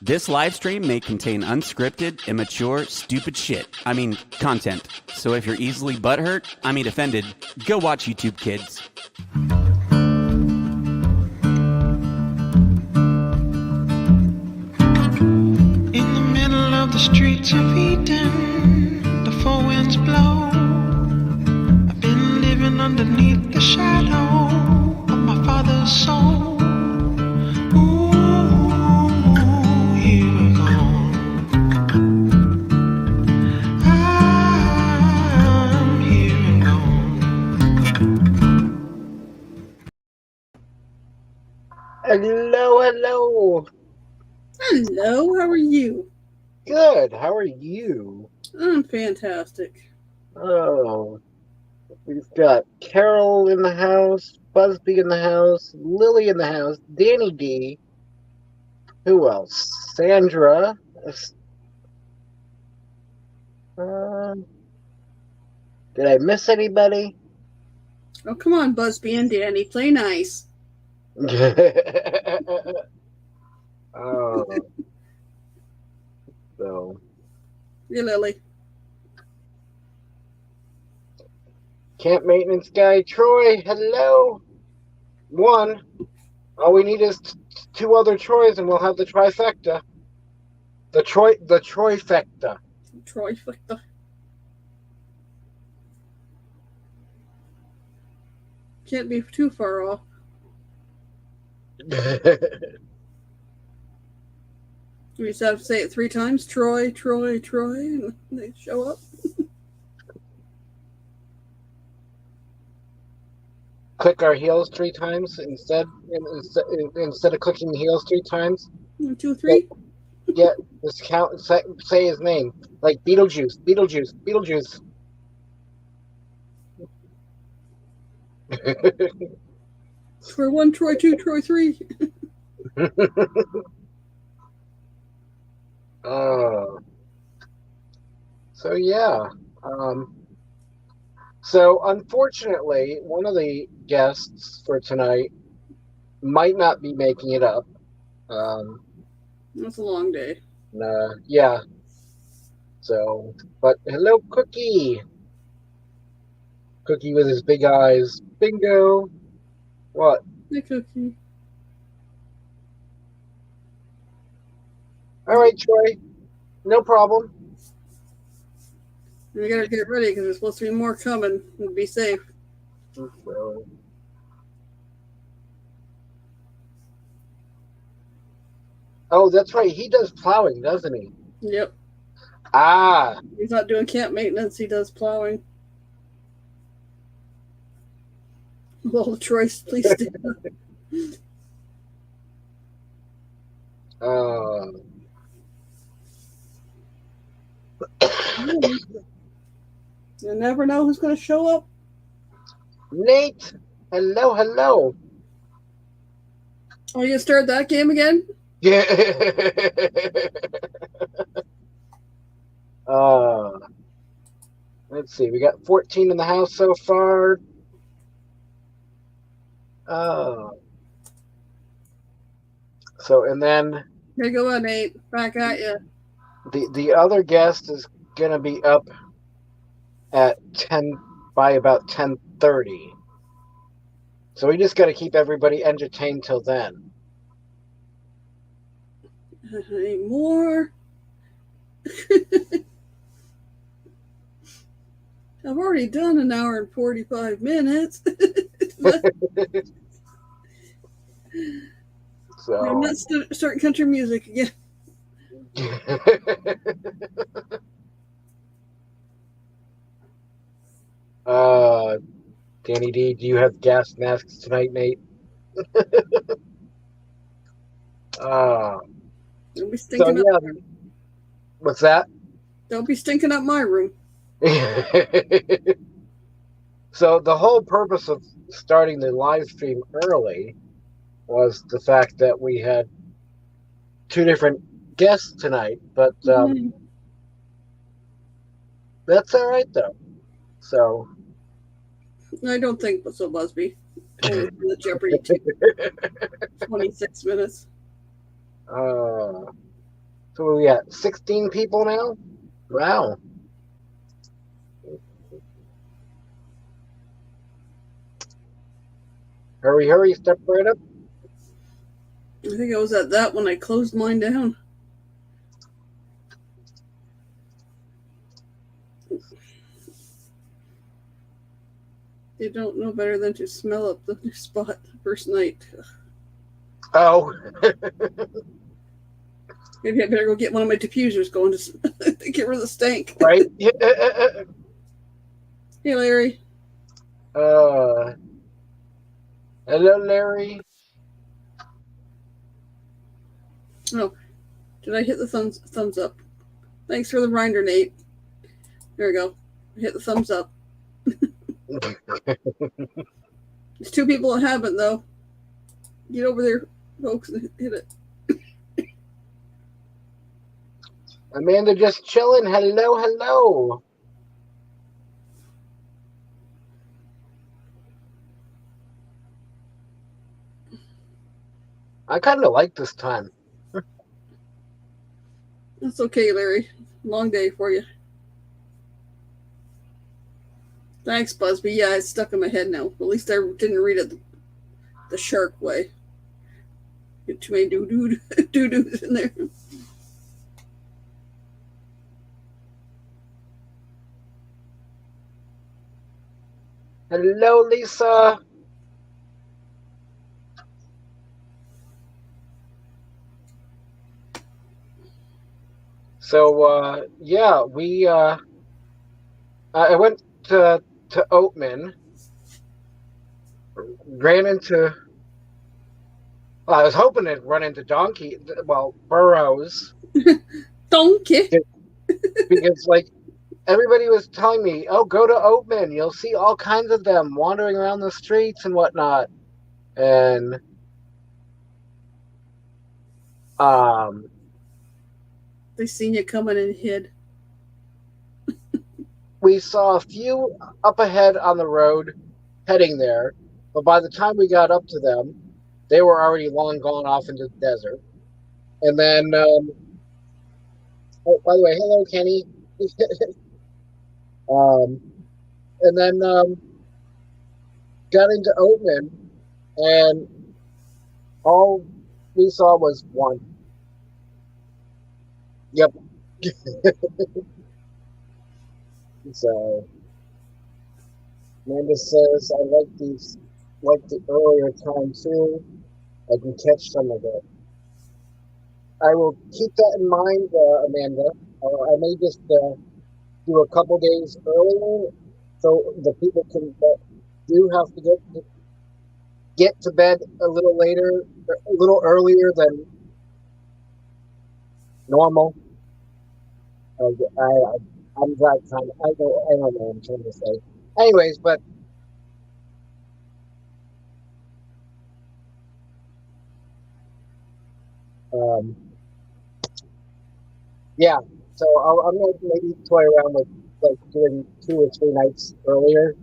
This live stream may contain unscripted, immature, stupid shit. Content. So if you're easily offended, go watch YouTube Kids. In the middle of the streets of Eden, the four winds blow. I've been living underneath the shadow of my father's soul. Hello, hello. Hello, how are you? Good. How are you? I'm fantastic. Oh, we've got Carol in the house, Busby in the house, Lily in the house, Danny D. Who else? Sandra. Did I miss anybody? Oh, come on, Busby and Danny, play nice. Oh. So. Hey, Lily. Camp maintenance guy Troy, hello. One. All we need is two other Troys, and we'll have the trifecta. The trifecta. Trifecta. Can't be too far off. We just have to say it 3 times. Troy, Troy, Troy, and they show up. Click our heels 3 times instead of clicking the heels 3 times. 1, 2, 3. Yeah, just count. Say his name, like Beetlejuice, Beetlejuice, Beetlejuice. Troy 1, Troy 2, Troy 3. So yeah. So unfortunately, one of the guests for tonight might not be making it up. That's a long day. Yeah. So, but hello, Cookie. Cookie with his big eyes. Bingo. What? Hey, Cookie. All right, Troy. No problem. We gotta get ready because there's supposed to be more coming. And be safe. So. Oh, that's right. He does plowing, doesn't he? Yep. Ah. He's not doing camp maintenance. He does plowing. Well, Troy, please stay You never know who's going to show up. Nate, hello, hello. Are you going to start that game again? Yeah. Let's see. We got 14 in the house so far. So, and then Here you go, Nate. Back at you. The other guest is gonna be up at 10 by about 10:30. So we just got to keep everybody entertained till then. Any more? I've already done 1 hour and 45 minutes. So I'm not starting country music again. Danny D, do you have gas masks tonight, Nate? Don't be stinking up. What's that? Don't be stinking up my room. So the whole purpose of starting the live stream early was the fact that we had 2 different guests tonight, but that's all right though. So I don't think so, Busby. Only for the Jeopardy 26 minutes. So we got 16 people now? Wow. Hurry, hurry, step right up. I think I was at that when I closed mine down. They don't know better than to smell up the new spot the first night. Oh. Maybe I better go get one of my diffusers going to get rid of the stank. Right? Hey, Larry. Hello, Larry. Oh, did I hit the thumbs up? Thanks for the reminder, Nate. There we go. I hit the thumbs up. There's 2 people that haven't, though. Get over there, folks, and hit it. Amanda just chilling. Hello, hello. I kind of like this time. That's okay, Larry. Long day for you. Thanks, Busby. Yeah, it's stuck in my head now. At least I didn't read it the shark way. Get too many doo-doos in there. Hello, Lisa. So, yeah, I went to 𝕬𝕚 ran into, well, I was hoping to run into burrows. Donkey. Because, like, everybody was telling me, oh, go to 𝕬𝕚, you'll see all kinds of them wandering around the streets and whatnot. And, they seen you coming and hid. we saw a few up ahead on the road heading there, but by the time we got up to them, they were already long gone off into the desert. And then, oh, by the way, hello, Kenny. And then got into 𝕬𝕚, and all we saw was one. Yep. So Amanda says, I like the earlier time too. I can catch some of it. I will keep that in mind, Amanda. I may just do a couple days earlier, so the people can do have to get to bed a little later, a little earlier than normal. I'm that kind of, I don't know what I'm trying to say. Anyways, but yeah. So I'm gonna maybe toy around with like doing 2 or 3 nights earlier,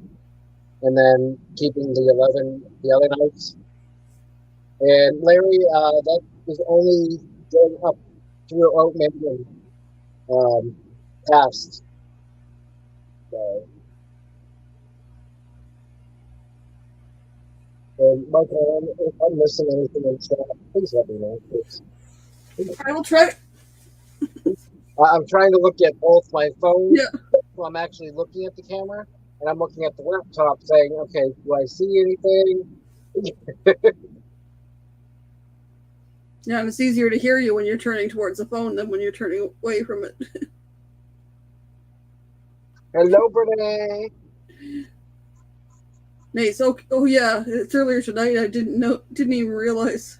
and then keeping the other nights. And Larry, that was only going up through 𝕬𝕚 and past. So, and Michael, if I'm missing anything in chat, please let me know. Please. I will try. I'm trying to look at both my phone. Yeah. So I'm actually looking at the camera, and I'm looking at the laptop saying, okay, do I see anything? Yeah, and it's easier to hear you when you're turning towards the phone than when you're turning away from it. Hello, Brene. Nate, so, oh yeah, it's earlier tonight. I didn't even realize.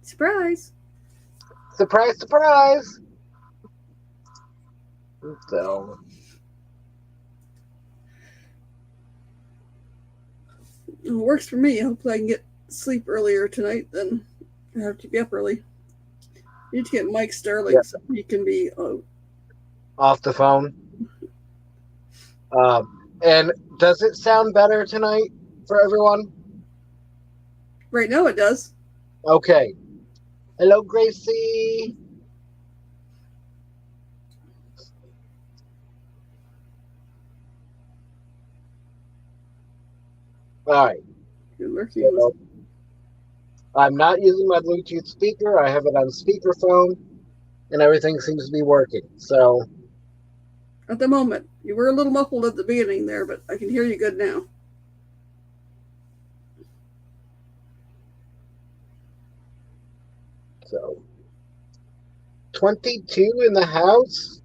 Surprise! Surprise, surprise! So, it works for me. Hopefully I can get sleep earlier tonight, then I have to be up early. I need to get Mike Starling so he can be off the phone. And does it sound better tonight for everyone? Right now it does. Okay. Hello, Gracie. All right. You're lurking. So I'm not using my Bluetooth speaker. I have it on speakerphone, and everything seems to be working. So At the moment, you were a little muffled at the beginning there, but I can hear you good now. So 22 in the house.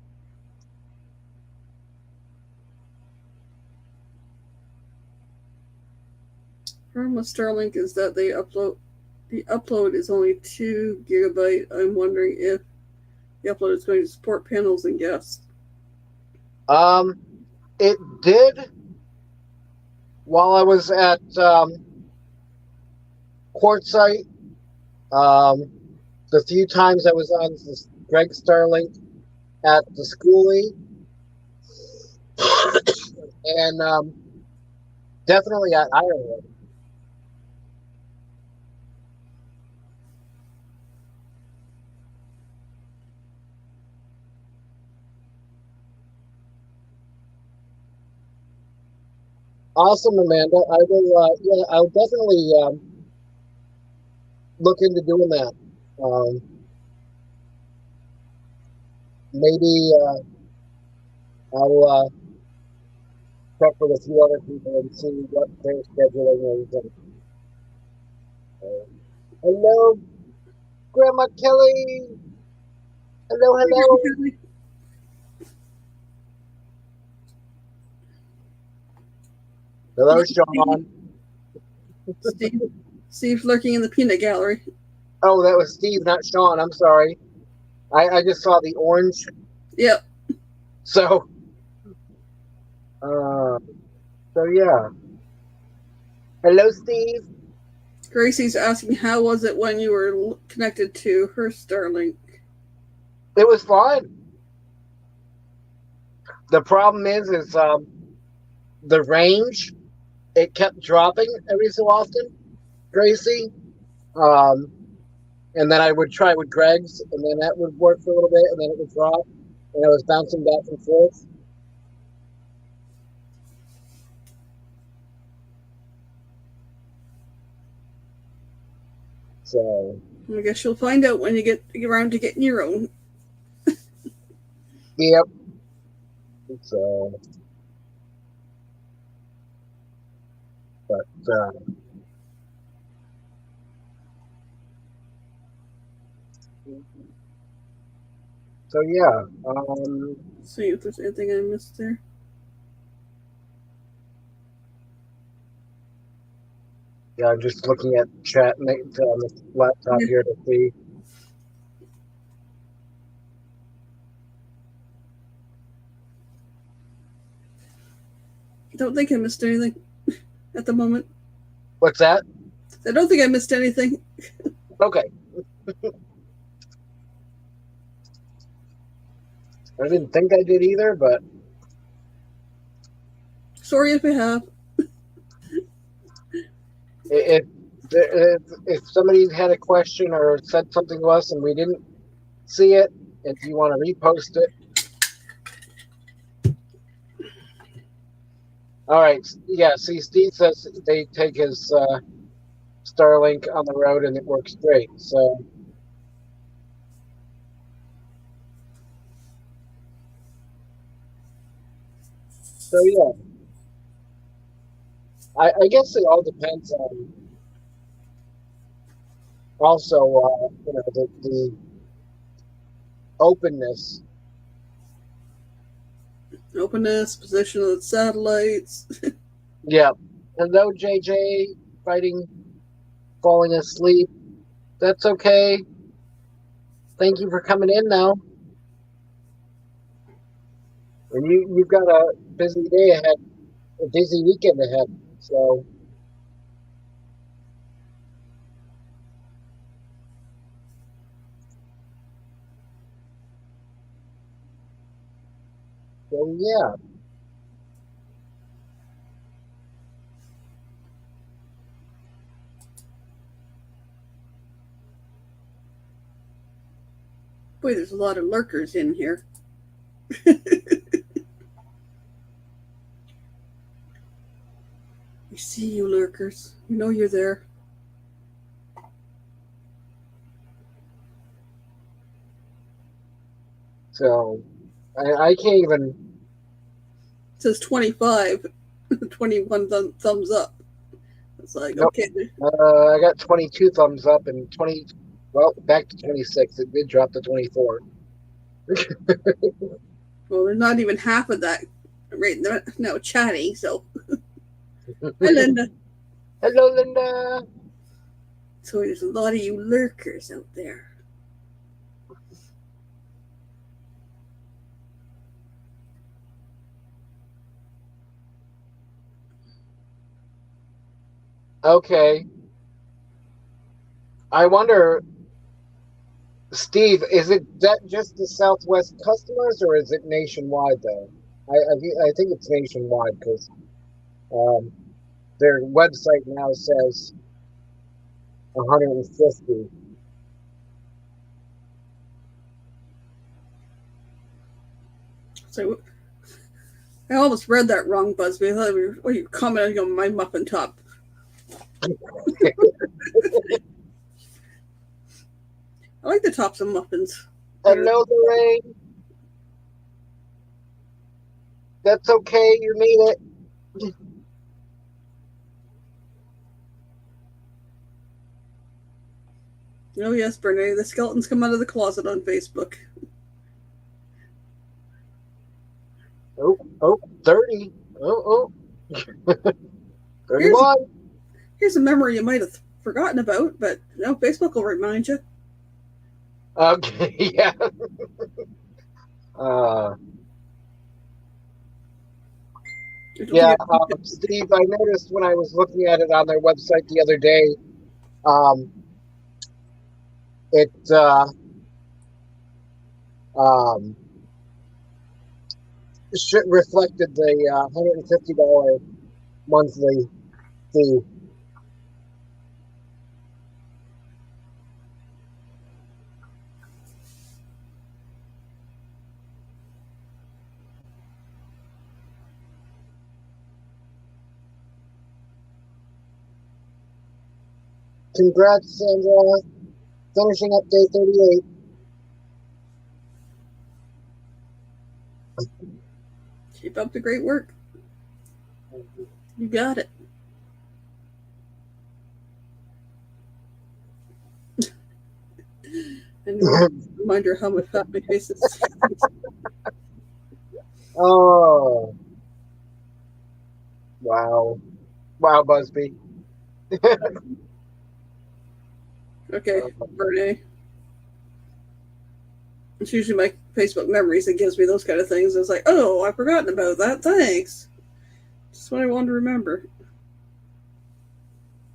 Problem with Starlink is that the upload is only 2 gigabyte. I'm wondering if the upload is going to support panels and guests. It did while I was at Quartzsite. The few times I was on this Greg Starlink at the schoolie, and definitely at Ireland. Awesome, Amanda. I will. Yeah, I'll definitely look into doing that. Maybe I'll check with a few other people and see what their scheduling is. Hello, Grandma Kelly. Hello, hello. Hello, Sean. Steve's lurking in the peanut gallery. Oh, that was Steve, not Sean. I'm sorry. I just saw the orange. Yep. So yeah. Hello, Steve. Gracie's asking, how was it when you were connected to her Starlink? It was fine. The problem is the range. It kept dropping every so often, Gracie. And then I would try with Greg's, and then that would work for a little bit, and then it would drop, and I was bouncing back and forth. So I guess you'll find out when you get around to getting your own. yep. So, but so yeah. See if there's anything I missed there. Yeah, I'm just looking at chat on the laptop here to see. I don't think I missed anything at the moment. What's that? I don't think I missed anything. Okay. I didn't think I did either, but Sorry if I have. if somebody had a question or said something to us and we didn't see it, if you want to repost it. All right. Yeah, see, Steve says they take his Starlink on the road and it works great. So yeah. I guess it all depends on also the openness. Openness, position of the satellites. Yeah. Hello, JJ, falling asleep. That's okay. Thank you for coming in now. And you've got a busy day ahead, a busy weekend ahead. So yeah. Boy, there's a lot of lurkers in here. We see you, lurkers. We know you're there. So, I can't even. It says 25, 21 thumbs up. It's like, Nope. okay. I got 22 thumbs up and 20. Well, back to 26. It did drop to 24. Well, there's not even half of that right now chatting, so. Hi, Linda. Hello, Linda. So there's a lot of you lurkers out there. Okay. I wonder, Steve, is it that just the Southwest customers, or is it nationwide though? I think it's nationwide because their website now says 150. So I almost read that wrong, Busby. I thought you were commenting on my muffin top. I like the tops of muffins. Hello, Lorraine. That's okay. You made it. Oh, yes, Bernie. The skeletons come out of the closet on Facebook. Oh, 30. Oh. 31. Here's a memory you might have forgotten about, but no, Facebook will remind you. Okay, yeah. Yeah, Steve, I noticed when I was looking at it on their website the other day, it reflected the $150 monthly fee. Congrats, Sandra. Finishing up day 38. Keep up the great work. You got it. And reminder how fat my face is. Oh. Wow, Busby. Okay, Bernie. It's usually my Facebook memories that gives me those kind of things. It's like, oh, I've forgotten about that. Thanks. Just what I wanted to remember.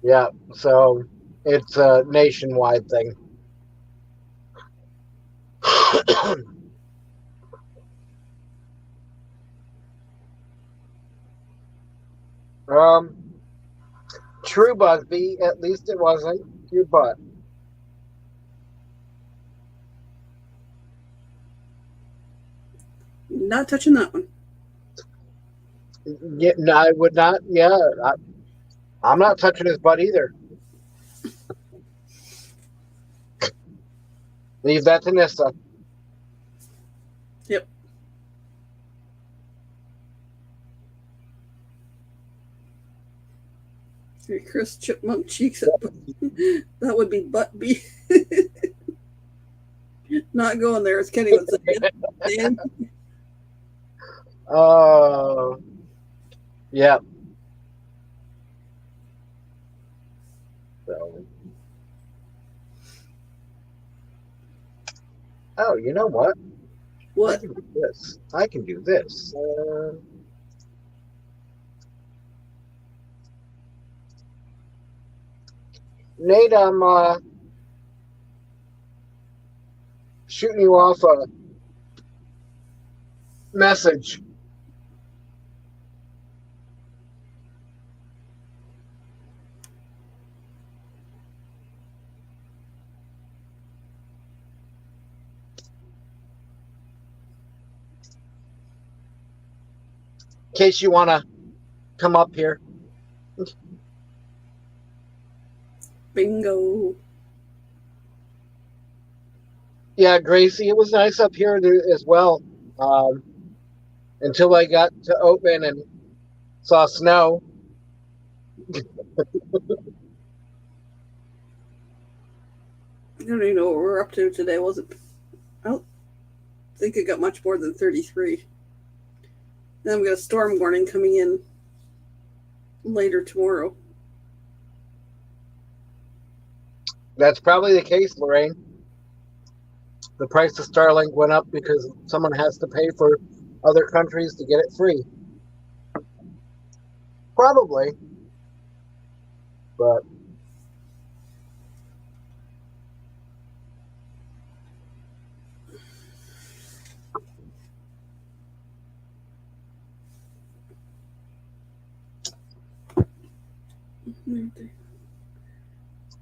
Yeah, so it's a nationwide thing. True, Busby. At least it wasn't your butt. Not touching that one. Yeah, no, I would not. Yeah, I'm not touching his butt either. Leave that to Nissa. Yep. Hey, Chris Chipmunk cheeks. That would be butt B. Not going there, as Kenny would say. Oh, yeah. So, oh, you know what? What? I can do this. I can do this. Nate, I'm shooting you off a message. case you want to come up here. Bingo. Yeah, Gracie, it was nice up here as well. Until I got to Oatman and saw snow. I don't even know what we're up to today. Was it? I don't think it got much more than 33. Then we got a storm warning coming in later tomorrow. That's probably the case, Lorraine. The price of Starlink went up because someone has to pay for other countries to get it free. Probably. But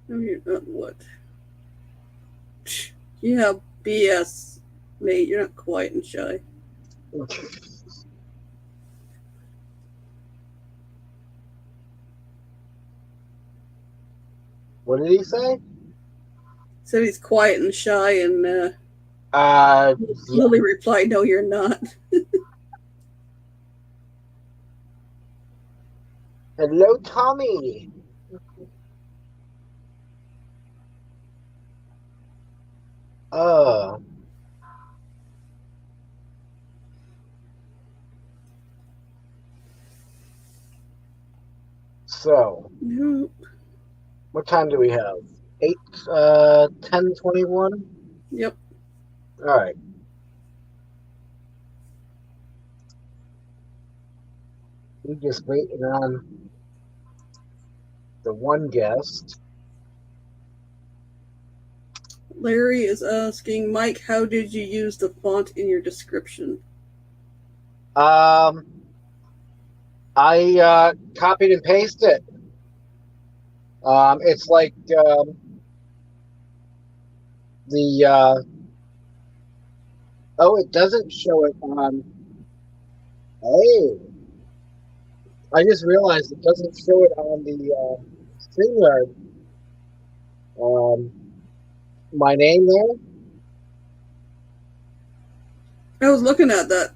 No, you're not. What? Yeah, BS, mate. You're not quiet and shy. what did he say? Said he's quiet and shy, and Yeah. Lily replied, "No, you're not." Hello, Tommy. So, Nope. what time do we have? 10:21? Yep. All right. We just waiting on the one guest. Larry is asking, Mike, how did you use the font in your description? I copied and pasted it. It's like it doesn't show it on. Hey, I just realized it doesn't show it on the StreamYard. My name there. I was looking at that.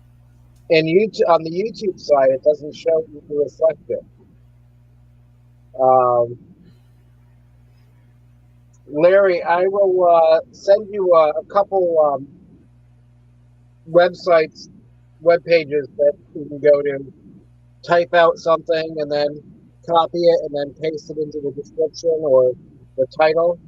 And YouTube, on the YouTube side, it doesn't show you to reflect it. Larry, I will send you a couple websites, web pages that you can go to, type out something, and then copy it, and then paste it into the description or the title.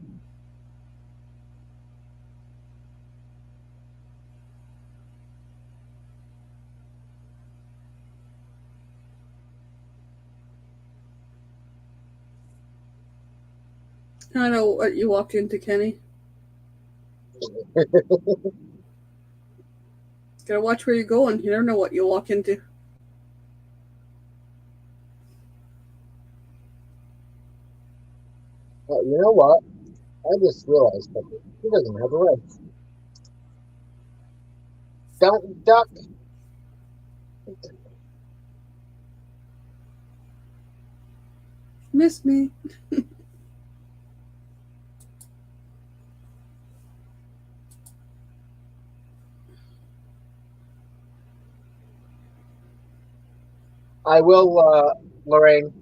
I know what you walked into, Kenny. Gotta watch where you're going. You never know what you'll walk into. You know what? I just realized something. He doesn't have a legs. Don't duck. Miss me. I will, Lorraine.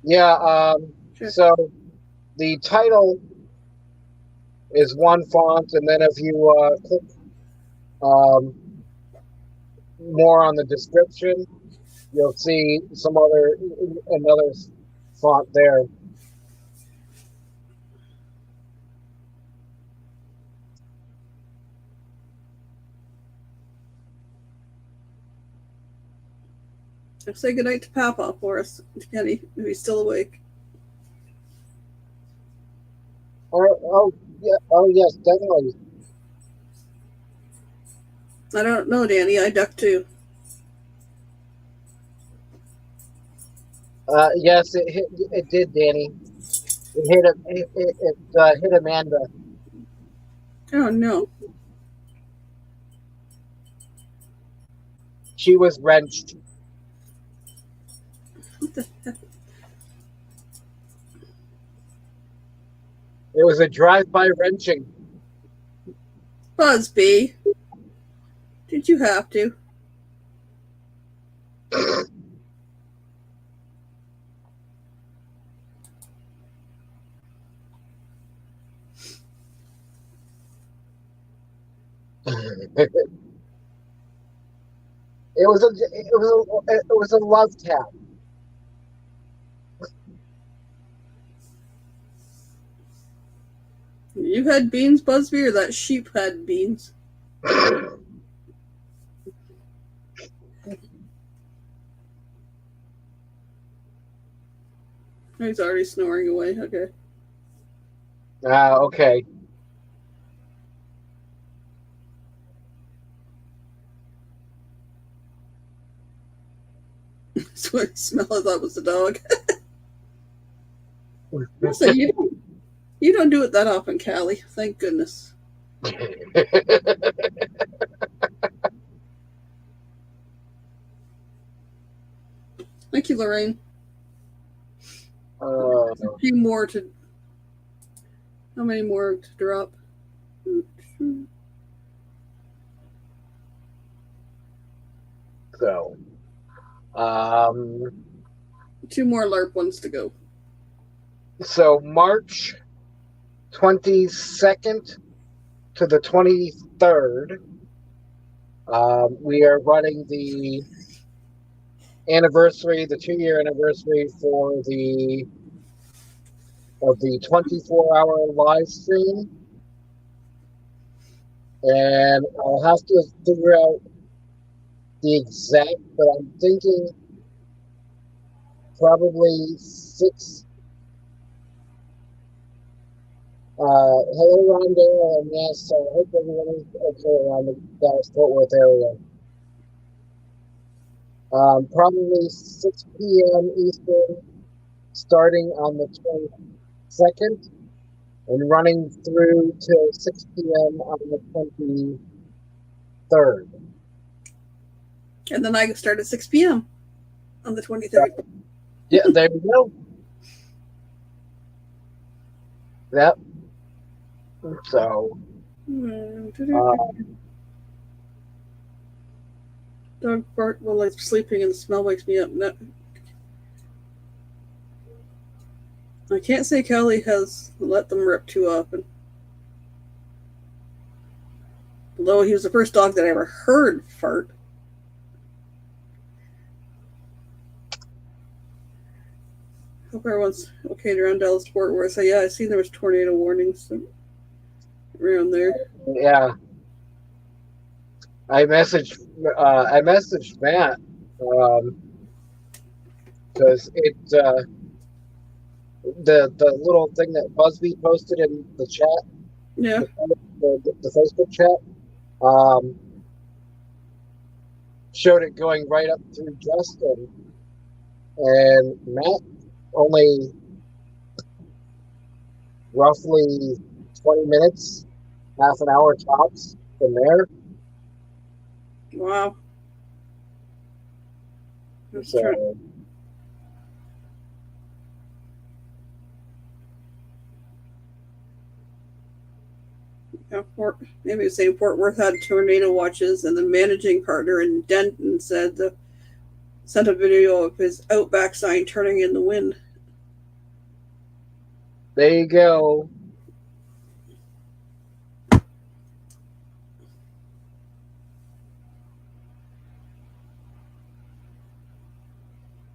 Yeah, Sure. so the title is one font, and then if you click more on the description, you'll see another font there. Say goodnight to Papa for us, Kenny, if he's still awake. oh, yeah, oh yes, definitely. I don't know, Danny. I ducked too. Yes, it did, Danny. It hit Amanda. Oh no. She was wrenched. What the heck? It was a drive-by wrenching. Busby. Did you have to? It was a love tap. You had beans, Busby, or that sheep had beans? He's already snoring away. Okay. Okay. That's what smell I thought was the dog. So you don't do it that often, Callie. Thank goodness. Thank you, Lorraine. A few more to. How many more to drop? So, 2 more LARP ones to go. So March 22nd to the 23rd, we are running the anniversary, the 2-year anniversary of the 24-hour live stream. And I'll have to figure out the exact, but I'm thinking probably 6. Hello, Rondale, and yes, I hope everyone is okay around the Dallas-Fort Worth area. Probably 6 p.m. Eastern, starting on the 22nd, and running through till 6 p.m. on the 23rd. And then I start at 6 p.m. on the 23rd. Yeah, there you go. Yep. So, dog bark while I'm sleeping and the smell wakes me up. No. I can't say Kelly has let them rip too often. Although he was the first dog that I ever heard fart. Hope everyone's okay around Dallas-Fort Worth. So yeah, I seen there was tornado warnings around there. yeah. I messaged Matt because the little thing that Busby posted in the chat, Yeah, the Facebook chat, showed it going right up through Justin, and Matt only roughly 20 minutes, half an hour tops from there. wow. So, yeah, maybe it's saying Fort Worth had tornado watches, and the managing partner in Denton sent a video of his Outback sign turning in the wind. there you go.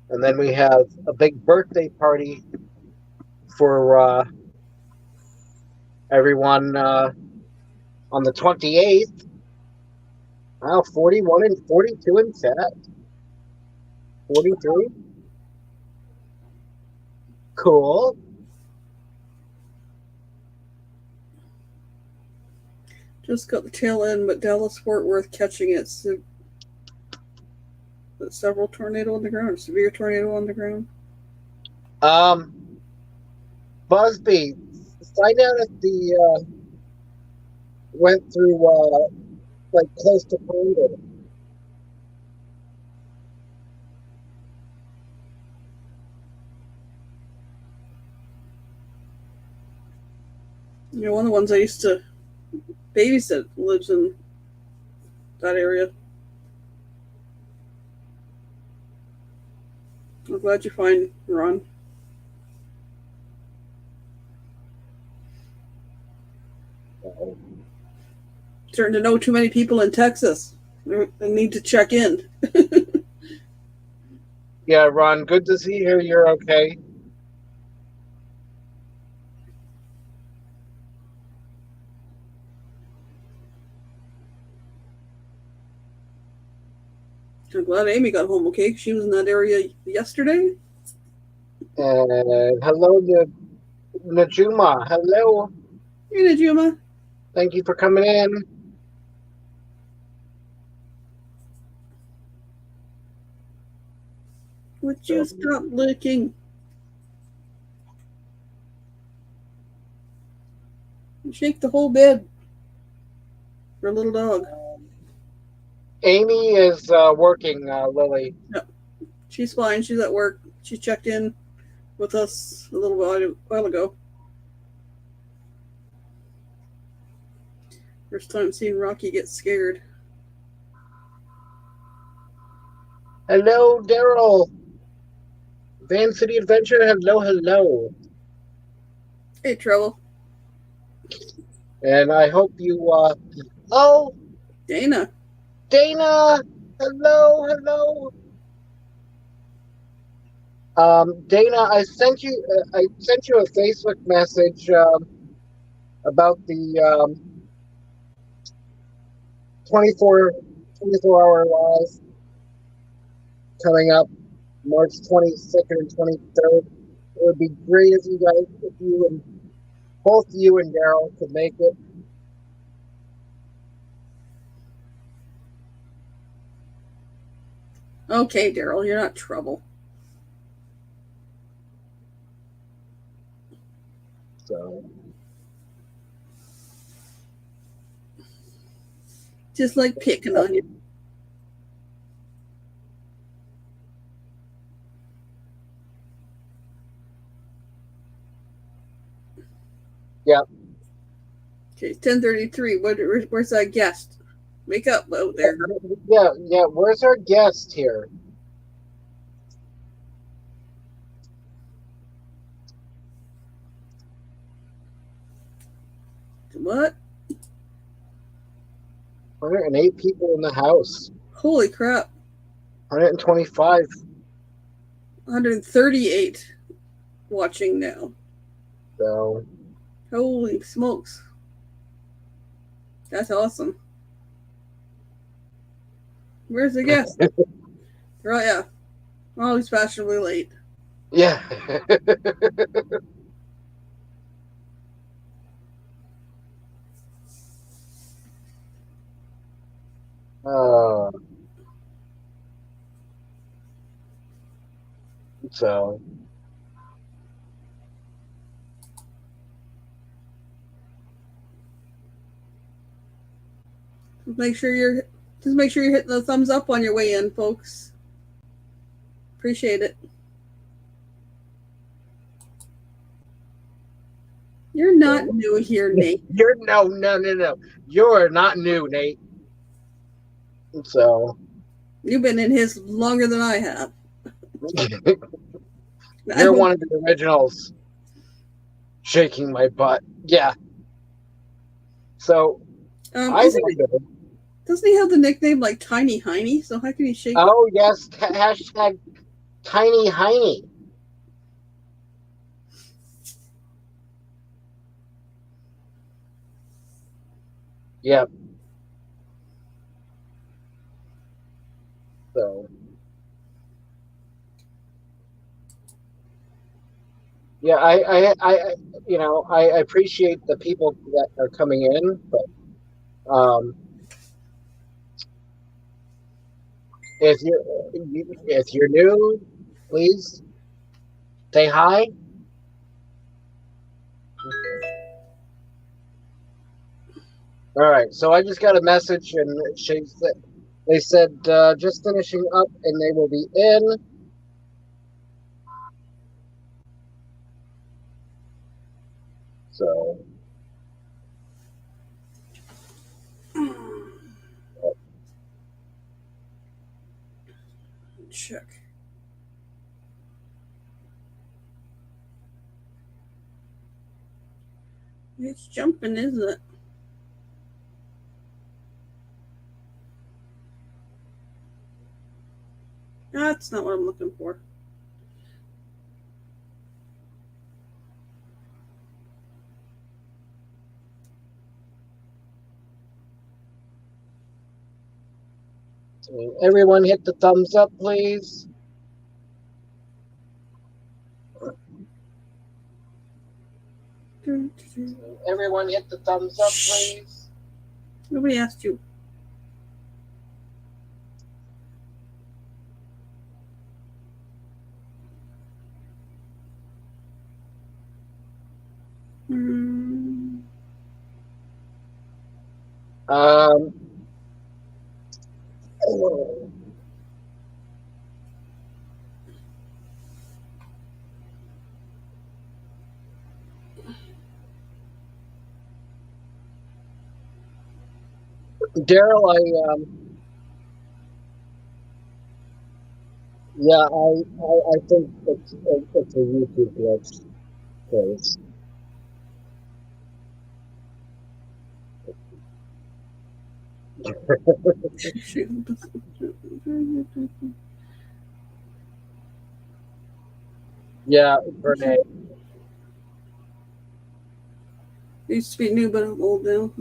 And then we have a big birthday party for everyone on the 28th. Wow, 41 and 42 in chat. 43. Cool. Just got the tail end, but Dallas-Fort Worth catching it. Several tornado on the ground, severe tornado on the ground. Busby, find out if the went through like close to Congo. You know, one of the ones I used to babysit lives in that area. I'm glad you're fine, Ron. Starting to know too many people in Texas. I need to check in. Yeah, Ron, good to see you. You're okay. I'm glad Amy got home okay. She was in that area yesterday. And hello to Najuma. Hello. Hey, Najuma. Thank you for coming in. Would you stop licking? You shake the whole bed for a little dog. Amy is working, Lily. No, she's fine. She's at work. She checked in with us a little while ago. First time seeing Rocky get scared. Hello, Daryl. Van City Adventure. Hello, hello. Hey, Trouble. And I hope you, oh, Dana. Dana. Hello, hello. Dana, I sent you a Facebook message about the 24-hour live coming up March 22nd and 23rd. It would be great if both you and Daryl could make it. Okay, Daryl, you're not Trouble. So. Just like picking on you. Yeah. Okay, 10:33. Where's that guest? Wake up out there. Yeah. Where's our guest here? What? 108 people in the house. Holy crap. 125. 138 watching now. So. Holy smokes. That's awesome. Where's the guest? Right, yeah. Oh, he's fashionably late. Yeah. So. Just make sure you're hitting the thumbs up on your way in, folks. Appreciate it. You're not new here, Nate. No. You're not new, Nate. So. You've been in his longer than I have. You're one of the originals. Shaking my butt. Yeah. So. Doesn't he have the nickname like Tiny Heiny? So how can he shake? Oh, yes. Hashtag Tiny Heiny. Yep. So. Yeah, I appreciate the people that are coming in, but Um, if you're new, please say hi. All right. So I just got a message, and they said just finishing up, and they will be in. So. Check. It's jumping, isn't it? That's not what I'm looking for. Everyone hit the thumbs up, please. Everyone hit the thumbs up, please. Nobody asked you. Daryl, I think it's a YouTube glitch. Please. Yeah, Renee. I used to be new, but I'm old now.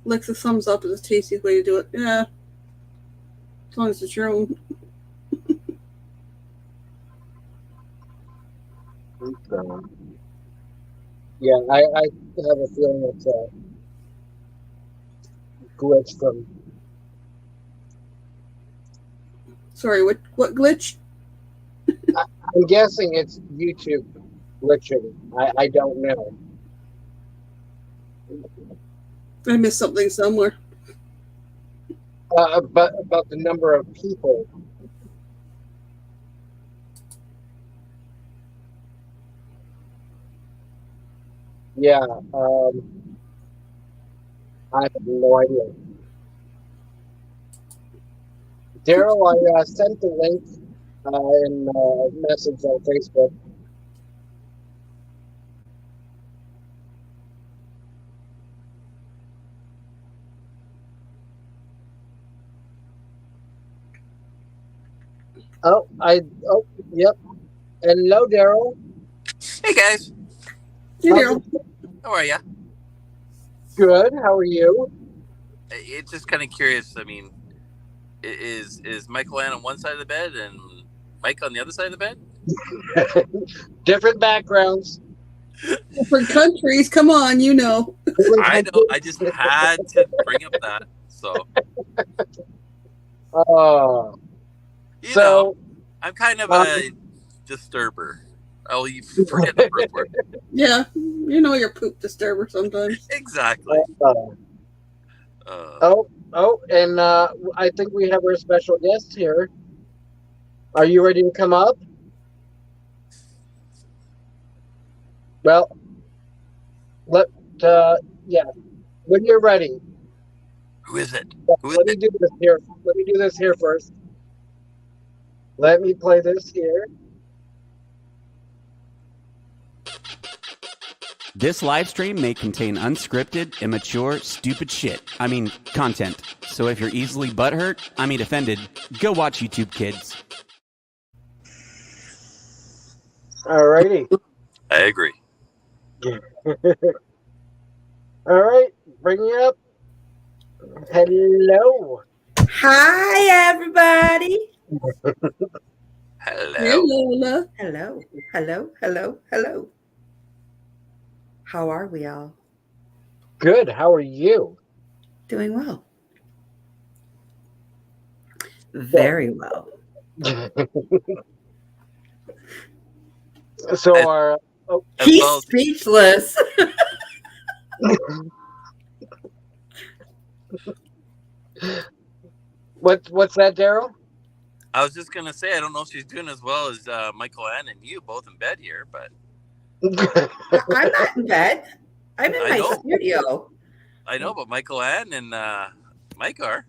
Alexa, thumbs up is a tasty way to do it. Yeah. As long as it's your own. Yeah, I have a feeling it's a glitch from. Sorry, what glitch? I'm guessing it's YouTube glitching. I don't know. I missed something somewhere. But about the number of people. Yeah, I have no idea. Daryl, I sent the link in a message on Facebook. Yep. Hello, Daryl. Hey guys, Hey, Daryl. how are ya? Good. How are you? It's just kind of curious. I mean, is Michael Ann on one side of the bed and Mike on the other side of the bed? Different backgrounds. Different countries. Come on, you know. I know. I just had to bring up that. So, you know, I'm kind of a disturber. I'll forget the first word. Yeah, you know you're poop disturber sometimes. Exactly. And I think we have our special guest here. Are you ready to come up? Well, yeah, when you're ready. Who is it? Let me do this here. Let me do this here first. Let me play this here. This live stream may contain unscripted, immature, stupid shit. I mean, content. So if you're easily offended, go watch YouTube Kids. Alrighty. I agree. All right, bring you up. Hello. Hi, everybody. Hello. Lola. Hello, hello, hello, hello. How are we all? Good. How are you? Doing well. Very well. So our As He's well as- speechless. what's that, Daryl? I was just gonna say I don't know if she's doing as well as Michael Ann and you both in bed here, but I'm not in bed. I'm in I my know. studio. I know. But Michael Ann and Mike are.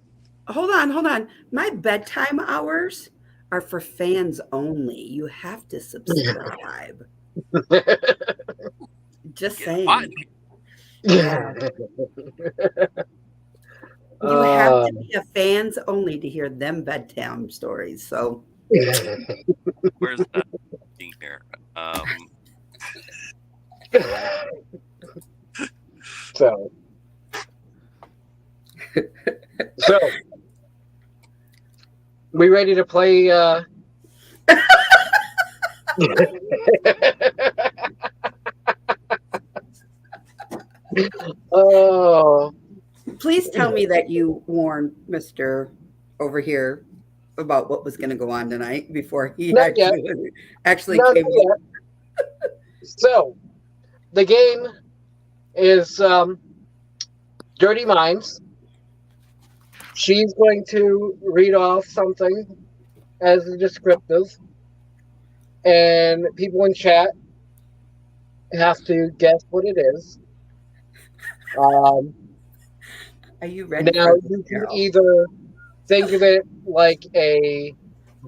Hold on. My bedtime hours are for fans only. You have to subscribe. Just Getting hot saying. in here. Yeah. You have to be a fans only to hear them bedtime stories. So Where's that thing here? so we ready to play oh, please tell me that you warned Mr. over here about what was going to go on tonight before he Not yet. actually not came. yet. So the game is Dirty Minds. She's going to read off something as a descriptive, and people in chat have to guess what it is. Are you ready? Now for this, you can Carol? either think of it like a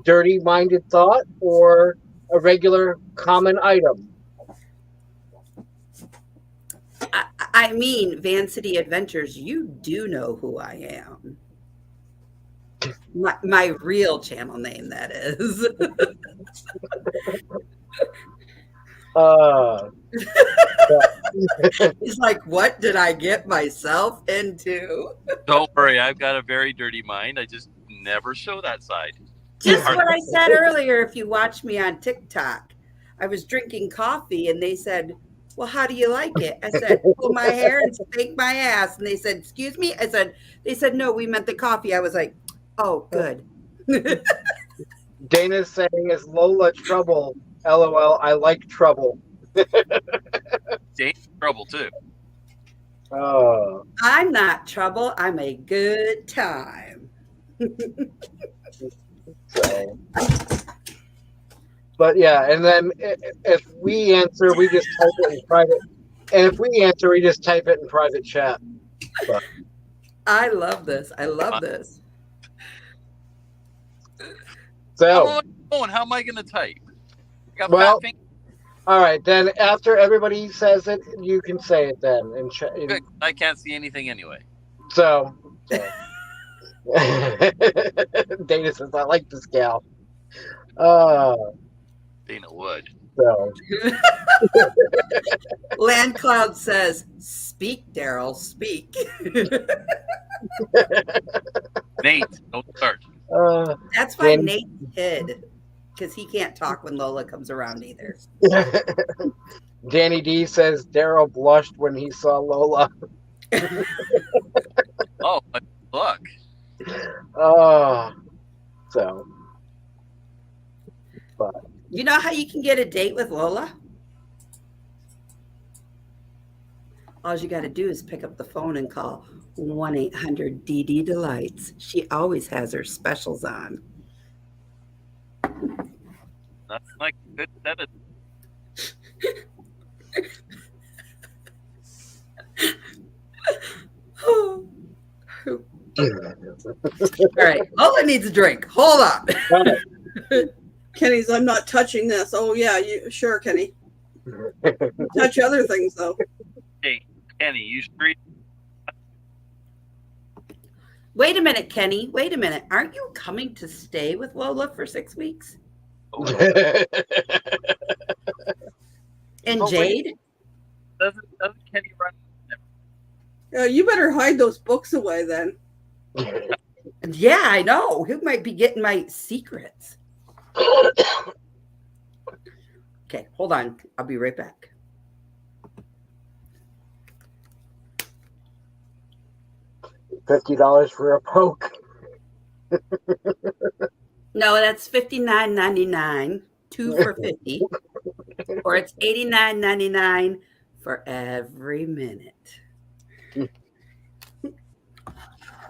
dirty-minded thought or a regular common item. I mean, Van City Adventures, you do know who I am. My real channel name, that is. He's like, what did I get myself into? Don't worry, I've got a very dirty mind. I just never show that side. Just what I said earlier, if you watch me on TikTok. I was drinking coffee and they said, well, how do you like it? I said, pull my hair and spank my ass. And they said, excuse me? They said, no, we meant the coffee. I was like, oh, good. Dana's saying, is Lola trouble? LOL, I like trouble. Dane's trouble too. Oh. I'm not trouble. I'm a good time. So. But yeah, and then if we answer, we just type it in private. And if we answer, we just type it in private chat. But. I love this. I love this. So. How am I going to type? Got Well, fat fingers. all right. Then after everybody says it, you can say it then. And Good. I can't see anything anyway. so. Dana says, I like this gal. Dana would. So. Land Cloud says, speak, Daryl, speak. Nate, don't start. That's why Dan- Nate hid, because he can't talk when Lola comes around either. Danny D says Daryl blushed when he saw Lola. Oh, look. So. But. You know how you can get a date with Lola? All you got to do is pick up the phone and call 1-800-DD-Delights. She always has her specials on. Nothing like a good set of. All right, Lola needs a drink. Hold on. Kenny's, I'm not touching this. Oh, yeah, you sure, Kenny. Touch other things, though. Hey, Kenny, you street. Wait a minute, Kenny. Wait a minute. Aren't you coming to stay with Lola for 6 weeks? And Oh, Jade? Doesn't Kenny run? You better hide those books away then. Yeah, I know. Who might be getting my secrets? Okay, hold on. I'll be right back. $50 for a poke. No, that's $59.99, 2 for 50, or it's $89.99 for every minute.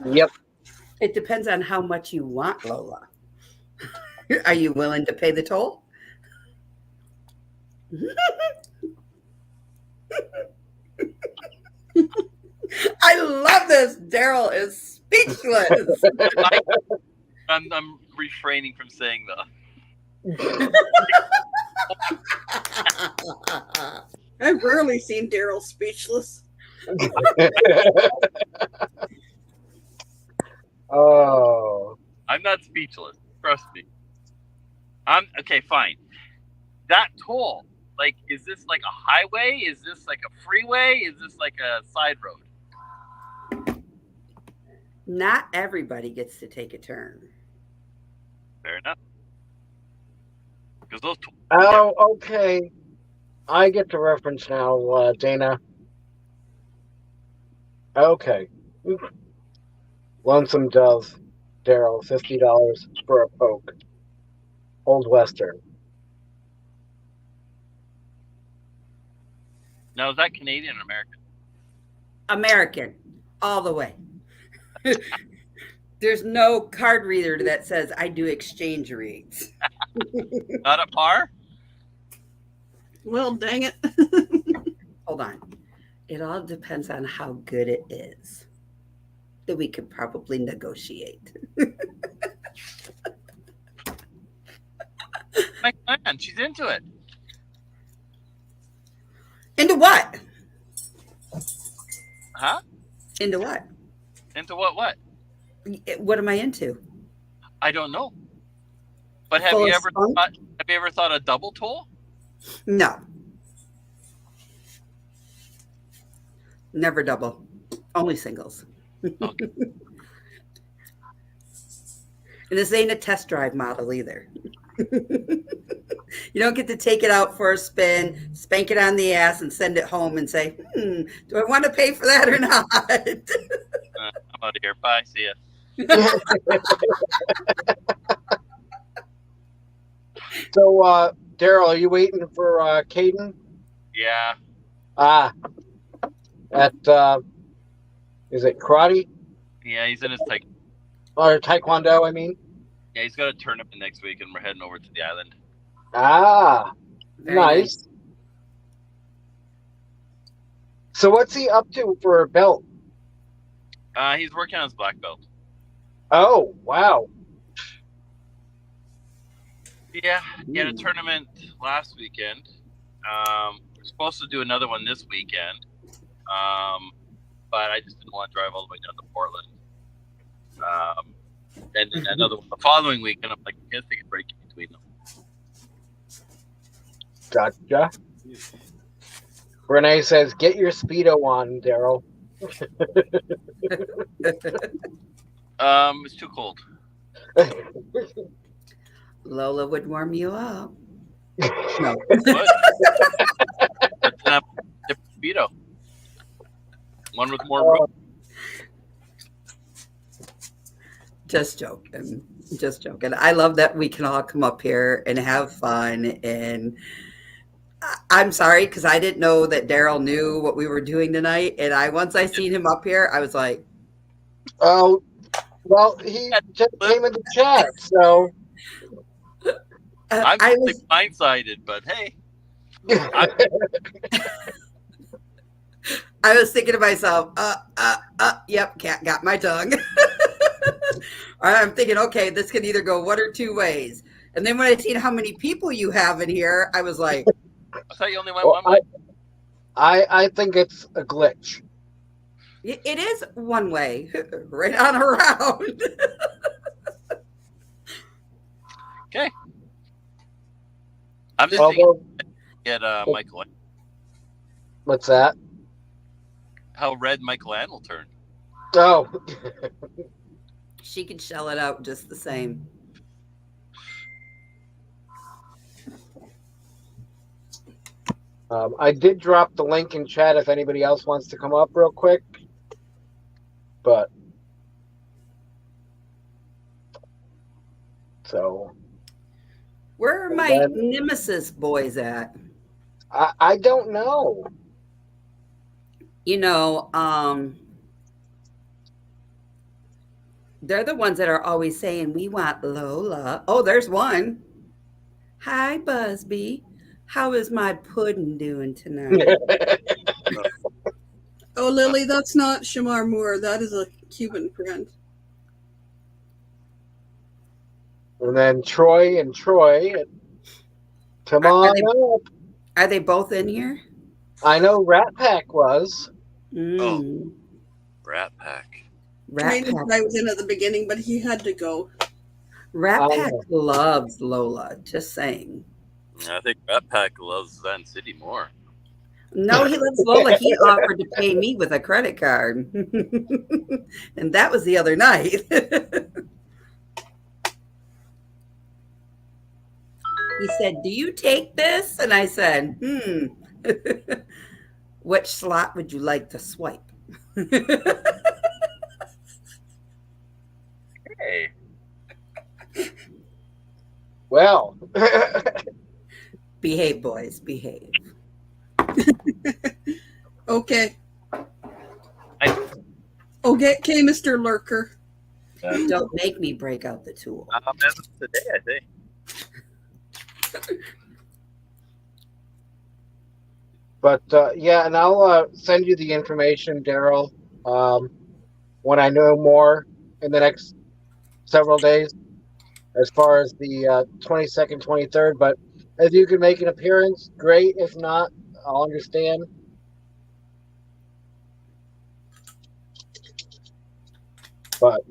Yep. It depends on how much you want, Lola. Are you willing to pay the toll? I love this. Daryl is speechless. I'm refraining from saying that. I've rarely seen Daryl speechless. Oh. I'm not speechless. Trust me. I'm okay. Fine. That toll, like, is this like a highway? Is this like a freeway? Is this like a side road? Not everybody gets to take a turn. Fair enough. Because those. Oh, okay. I get the reference now, Dana. Okay. Lonesome Dove, Daryl, $50 for a poke. Old Western. Now, is that Canadian or American? American, all the way. There's no card reader that says I do exchange rates. Not at par? Well, dang it. Hold on. It all depends on how good it is. That we could probably negotiate. My man, she's into it. Into what? Huh? Into what? Into what? What? What am I into? I don't know. But have Full you of ever spunk? thought a double toll? No. Never double. Only singles. Okay. And this ain't a test drive model either. You don't get to take it out for a spin, spank it on the ass, and send it home and say, do I want to pay for that or not? I'm out of here. Bye. See ya. So, Daryl, are you waiting for Caden? Yeah. At is it karate Yeah, he's in his or taekwondo? I mean. Yeah, he's got a tournament next week, and we're heading over to the island. Very Nice. So, what's he up to for a belt? He's working on his black belt. Oh, wow. Yeah, he had a tournament last weekend. We're supposed to do another one this weekend, but I just didn't want to drive all the way down to Portland. And then another one the following weekend. I'm like, let's take a break in between them. Gotcha. Renee says, "Get your Speedo on, Daryl." It's too cold. Lola would warm you up. No. What? That's not a different speedo. One with more room. Just joking. Just joking. I love that we can all come up here and have fun. And I'm sorry, because I didn't know that Daryl knew what we were doing tonight. And once I seen him up here, I was like, Oh, well, he just came in the chat, so. I'm I really was blindsided, but hey. I was thinking to myself, yep, cat got my tongue. I'm thinking, okay, this can either go one or two ways. And then when I seen how many people you have in here, I was like, I thought you only went one way. I think it's a glitch. it is one way, right on around. Okay. I'm just Although, thinking at Michael, what's that? how red Michael Ann will turn. Oh, She can shell it out just the same. I did drop the link in chat if anybody else wants to come up real quick. But so Where are my Nemesis boys at? I don't know. You know, they're the ones that are always saying, we want Lola. Oh, there's one. Hi, Busby. How is my pudding doing tonight? Oh, Lily, that's not Shamar Moore. That is a Cuban friend. And then Troy. Come on up. Are they both in here? I know Rat Pack was. Oh, Rat Pack. Rat Pack. I was in at the beginning, but he had to go. Rat Pack loves Lola. Just saying. I think Rat Pack loves Zen City more. No, he loves Lola. He offered to pay me with a credit card. And that was the other night. He said, do you take this? And I said, which slot would you like to swipe? Hey. Well. Behave, boys. Behave. Okay. Okay, Mr. Lurker. Don't make me break out the tool. As of today, I think. But yeah, and I'll send you the information, Daryl, when I know more in the next several days, as far as the 22nd, 23rd. But if you can make an appearance, great. If not, I'll understand. But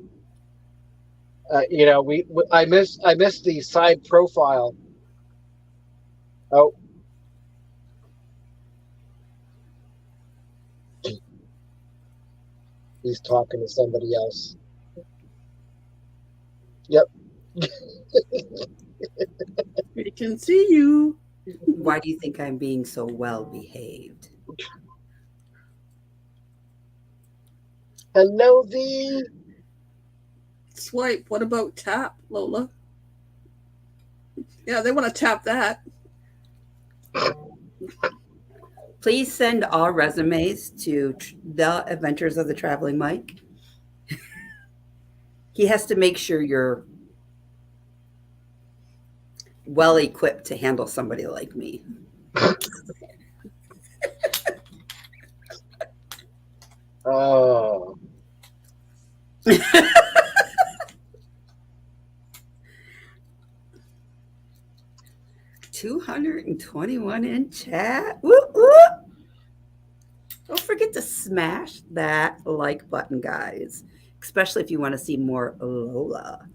you know, I missed the side profile. Oh. He's talking to somebody else. Yep. We can see you. Why do you think I'm being so well behaved? Hello, V. Swipe. What about tap, Lola? Yeah, they want to tap that. Please send all resumes to the Adventures of the Traveling Mike. He has to make sure you're well equipped to handle somebody like me. Oh. $221 in chat. Woo, woo. Don't forget to smash that like button, guys, especially if you want to see more Lola.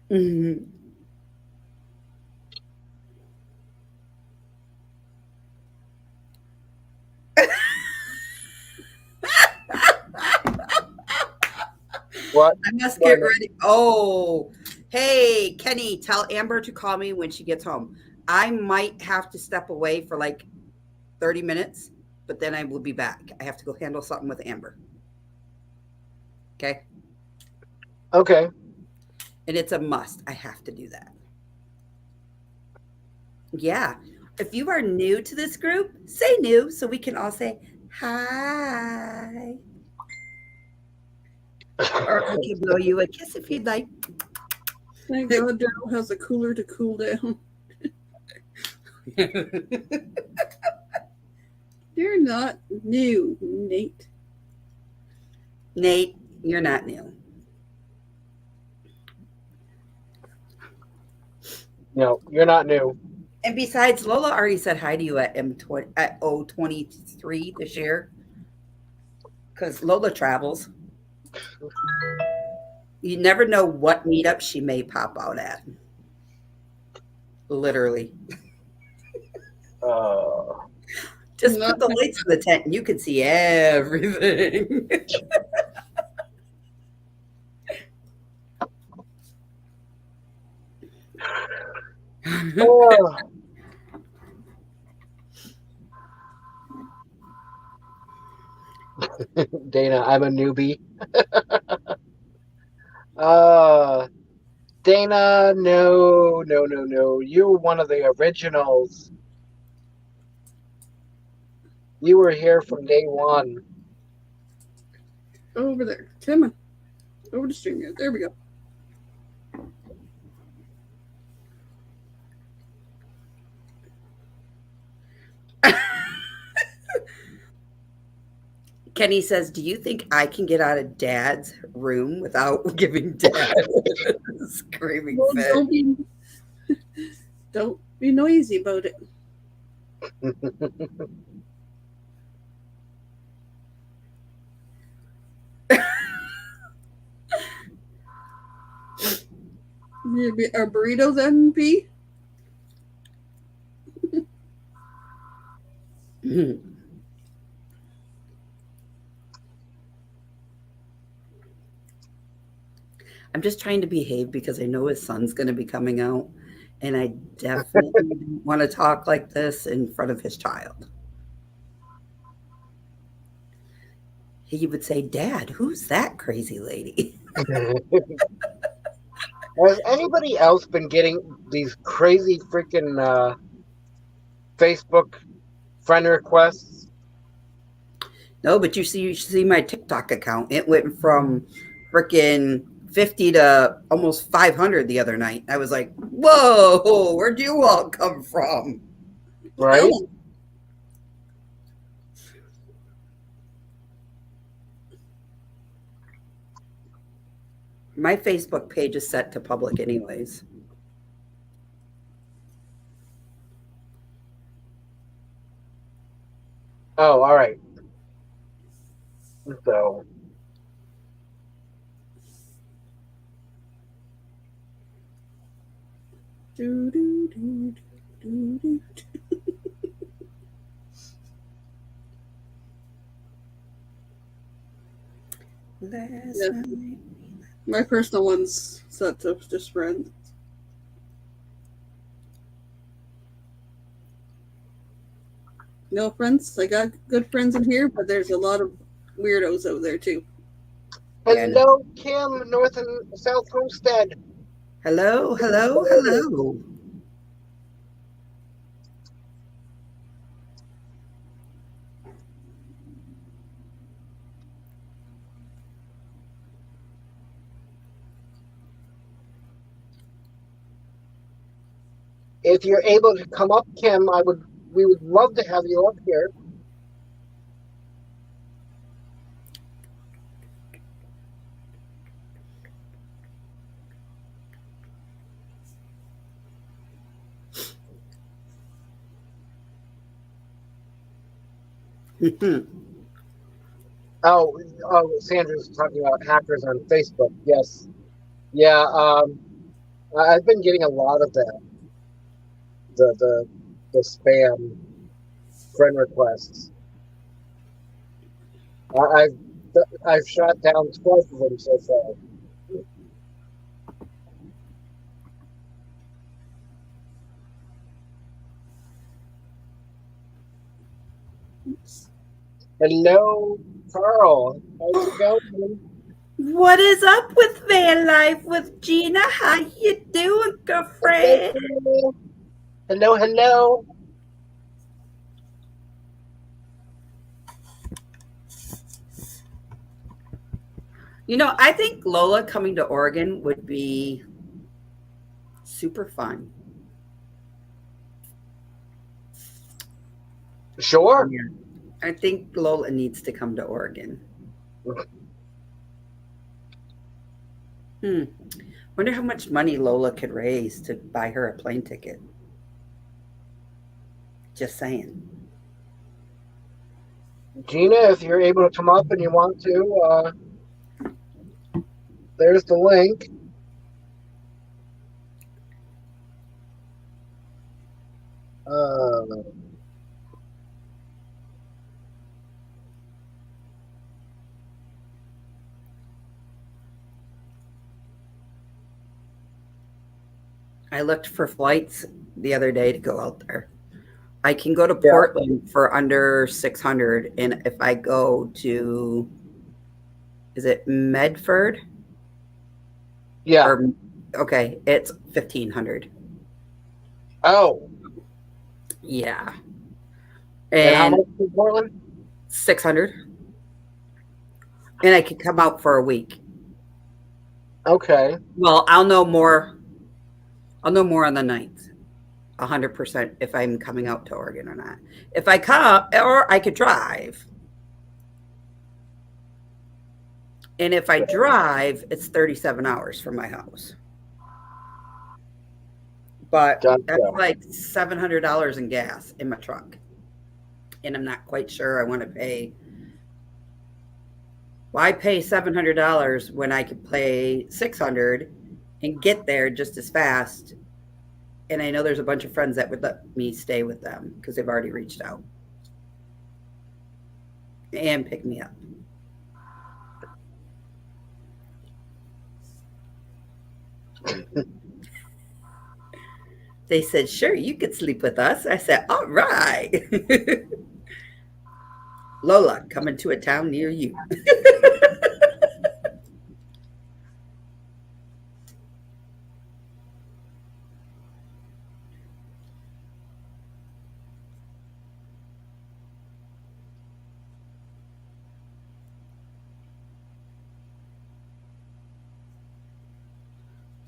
Mm-hmm. What? I must get ready. Oh, hey, Kenny, tell Amber to call me when she gets home. I might have to step away for like 30 minutes, but then I will be back. I have to go handle something with Amber. Okay? Okay. And it's a must. I have to do that. Yeah. If you are new to this group, say new so we can all say hi. Or I can blow you a kiss if you'd like. Thank God Daryl has a cooler to cool down. You're not new, Nate. Nate, you're not new. No, you're not new. And besides, Lola already said hi to you at O23 this year. Because Lola travels. You never know what meetup she may pop out at. Literally. Just put the lights in the tent and you can see everything. Oh. Dana, I'm a newbie. Dana, no. You were one of the originals. You were here from day one. Over there. Come on. Over to StreamYard. There we go. Kenny says, do you think I can get out of Dad's room without giving Dad a screaming Well, fit? don't be noisy about it. Are burritos NP? I'm just trying to behave because I know his son's going to be coming out, and I definitely didn't want to talk like this in front of his child. He would say, Dad, who's that crazy lady? Has anybody else been getting these crazy freaking Facebook friend requests? No, but you see my TikTok account. It went from freaking 50 to almost 500 the other night. I was like, whoa, where'd you all come from? Right? Oh. My Facebook page is set to public anyways. Oh, all right. So, Do, do, do, do, do, do. Last Yeah. night. My personal one's set to just friends. No friends. I got good friends in here, but there's a lot of weirdos out there too. hello, Kim, North and South Homestead. Hello. If you're able to come up, Kim, we would love to have you up here. Oh, Sandra's talking about hackers on Facebook. Yes. Yeah, I've been getting a lot of that. The spam friend requests. I've shot down 12 of them so far. Hello, Carl. How's it going? What is up with van life with Gina? How you doing, girlfriend? Hello. You know, I think Lola coming to Oregon would be super fun. Sure. I think Lola needs to come to Oregon. Wonder how much money Lola could raise to buy her a plane ticket. Just saying. Gina, if you're able to come up and you want to, there's the link. I looked for flights the other day to go out there. I can go to Yeah. Portland for under 600, and if I go to, is it Medford? Yeah. Or, okay, it's 1,500. Oh. Yeah. And how And much in Portland? 600. And I could come out for a week. Okay. Well, I'll know more. I'll know more on the 9th, 100% if I'm coming out to Oregon or not. If I come, or I could drive. And if I drive, it's 37 hours from my house. But Gotcha. that's like $700 in gas in my truck. And I'm not quite sure I want to pay. Why pay $700 when I could pay $600 and get there just as fast? And I know there's a bunch of friends that would let me stay with them because they've already reached out and pick me up. They said, sure, you could sleep with us. I said, all right. Lola, coming to a town near you.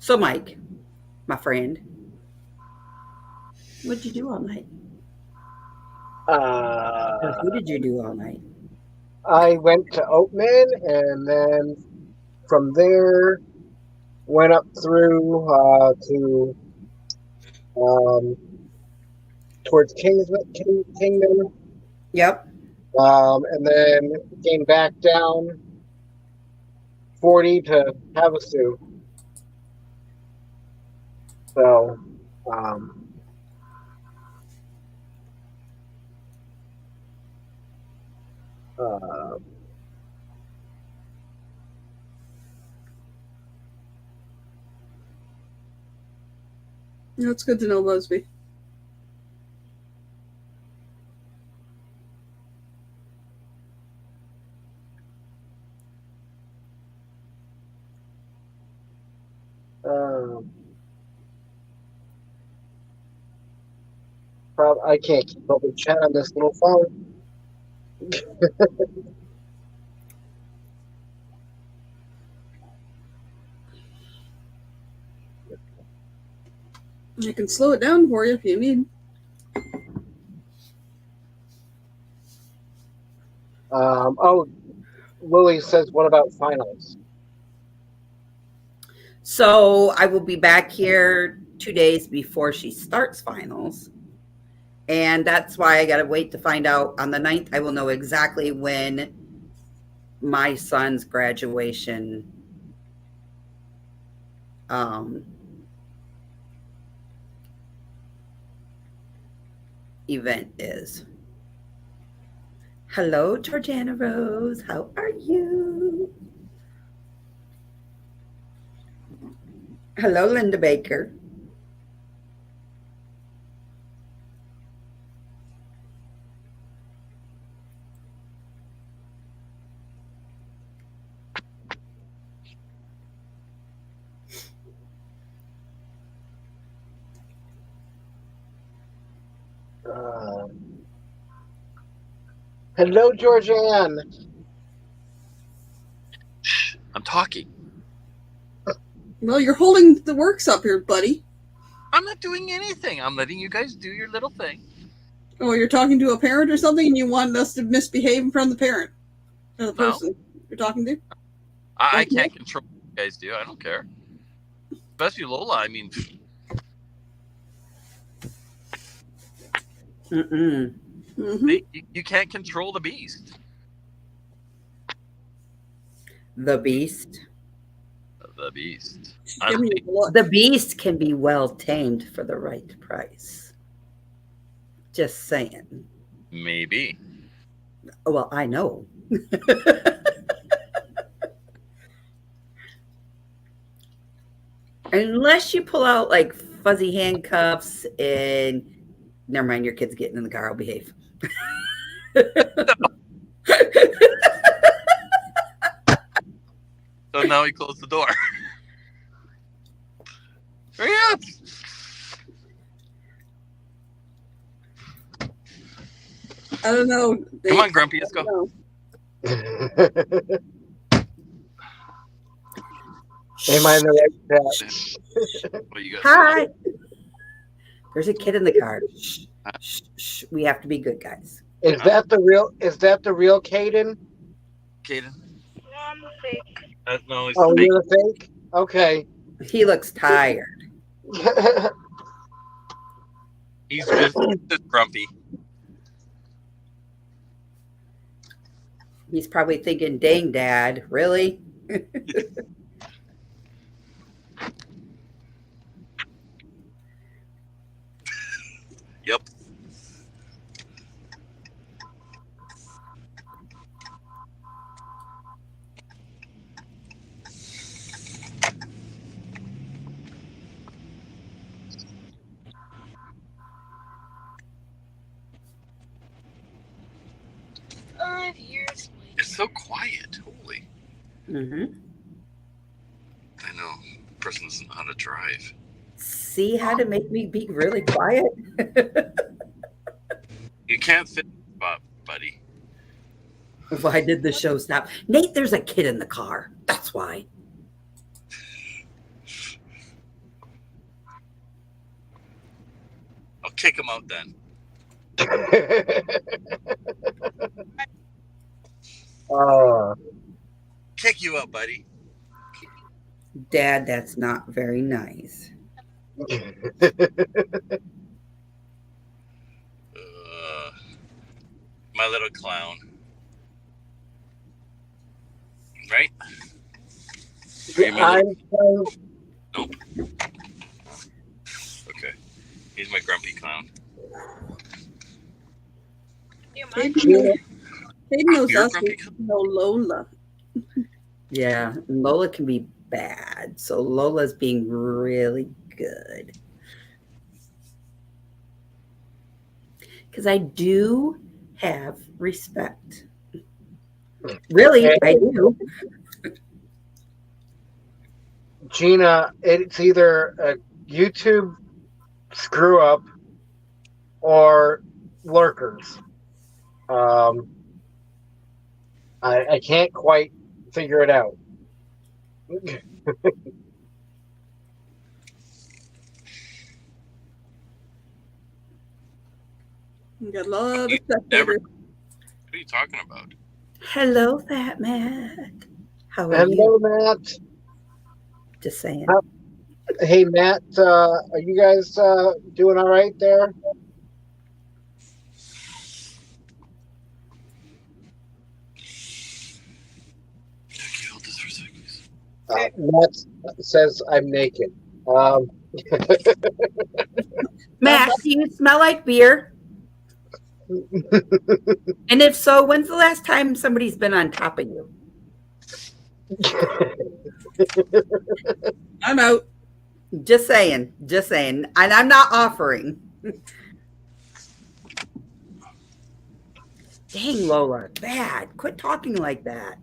So, Mike, my friend, what'd you do all night? Or who did you do all night? I went to Oatman, and then from there went up through to towards Kingdom, Yep. and then came back down 40 to Havasu. So, That's good to know, Busby. I can't keep up with chat on this little phone. I can slow it down for you if you need. Lily says, what about finals? So I will be back here 2 days before she starts finals. And that's why I got to wait to find out on the 9th. I will know exactly when my son's graduation event is. Hello, Georgiana Rose. How are you? Hello, Linda Baker. Hello, Georgianne. Shh, I'm talking. Well, you're holding the works up here, buddy. I'm not doing anything. I'm letting you guys do your little thing. Oh, you're talking to a parent or something, and you wanted us to misbehave in front of the parent or the person you're talking to? I can't control what you guys do. I don't care. Especially Lola. I mean, Mm-hmm. you can't control the beast. The beast. The beast. Give me a look. The beast can be well tamed for the right price. Just saying. Maybe. Well, I know. Unless you pull out like fuzzy handcuffs, and never mind, your kid's getting in the car. I'll behave. So now he closed the door. Hurry up! I don't know. Come on, Grumpy, let's go. Am I in the right path? What you got? Hi. There's a kid in the car. Shh, shh, shh. We have to be good guys. Is that the real Caden? Caden? No, I'm a fake. No, he's Oh, fake. you're the fake? Okay. He looks tired. He's just grumpy. He's probably thinking, dang, Dad, really? Yep. It's so quiet. Holy. Mm-hmm. I know. The person doesn't know how to drive. See how to make me be really quiet? You can't sit in the spot, buddy. Why did the show stop? Nate, there's a kid in the car. That's why. I'll kick him out then. Kick you out, buddy. Dad, that's not very nice. My little clown. Right? Nope. Okay. He's my grumpy clown. Caden knows You're us. grumpy? We know Lola. Yeah, Lola can be bad. So Lola's being really good. Because I do have respect. Really, Okay. I do. Gina, it's either a YouTube screw up or lurkers. I can't quite figure it out. We got a lot of You stuff never- here. What are you talking about? Hello, Fat Mac. How are Hello, you? Matt. Just saying. Hey, Matt, are you guys doing all right there? Can you hold this for a second, please? Matt says I'm naked. Mac, do you smell like beer? And if so, when's the last time somebody's been on top of you? I'm out. Just saying. Just saying. And I'm not offering. Dang, Lola. Bad. Quit talking like that.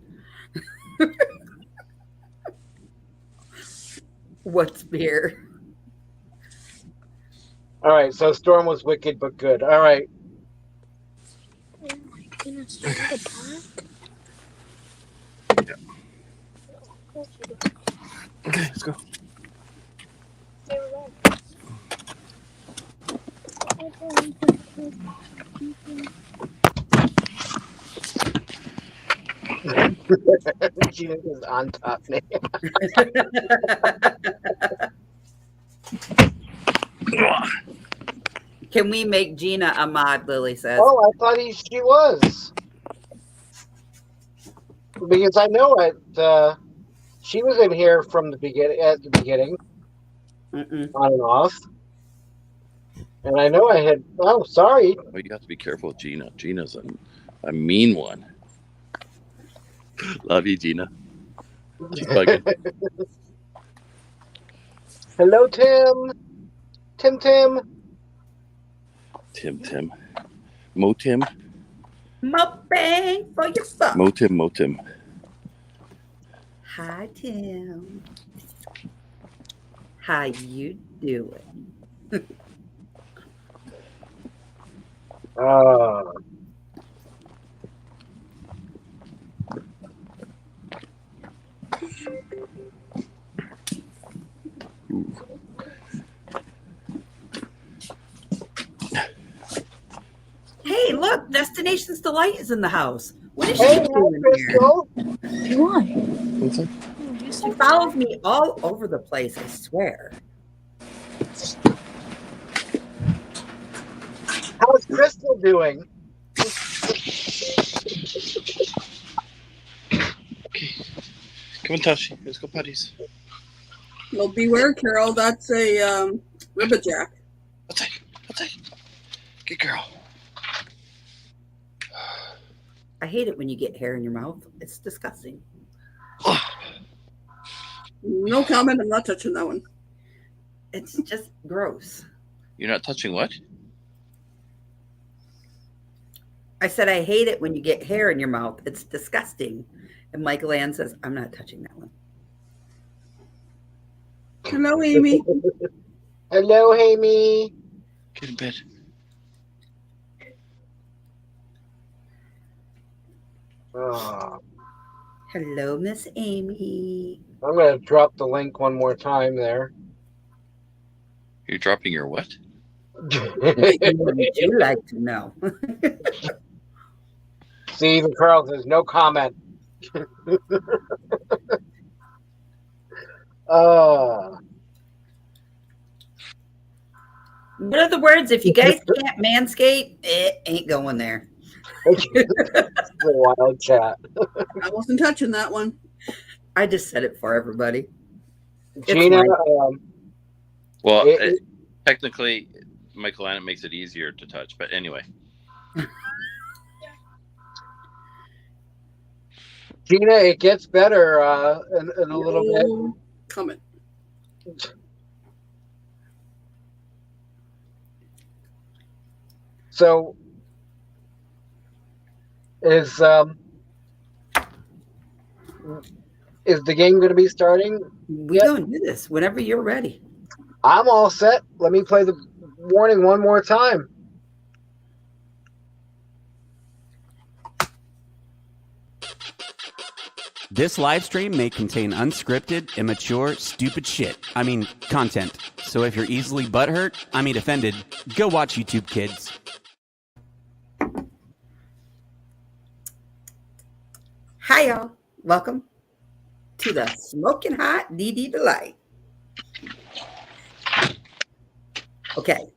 What's beer? All right, so Storm was wicked but good. All right. Oh my goodness, you want to talk? Yeah. Of course you do. Okay, let's go. They were wrong. Gina is on top now. Can we make Gina a mod, Lily says. Oh, I thought she was. Because I know it. She was in here from the beginning, Mm-mm. on and off. And I know I had. Oh, sorry. Well, you have to be careful with Gina. Gina's a mean one. Love you, Gina. She's bugging. Hello, Tim. Tim Tim. Tim. Motim. Bang for your buck. Motim. Hi, Tim. How you doing? Hey, look, Destination's Delight is in the house. What is she doing here? Why? What's that? She follows me all over the place, I swear. How's Crystal doing? Okay. Come on, Tashi. Let's go putties. Well, beware, Carol. That's a ribbit-jack. What's that? Good girl. I hate it when you get hair in your mouth. It's disgusting. No comment. I'm not touching that one. It's just gross. You're not touching what? I said I hate it when you get hair in your mouth. It's disgusting. And Michael Ann says, I'm not touching that one. Hello, Amy. Hello, Amy. Get in bed. Oh, Hello, Miss Amy. I'm going to drop the link one more time there. You're dropping your what? Would you like to know? See, even Carl says no comment. What are the words? If you guys can't manscape, it ain't going there. The wild chat. I wasn't touching that one. I just said it for everybody. Gina, Well, technically, Michael Ann makes it easier to touch. But anyway. Gina, it gets better in a little bit. Comment. So, is the game going to be starting? We're going to do this whenever you're ready. I'm all set. Let me play the warning one more time. This live stream may contain unscripted, immature, stupid shit. I mean, content. So if you're easily offended, go watch YouTube Kids. Hi, y'all. Welcome to the Smoking Hot DD Delight. Okay.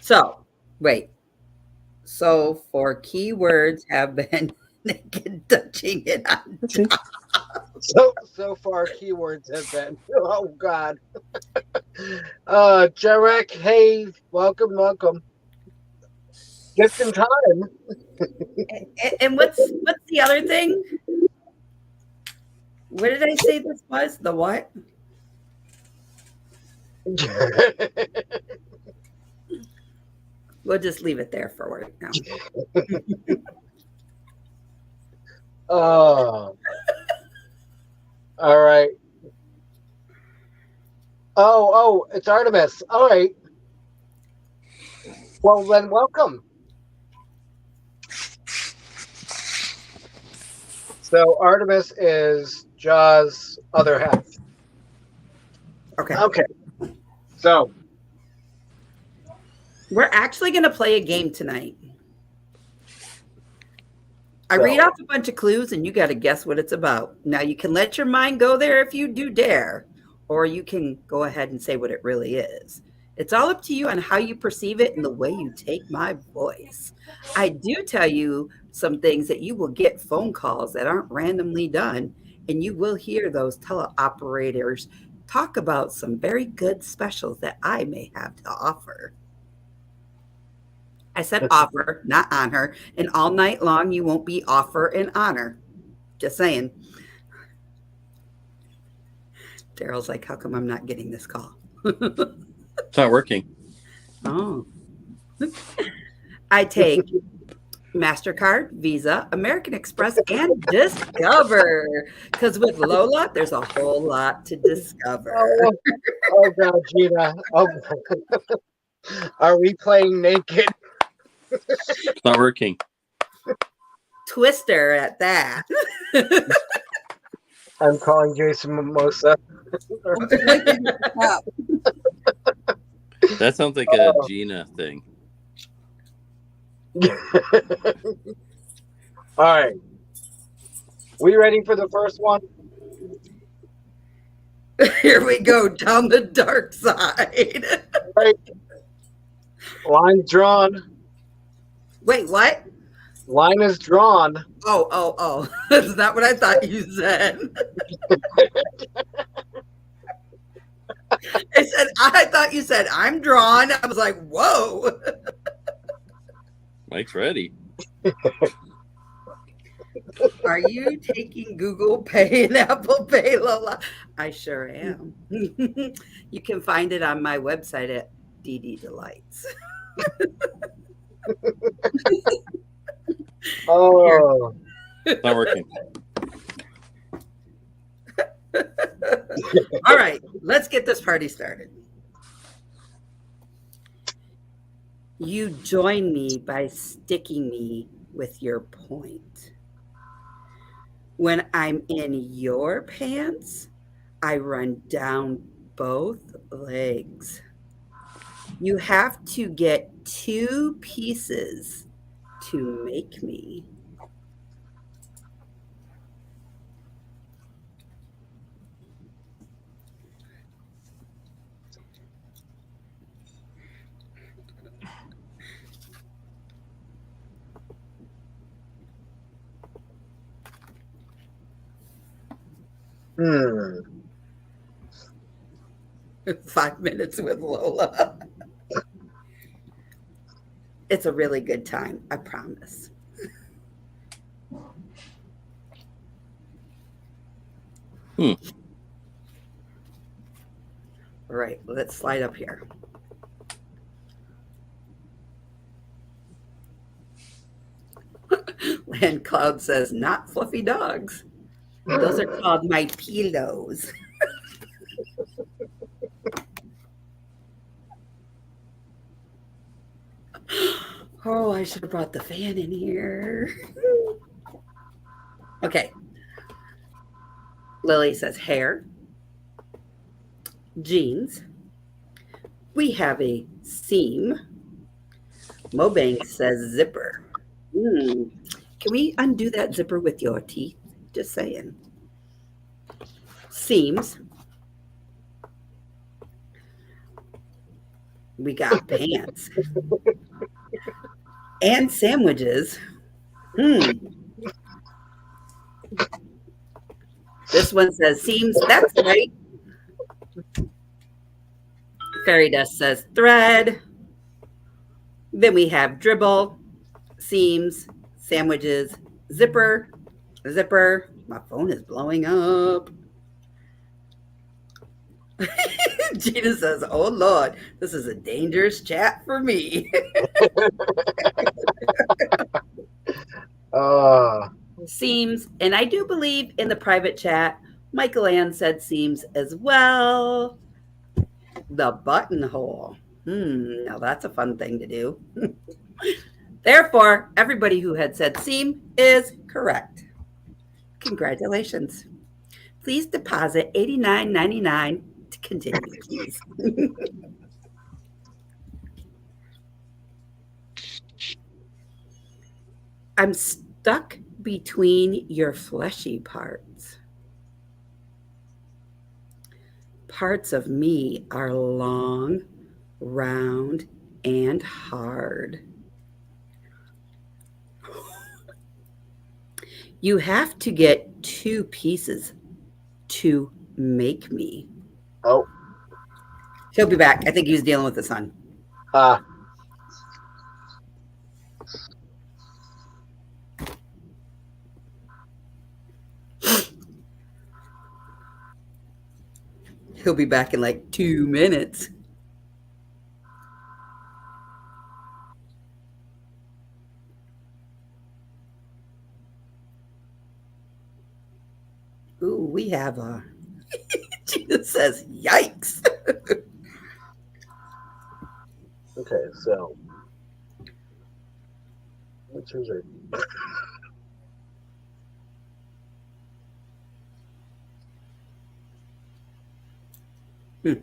So, wait. So, for keywords have been naked, touching it on top. So far, keywords have been. Oh God. Jarek, hey, welcome. Just in time. And what's the other thing? What did I say this was? The what? We'll just leave it there for right now. Oh. All right. Oh, it's Artemis. All right. Well, then welcome. So Artemis is Jaw's other half. Okay. So we're actually going to play a game tonight. I read off a bunch of clues and you got to guess what it's about. Now you can let your mind go there if you do dare, or you can go ahead and say what it really is. It's all up to you on how you perceive it and the way you take my voice. I do tell you some things that you will get phone calls that aren't randomly done, and you will hear those teleoperators talk about some very good specials that I may have to offer. I said offer, not honor, and all night long you won't be offer and honor. Just saying. Daryl's like, how come I'm not getting this call? It's not working. Oh. I take MasterCard, Visa, American Express, and Discover. Because with Lola, there's a whole lot to discover. Oh God, Gina. Oh, are we playing naked? It's not working. Twister at that. I'm calling Jason Mimosa. That sounds like a Gina thing. All right. We ready for the first one? Here we go, down the dark side. Right. Line drawn. Wait, what? Line is drawn. Oh. That's not what I thought you said. I thought you said, I'm drawn. I was like, whoa. Mike's ready. Are you taking Google Pay and Apple Pay, Lola? I sure am. You can find it on my website at DD Delights. Oh. It's not working. All right, let's get this party started. You join me by sticking me with your point. When I'm in your pants, I run down both legs. You have to get 2 pieces to make me. Hmm. 5 minutes with Lola. It's a really good time, I promise. All right, let's slide up here. Land Cloud says, not fluffy dogs. Those are called my pillows. Oh, I should have brought the fan in here. Okay. Lily says hair, jeans. We have a seam. Mobang says zipper. Can we undo that zipper with your teeth? Just saying. Seams. We got pants. And sandwiches. This one says seams. That's right. Fairy Dust says thread. Then we have dribble, seams, sandwiches, zipper. My phone is blowing up. Gina says, oh Lord, this is a dangerous chat for me. Seams, and I do believe in the private chat, Michael Ann said seams as well. The buttonhole. Now that's a fun thing to do. Therefore, everybody who had said seam is correct. Congratulations. Please deposit $89.99 to continue, please. I'm stuck between your fleshy parts. Parts of me are long, round, and hard. You have to get 2 pieces to make me. Oh. He'll be back. I think he was dealing with the sun. He'll be back in like 2 minutes. have a. Gina says, "Yikes!" Okay, so which is it?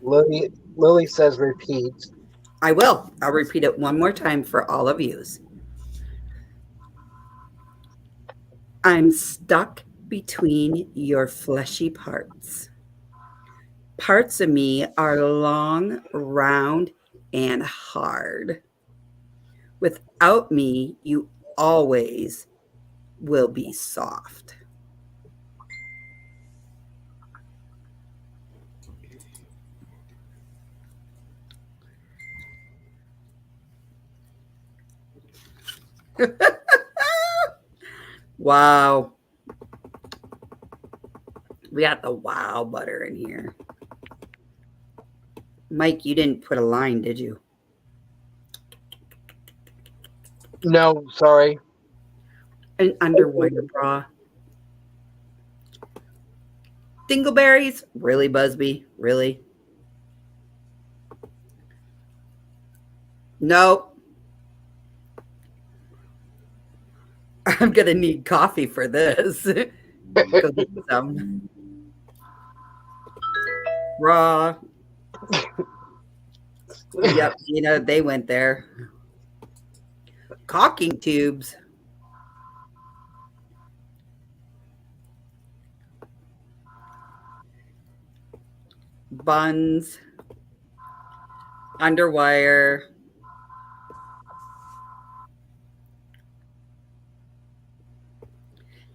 Lily says repeat. I will. I'll repeat it one more time for all of yous. I'm stuck between your fleshy parts. Parts of me are long, round, and hard. Without me, you always will be soft. Wow. We got the wow butter in here. Mike, you didn't put a line, did you? No, sorry. An underwire bra. Dingleberries? Really, Busby? Really? Nope. I'm going to need coffee for this. Go get some. Raw. Yep, they went there. Caulking tubes. Buns. Underwire.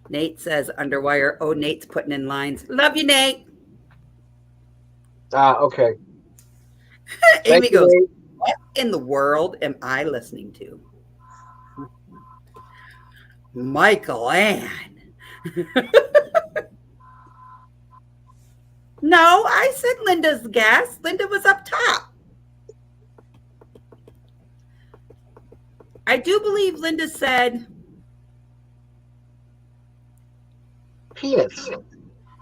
Nate says underwire. Oh, Nate's putting in lines. Love you, Nate. Okay. Amy goes, Nate. What in the world am I listening to? Michael Ann. No, I said Linda's guess. Linda was up top. I do believe Linda said penis.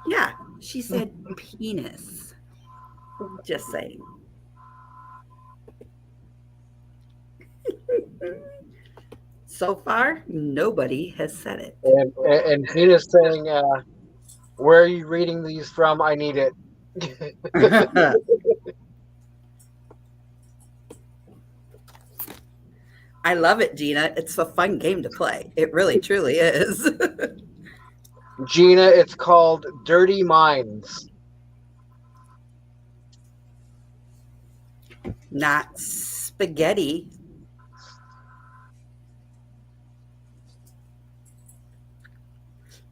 Yeah, she said penis. Just saying. So far, nobody has said it. And Gina's saying, where are you reading these from? I need it. I love it, Gina. It's a fun game to play. It really, truly is. Gina, it's called Dirty Minds. Not spaghetti.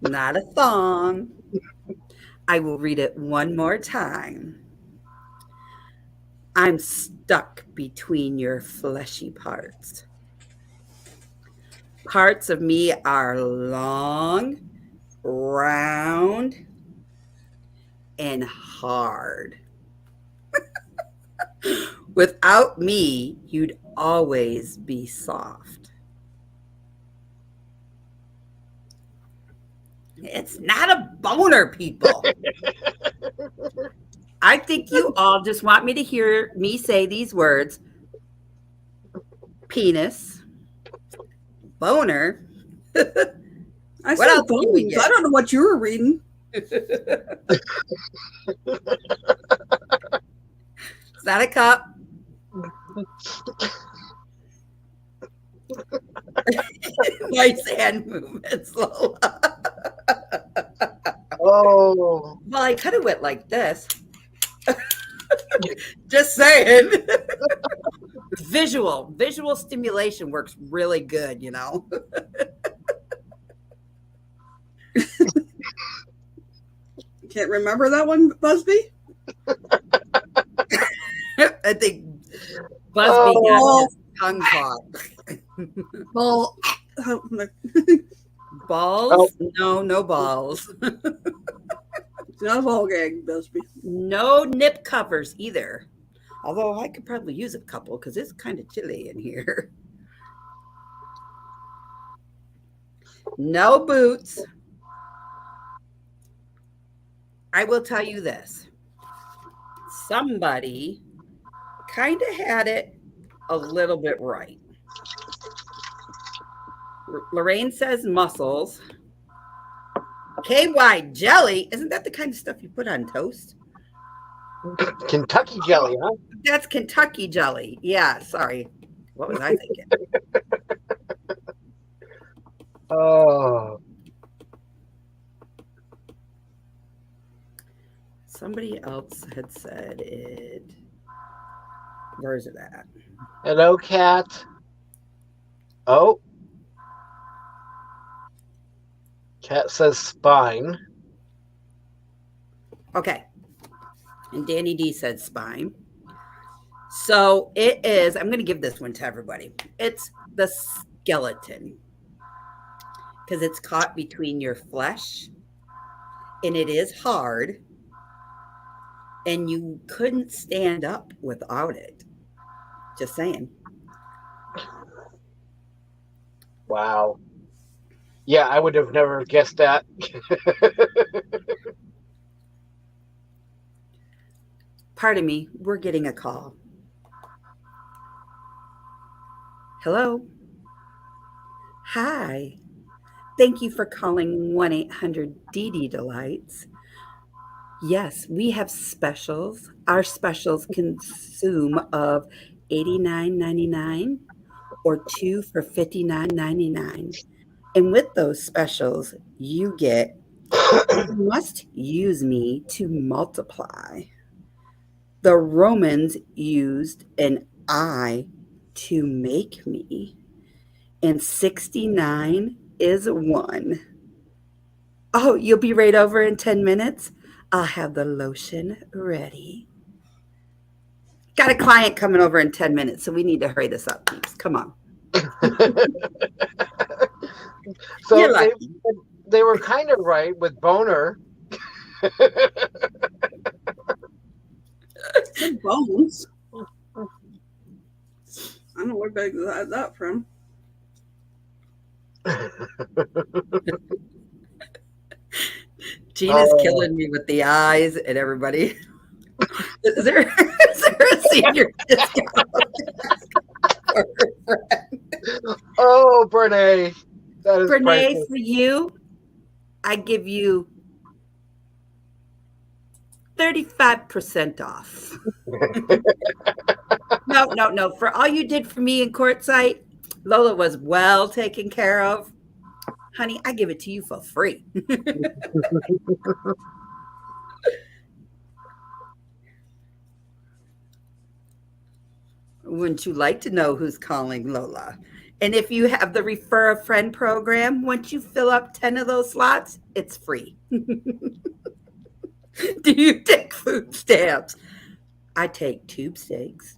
Not a thong. I will read it one more time. I'm stuck between your fleshy parts. Parts of me are long, round, and hard. Without me, you'd always be soft. It's not a boner, people. I think you all just want me to hear me say these words. Penis. Boner. I said bones. I don't know what you were reading. It's not a cup. Nice hand movements, Lola. Oh. Well, I could have went like this. Just saying. Visual stimulation works really good, you know. Can't remember that one, Busby? I think Busby got his tongue caught. Ball. Balls? Oh. No balls. It's not a ball gag, Busby. No nip covers either. Although I could probably use a couple because it's kind of chilly in here. No boots. I will tell you this. Somebody kind of had it a little bit right. Lorraine says mussels. KY jelly. Isn't that the kind of stuff you put on toast? Kentucky jelly, huh? That's Kentucky jelly. Yeah, sorry. What was I thinking? Oh. Somebody else had said it. Where's it at? Hello, cat. Oh. Cat says spine. Okay. And Danny D said spine. So it is, I'm going to give this one to everybody. It's the skeleton. Because it's caught between your flesh. And it is hard. And you couldn't stand up without it. Just saying. Wow. Yeah, I would have never guessed that. Pardon me, we're getting a call. Hello? Hi. Thank you for calling 1-800-DD-Delights. Yes, we have specials. Our specials consume of $89.99 or 2 for $59.99. And with those specials, you get you must use me to multiply. The Romans used an I to make me. And 69 is 1. Oh, you'll be right over in 10 minutes? I'll have the lotion ready. Got a client coming over in 10 minutes, so we need to hurry this up, please. Come on. So they were kind of right with boner. Bones. I don't know where bag I had that from. Gina's killing me with the eyes and everybody. Is there a senior discount? Oh, Brene. That is Brene, priceless. for you, I give you 35% off. No. For all you did for me in Quartzsite, Lola was well taken care of. Honey, I give it to you for free. Wouldn't you like to know who's calling, Lola? And if you have the Refer a Friend program, once you fill up 10 of those slots, it's free. Do you take food stamps? I take tube steaks.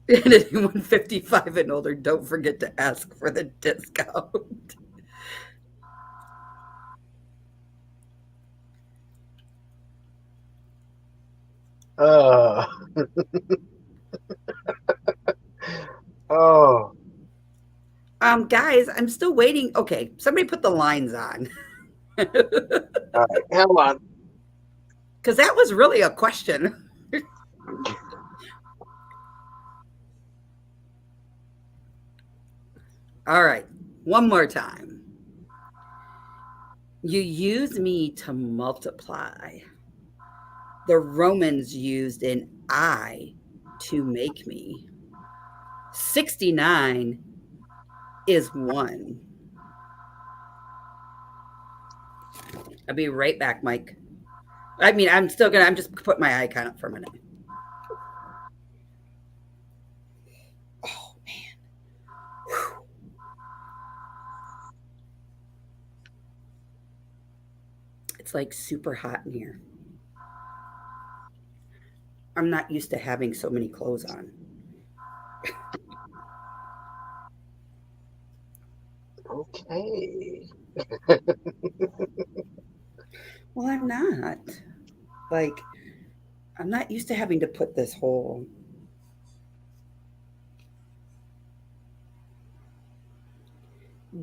And anyone 55 and older, don't forget to ask for the discount. Oh. Guys, I'm still waiting. Okay, somebody put the lines on. All right, hold on. Because that was really a question. All right, one more time. You use me to multiply. The Romans used an I to make me. 69 is 1. I'll be right back, Mike. I mean, I'm just put my icon up for a minute. Oh, man. Whew. It's like super hot in here. I'm not used to having so many clothes on. Okay. Well, I'm not. Like, I'm not used to having to put this whole.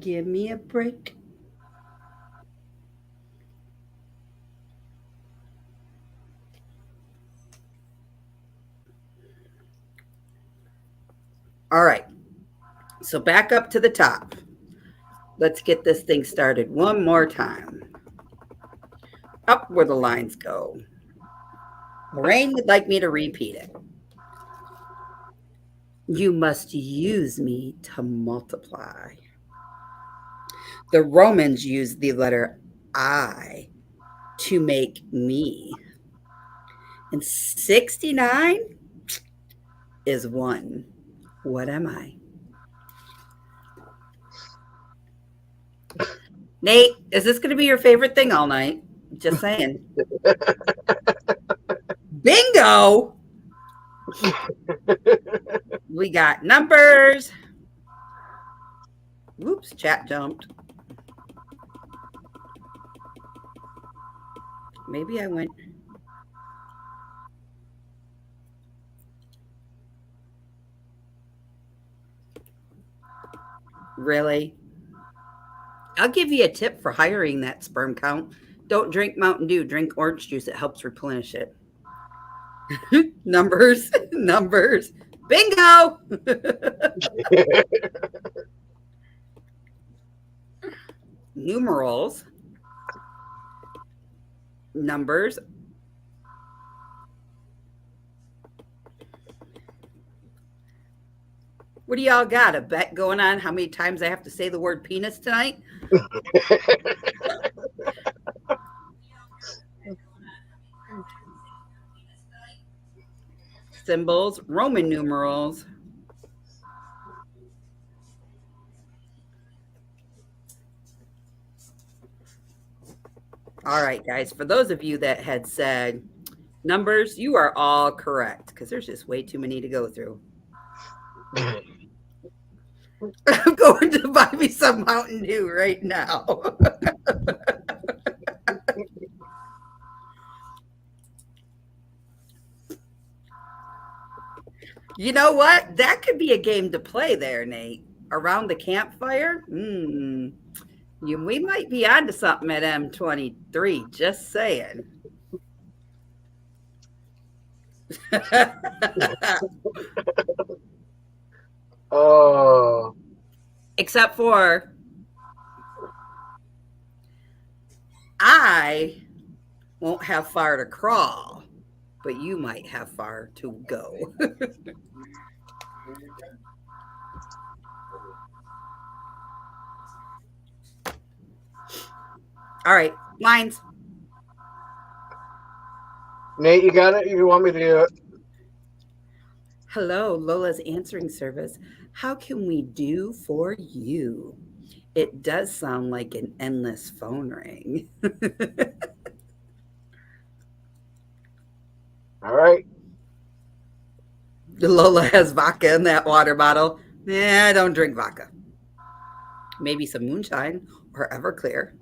Give me a break. All right. So back up to the top. Let's get this thing started one more time. Up where the lines go. Lorraine would like me to repeat it. You must use me to multiply. The Romans used the letter I to make me. And 69 is 1. What am I? Nate, is this going to be your favorite thing all night? Just saying. Bingo! We got numbers. Whoops, chat jumped. Maybe I went. Really? I'll give you a tip for hiring that sperm count. Don't drink Mountain Dew, drink orange juice. It helps replenish it. Numbers, numbers. Bingo! Numerals. Numbers. What do y'all got? A bet going on how many times I have to say the word penis tonight? Symbols, Roman numerals. All right, guys, for those of you that had said numbers, you are all correct because there's just way too many to go through. I'm going to buy me some Mountain Dew right now. You know what? That could be a game to play there, Nate. Around the campfire? We might be onto something at M23. Just saying. Oh. Except for I won't have far to crawl, but you might have far to go. All right, lines. Nate, you got it? You want me to do it? Hello, Lola's answering service. How can we do for you? It does sound like an endless phone ring. All right. Lola has vodka in that water bottle. I don't drink vodka. Maybe some moonshine or Everclear.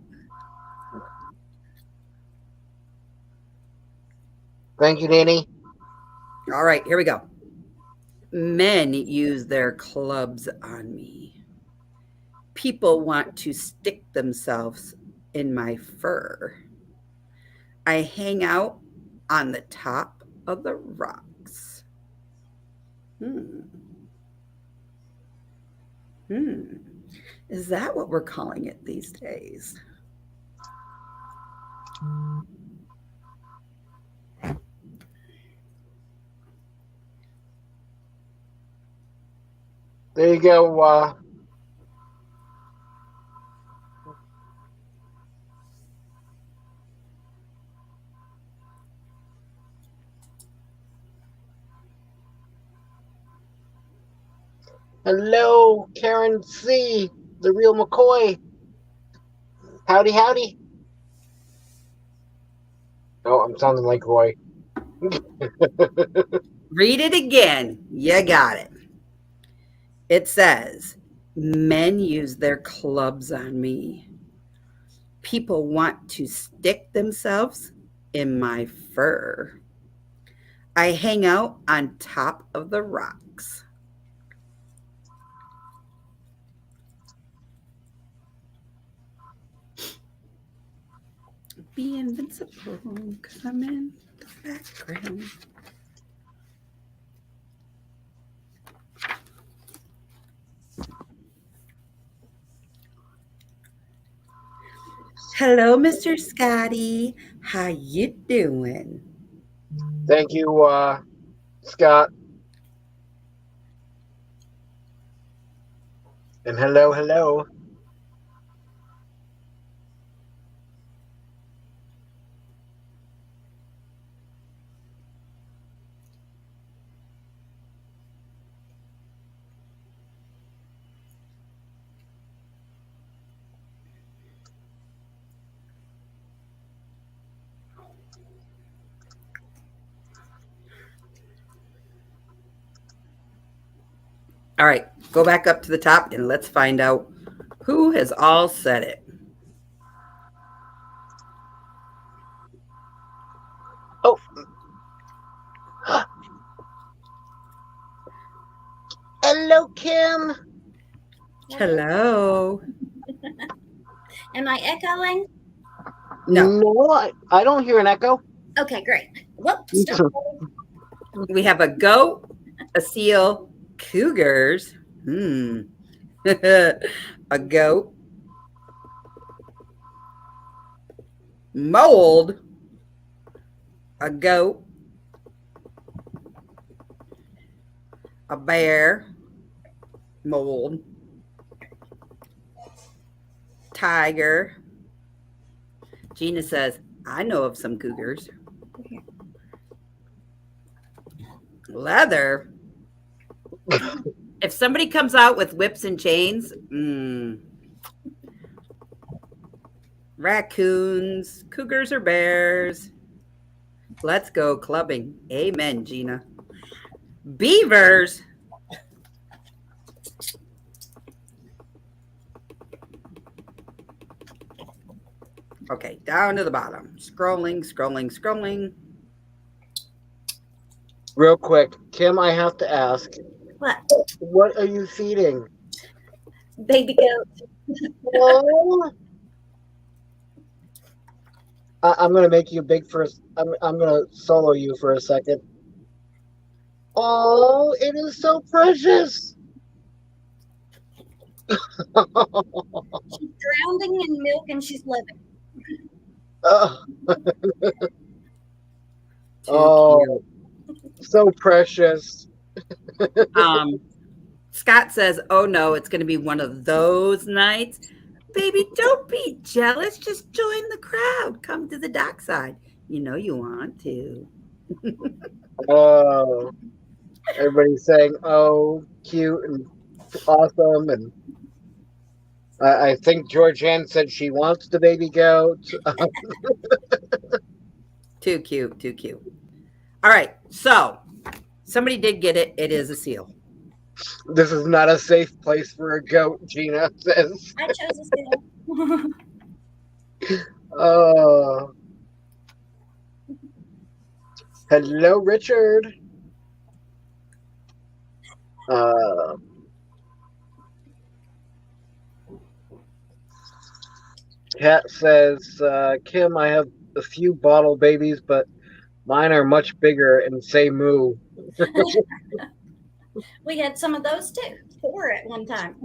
Thank you, Danny. All right, here we go. Men use their clubs on me. People want to stick themselves in my fur. I hang out on the top of the rocks. Is that what we're calling it these days? There you go. Hello, Karen C., the real McCoy. Howdy, howdy. Oh, I'm sounding like Roy. Read it again. You got it. It says, men use their clubs on me. People want to stick themselves in my fur. I hang out on top of the rocks. be invincible because I'm in the background. Hello, Mr. Scotty. How you doing? Thank you, Scott. And hello, hello. All right, go back up to the top and let's find out who has all said it. Oh. Hello, Kim. Hello. Am I echoing? No. I don't hear an echo. Okay, great. Whoops. We have a goat, a seal, cougars, a goat, mold, a goat, a bear, mold, tiger. Gina says, I know of some cougars. Leather. If somebody comes out with whips and chains, raccoons, cougars or bears. Let's go clubbing. Amen, Gina. Beavers. Okay, down to the bottom. Scrolling. Real quick, Kim, I have to ask. What? What are you feeding? Baby goat. Oh. I'm going to make you big first. I'm going to solo you for a second. Oh, it is so precious. She's drowning in milk and she's living. Oh, so precious. Scott says, oh no, it's going to be one of those nights. Baby, don't be jealous. Just join the crowd. Come to the dockside. You know you want to. Oh, everybody's saying, oh, cute and awesome. And I think Georgianne said she wants the baby goat. Too cute. All right, so somebody did get it. It is a seal. This is not a safe place for a goat, Gina says. I chose a seal. Oh. Hello, Richard. Kat says, Kim, I have a few bottle babies, but mine are much bigger and say moo. We had some of those too. 4 at one time.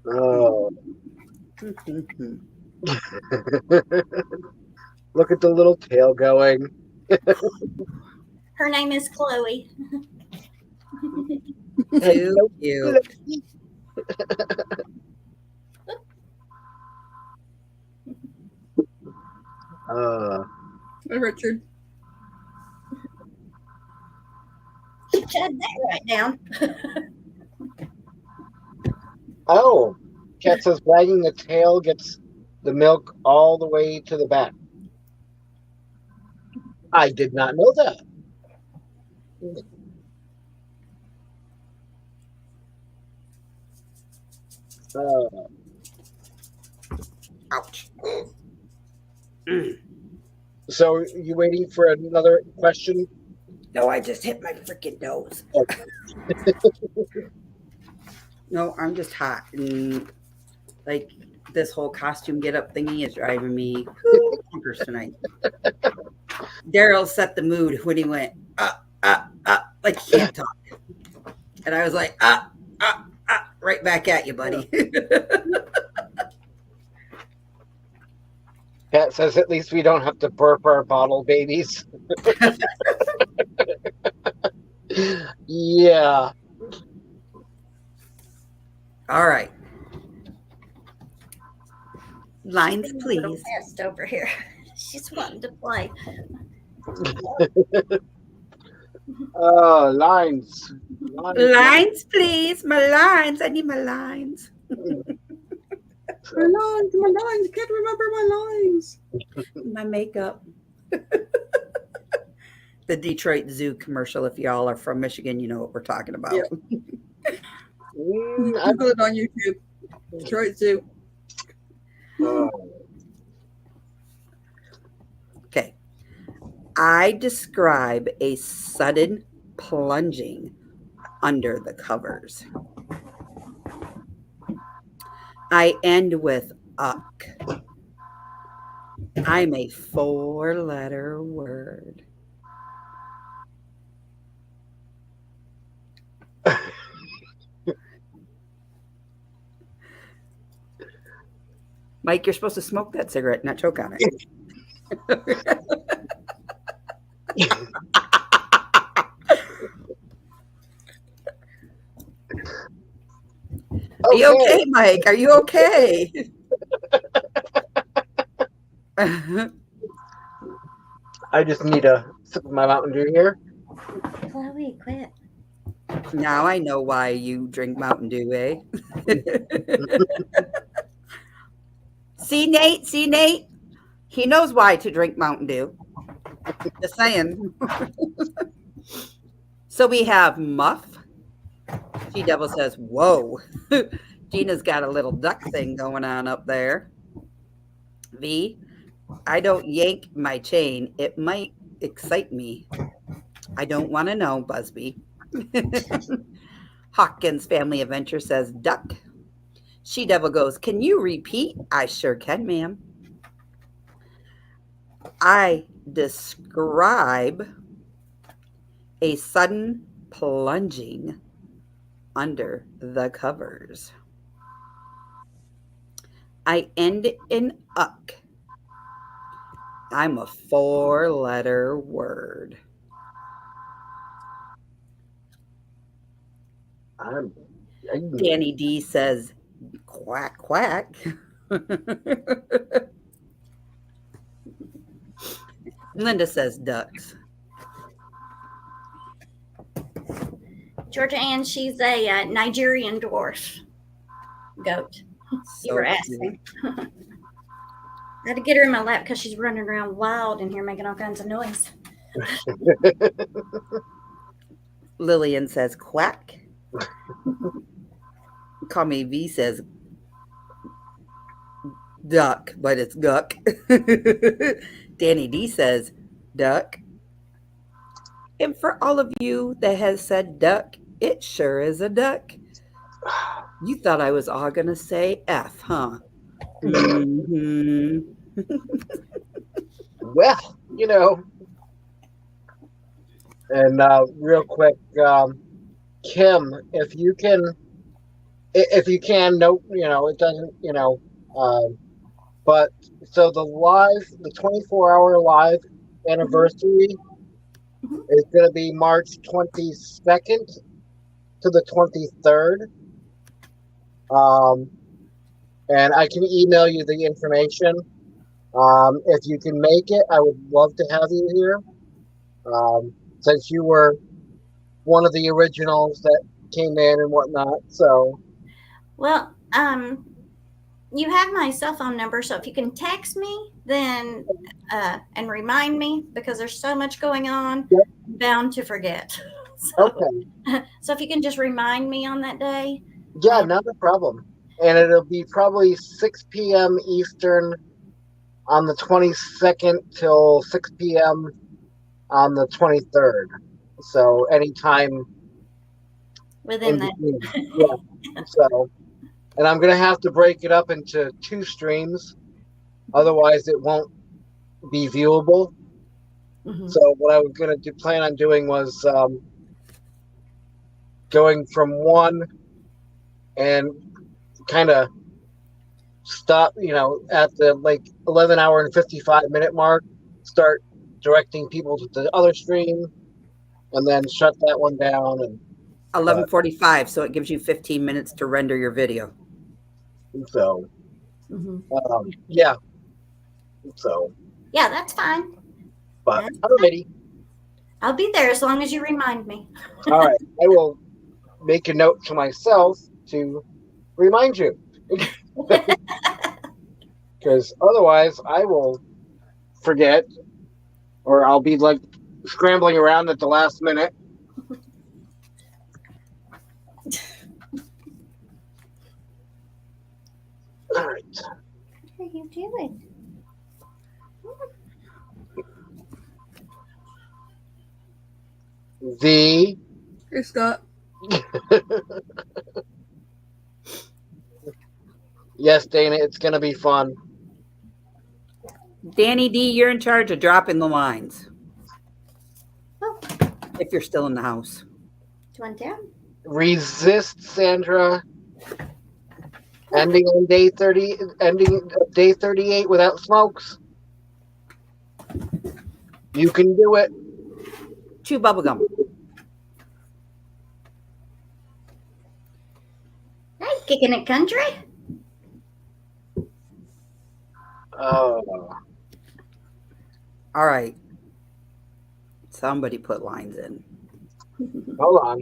Oh. Look at the little tail going. Her name is Chloe. Too cute. Hi, Richard. Shut that right down. Oh, Kat says wagging the tail gets the milk all the way to the back. I did not know that. Ouch. So you waiting for another question? No, I just hit my freaking nose. No, I'm just hot. And like this whole costume get up thingy is driving me bonkers tonight. Daryl set the mood when he went, like he can't talk. And I was like, right back at you, buddy. Pat says at least we don't have to burp our bottle babies. Yeah. All right. Lines, please. Nest over here. She's wanting to play. Oh, lines. Lines, please. My lines. I need my lines. My lines, my lines. I can't remember my lines. My makeup. The Detroit Zoo commercial. If y'all are from Michigan, you know what we're talking about. Yep. Google it on YouTube. Detroit Zoo. Okay. I describe a sudden plunging under the covers. I end with uck. I'm a 4-letter word. Mike, you're supposed to smoke that cigarette, not choke on it. Are you okay, Mike? Are you okay? I just need a sip of my Mountain Dew here. Chloe, quit. Now I know why you drink Mountain Dew, eh? See, Nate? He knows why to drink Mountain Dew. Just saying. So we have Muff. She-Devil says, whoa. Gina's got a little duck thing going on up there. V, I don't yank my chain. It might excite me. I don't want to know, Busby. Hawkins Family Adventure says, duck. She-Devil goes, can you repeat? I sure can, ma'am. I describe a sudden plunging under the covers. I end in uck. I'm a 4-letter word. Danny D says, quack, quack. Linda says ducks. Georgia Ann, she's a Nigerian dwarf goat. You were asking. I had to get her in my lap because she's running around wild in here making all kinds of noise. Lillian says quack. Call me V says duck, but it's guck. Danny D says duck. And for all of you that has said duck, it sure is a duck. You thought I was all going to say F, huh? Mm-hmm. Well, you know. And real quick, Kim, if you can, no, you know, it doesn't, you know, but so the 24-hour live anniversary is going to be March 22nd to the 23rd. And I can email you the information. If you can make it, I would love to have you here. Since you were one of the originals that came in and whatnot. So, well, you have my cell phone number, so if you can text me, then and remind me, because there's so much going on, yep. I'm bound to forget. So, okay. So if you can just remind me on that day. Yeah, not a problem. And it'll be probably 6 p.m. Eastern on the 22nd till 6 p.m. on the 23rd. So anytime within in that. between. Yeah. So, and I'm gonna have to break it up into 2 streams, otherwise it won't be viewable. Mhm. So what I was gonna plan on doing was going from one and kind of stop, at the like 11-hour and 55-minute mark, start directing people to the other stream, and then shut that one down. And 11:45, so it gives you 15 minutes to render your video. so, Mhm. yeah. So, Yeah, that's fine. but That's alrighty. I'll be there as long as you remind me. All right, I will make a note to myself to remind you, because otherwise I will forget, or I'll be like scrambling around at the last minute. All right. What are you doing? The Hey, Scott. Yes, Dana, it's gonna be fun. Danny D, you're in charge of dropping the lines. Oh, If you're still in the house. do you want down? Resist, Sandra. Ending on day 30. Ending day 38 without smokes. You can do it. Chew bubblegum. Hey, kicking it country. Oh. All right. Somebody put lines in. Hold on.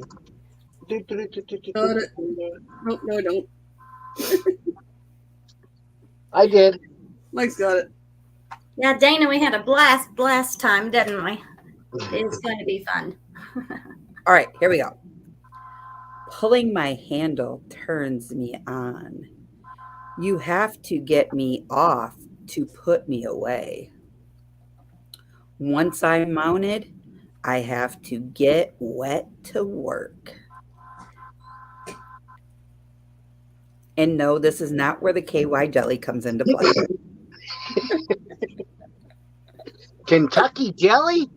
Got it. Nope, no, I don't. I did. Mike's got it. Yeah, Dana, we had a blast time, didn't we? It's going to be fun. All right, here we go. Pulling my handle turns me on. You have to get me off to put me away. Once I'm mounted, I have to get wet to work. And no, this is not where the KY jelly comes into play. Kentucky jelly?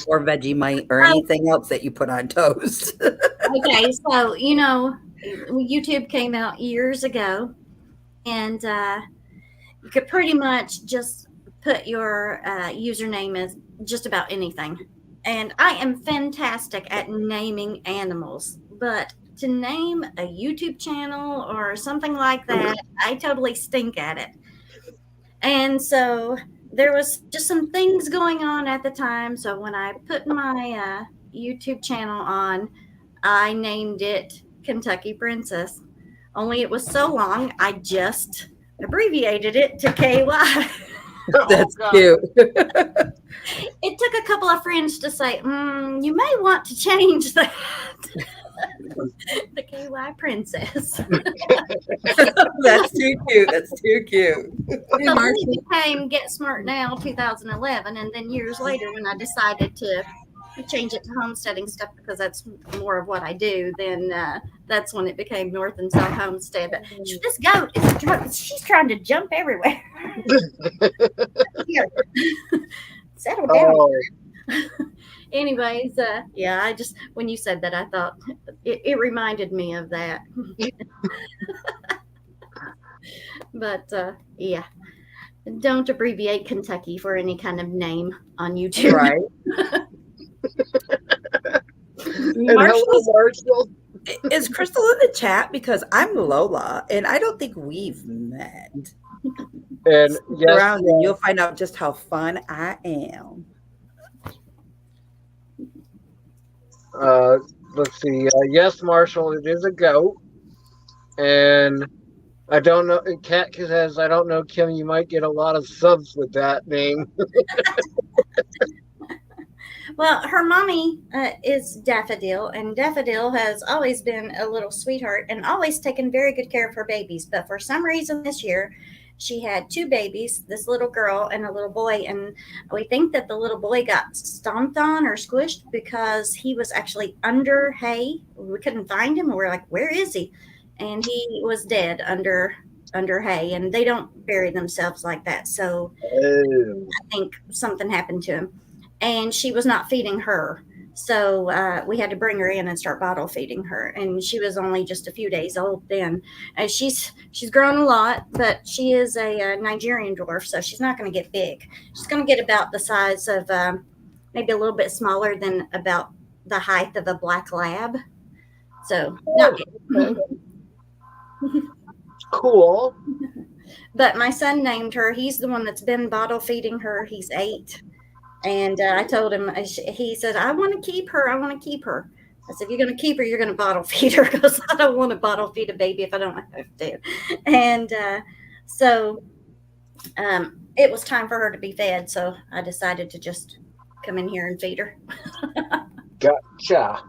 Or Vegemite or anything else that you put on toast. Okay, so, YouTube came out years ago, and you could pretty much just put your username as just about anything. And I am fantastic at naming animals, but to name a YouTube channel or something like that, I totally stink at it. And so there was just some things going on at the time. So when I put my YouTube channel on, I named it Kentucky Princess. Only it was so long, I just abbreviated it to KY. That's cute. It took a couple of friends to say, you may want to change that. The KY Princess. That's too cute. That's too cute. Hey, So then Mark. it became Get Smart Now 2011. And then years later, when I decided to change it to homesteading stuff because that's more of what I do, then that's when it became North and South Homestead. But this goat she's trying to jump everywhere. Here. Settle down. Oh, Anyways, yeah, I just, when you said that, I thought it reminded me of that. But yeah, don't abbreviate Kentucky for any kind of name on YouTube. Right. and hello, Marshall. Is Crystal in the chat? Because I'm Lola, and I don't think we've met. And Stick yes, around and you'll find out just how fun I am. let's see. Yes, Marshall, it is a goat. And I don't know. Cat says, I don't know, Kim, you might get a lot of subs with that name. Well, her mommy is Daffodil, and Daffodil has always been a little sweetheart and always taken very good care of her babies. But for some reason this year, she had 2 babies, this little girl and a little boy. And we think that the little boy got stomped on or squished because he was actually under hay. We couldn't find him. We're like, where is he? And he was dead under hay, and they don't bury themselves like that. So I think something happened to him. And she was not feeding her. So we had to bring her in and start bottle feeding her. And she was only just a few days old then. And she's grown a lot, but she is a Nigerian dwarf, so she's not going to get big. She's going to get about the size of maybe a little bit smaller than about the height of a black lab. So not cool. But my son named her. He's the one that's been bottle feeding her. He's 8. And I told him, he said, I want to keep her. I want to keep her. I said, you're going to keep her. You're going to bottle feed her, because I don't want to bottle feed a baby if I don't have to. And so it was time for her to be fed. So I decided to just come in here and feed her. Gotcha.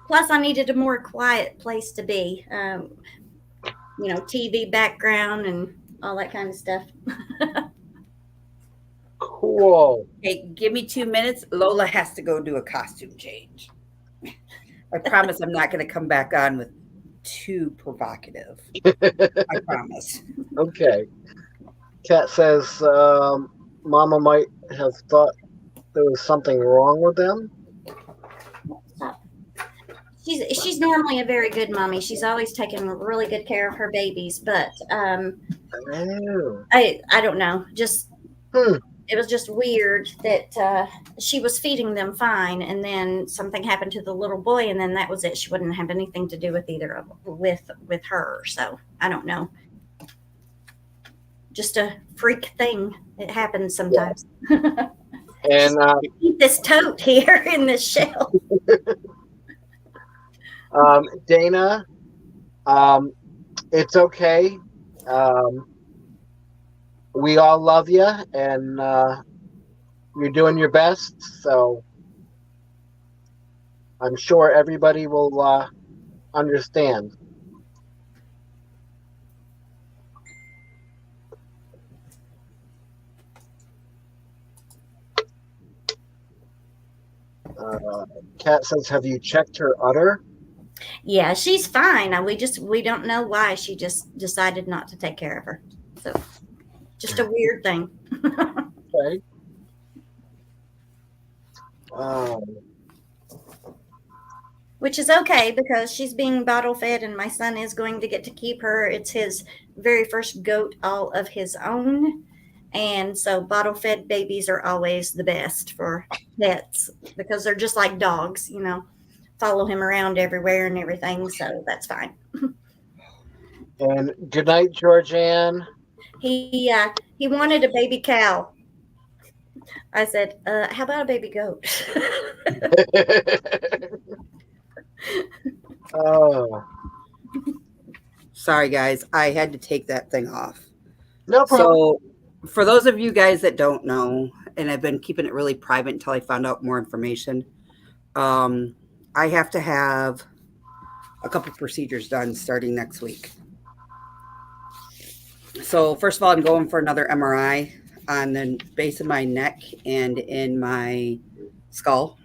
Plus, I needed a more quiet place to be. TV background and all that kind of stuff. Cool. Hey, give me 2 minutes. Lola has to go do a costume change. I promise I'm not going to come back on with too provocative. I promise. Okay. Kat says Mama might have thought there was something wrong with them. She's normally a very good mommy. She's always taken really good care of her babies, but I don't know. Just it was just weird that she was feeding them fine, and then something happened to the little boy, and then that was it. She wouldn't have anything to do with either of with her. So I don't know. Just a freak thing. It happens sometimes. Yeah. And keep this tote here in this shell. Dana, it's okay. We all love you, and you're doing your best. So I'm sure everybody will understand. Kat says, have you checked her udder? Yeah, she's fine. We don't know why. She just decided not to take care of her. So just a weird thing. Okay. Which is okay, because she's being bottle fed, and my son is going to get to keep her. It's his very first goat all of his own. And so bottle fed babies are always the best for pets, because they're just like dogs, follow him around everywhere and everything. So that's fine. And good night, Georgianne. He wanted a baby cow. I said, how about a baby goat? Oh. Sorry, guys. I had to take that thing off. No problem. So for those of you guys that don't know, and I've been keeping it really private until I found out more information, I have to have a couple procedures done starting next week. So first of all, I'm going for another MRI on the base of my neck and in my skull.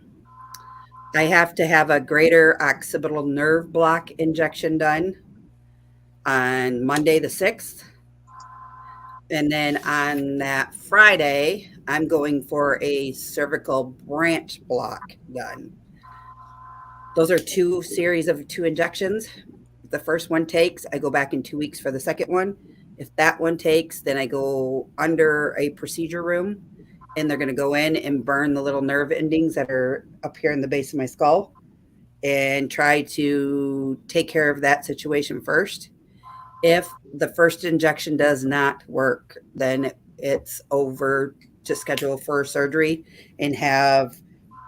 I have to have a greater occipital nerve block injection done on Monday the 6th. And then on that Friday, I'm going for a cervical branch block done. Those are 2 series of 2 injections. If the first one takes, I go back in 2 weeks for the second one. If that one takes, then I go under a procedure room, and they're going to go in and burn the little nerve endings that are up here in the base of my skull and try to take care of that situation first. If the first injection does not work, then it's over to schedule for surgery and have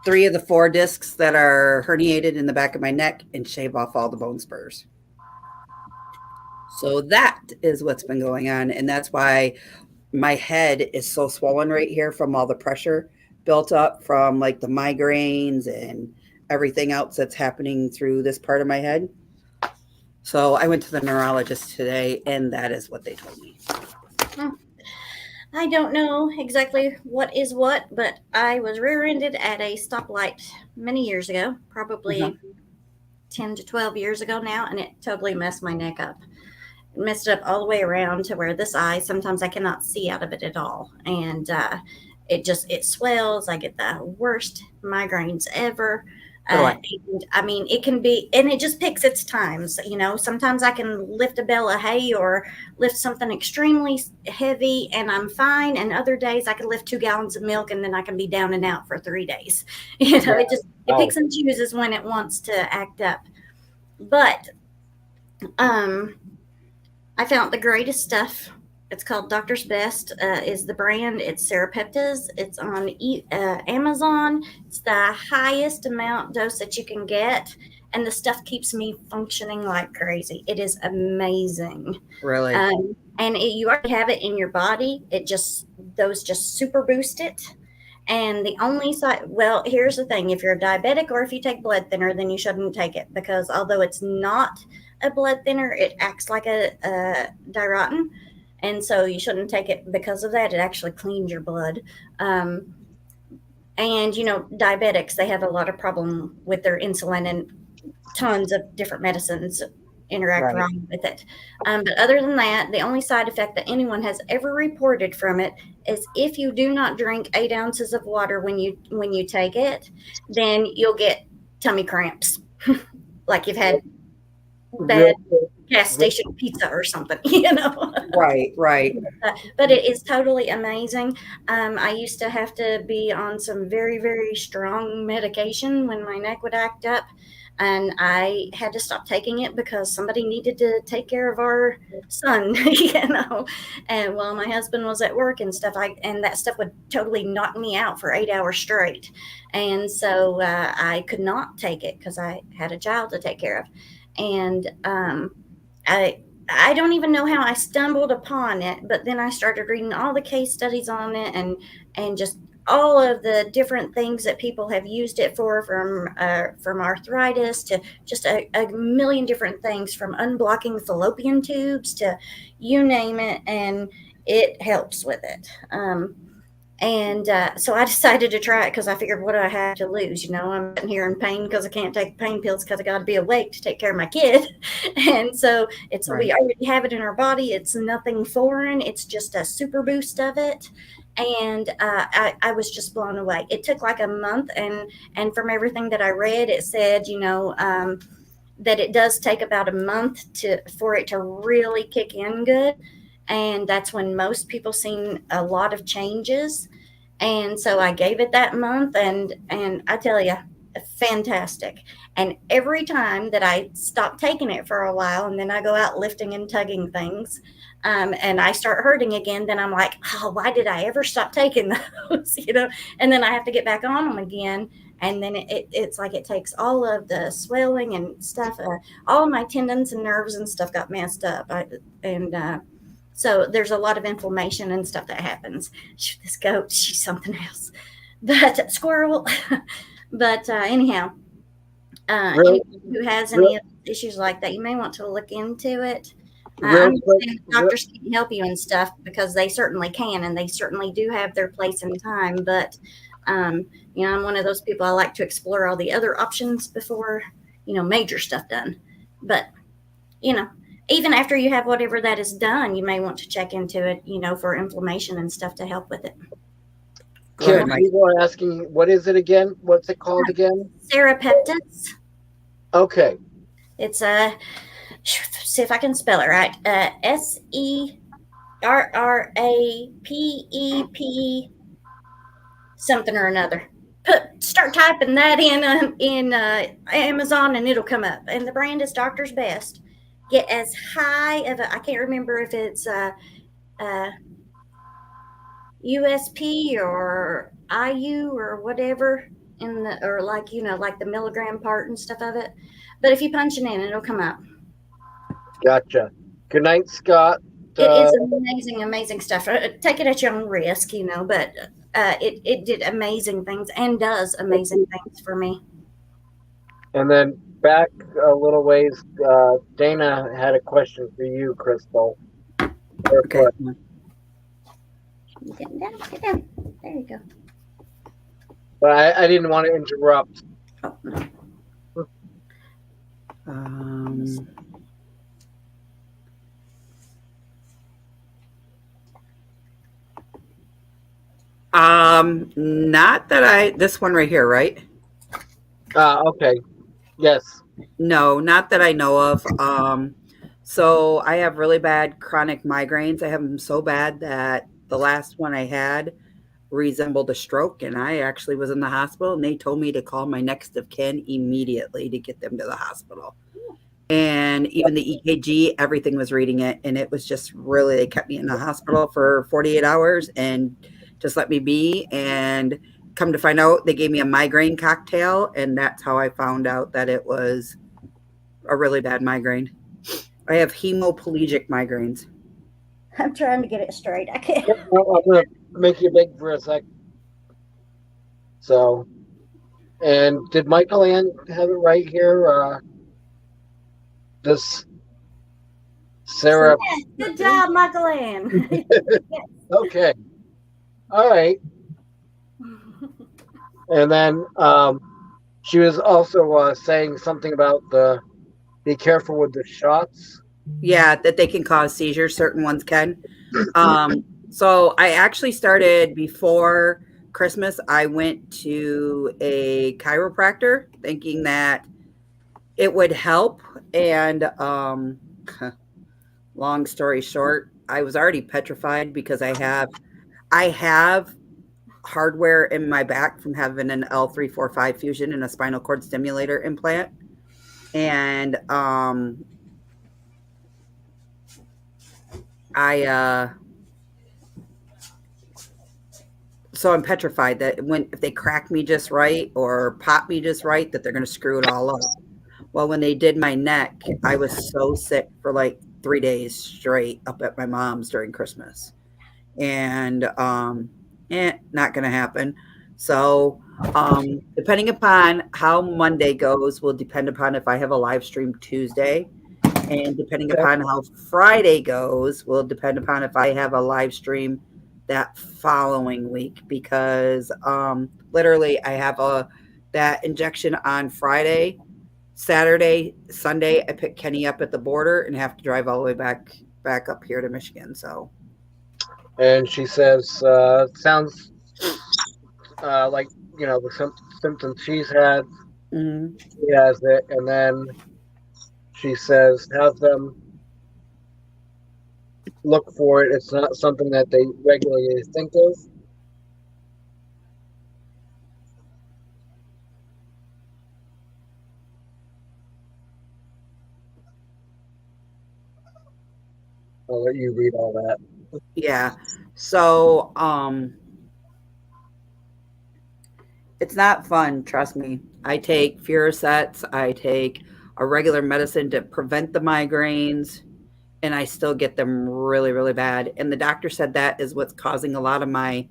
3 of the 4 discs that are herniated in the back of my neck and shave off all the bone spurs. So that is what's been going on. And that's why my head is so swollen right here from all the pressure built up from like the migraines and everything else that's happening through this part of my head. So I went to the neurologist today, and that is what they told me. I don't know exactly what is what, but I was rear-ended at a stoplight many years ago, probably 10 to 12 years ago now, and it totally messed my neck up. It messed it up all the way around to where this eye, sometimes I cannot see out of it at all. And it swells. I get the worst migraines ever. And, I mean, it can be, and it just picks its times. Sometimes I can lift a bale of hay or lift something extremely heavy and I'm fine. And other days I can lift 2 gallons of milk and then I can be down and out for 3 days. It picks and chooses when it wants to act up. But I found the greatest stuff. It's called Doctor's Best, is the brand. It's Serapeptas. It's on Amazon. It's the highest amount dose that you can get. And the stuff keeps me functioning like crazy. It is amazing. Really? And you already have it in your body. Those just super boost it. And the only side, well, here's the thing. If you're a diabetic or if you take blood thinner, then you shouldn't take it. Because although it's not a blood thinner, it acts like a ℓ. And so you shouldn't take it because of that. It actually cleans your blood. And, diabetics, they have a lot of problem with their insulin and tons of different medicines interact wrong with it. But other than that, the only side effect that anyone has ever reported from it is if you do not drink 8 ounces of water when you take it, then you'll get tummy cramps, like you've had bad gas station pizza or something, Right. But it is totally amazing. I used to have to be on some very, very strong medication when my neck would act up, and I had to stop taking it because somebody needed to take care of our son, and while my husband was at work and stuff, and that stuff would totally knock me out for 8 hours straight. And so I could not take it because I had a child to take care of. And I don't even know how I stumbled upon it, but then I started reading all the case studies on it and just all of the different things that people have used it for, from arthritis to just a million different things, from unblocking fallopian tubes to you name it, and it helps with it. So I decided to try it because I figured, what do I have to lose? I'm sitting here in pain because I can't take pain pills because I got to be awake to take care of my kid. And so we already have it in our body. It's nothing foreign. It's just a super boost of it. And I was just blown away. It took like a month. And from everything that I read, it said, that it does take about a month for it to really kick in good. And that's when most people seen a lot of changes. And so I gave it that month, and I tell you, fantastic. And every time that I stop taking it for a while, and then I go out lifting and tugging things, and I start hurting again, then I'm like, oh, why did I ever stop taking those? And then I have to get back on them again. And then it's like it takes all of the swelling and stuff. All of my tendons and nerves and stuff got messed up. So there's a lot of inflammation and stuff that happens. Shoot, this goat, she's something else. But squirrel. But anyhow, anyone who has any issues like that, you may want to look into it. I'm saying doctors can help you and stuff, because they certainly can, and they certainly do have their place in time. But I'm one of those people, I like to explore all the other options before major stuff done. But even after you have whatever that is done, you may want to check into it, for inflammation and stuff to help with it. Kim, people are asking, what is it again? What's it called again? Serapeptas. Okay. It's see if I can spell it right. SERRAPEP something or another. Start typing that in Amazon and it'll come up. And the brand is Doctor's Best. Get as high of I can't remember if it's USP or IU or whatever like the milligram part and stuff of it. But if you punch it in, it'll come up. Gotcha. Good night, Scott. It is amazing stuff. Take it at your own risk, but it did amazing things and does amazing things for me. And then back a little ways, Dana had a question for you, Crystal. Okay. You getting down? Get down. There you go. But I didn't want to interrupt. Oh, no. Um, not that this one right here, right? Okay. Yes. No, not that I know of. So I have really bad chronic migraines. I have them so bad that the last one I had resembled a stroke, and I actually was in the hospital, and they told me to call my next of kin immediately to get them to the hospital. And even the EKG, everything was reading it, and it was just really, they kept me in the hospital for 48 hours and just let me be. And come to find out, they gave me a migraine cocktail, and that's how I found out that it was a really bad migraine. I have hemiplegic migraines. I'm trying to get it straight. I can't. I'm going to make you big for a sec. So, and did Michael Ann have it right here? This Sarah. Yes, good job, Michael Ann. Okay. All right. And then she was also saying something about be careful with the shots. Yeah, that they can cause seizures. Certain ones can. So I actually started before Christmas. I went to a chiropractor thinking that it would help. And long story short, I was already petrified because I have hardware in my back from having an L345 fusion and a spinal cord stimulator implant. And so I'm petrified that if they crack me just right or pop me just right, that they're going to screw it all up. Well, when they did my neck, I was so sick for like 3 days straight up at my mom's during Christmas. And not going to happen. So depending upon how Monday goes will depend upon if I have a live stream Tuesday. And depending upon how Friday goes will depend upon if I have a live stream that following week. Because literally I have that injection on Friday. Saturday, Sunday, I pick Kenny up at the border and have to drive all the way back up here to Michigan. So, and she says, sounds like the symptoms she's had. Mm-hmm. She has it, and then she says, have them look for it. It's not something that they regularly think of. I'll let you read all that. Yeah. So, it's not fun. Trust me. I take Furosets. I take a regular medicine to prevent the migraines, and I still get them really, really bad. And the doctor said that is what's causing a lot of my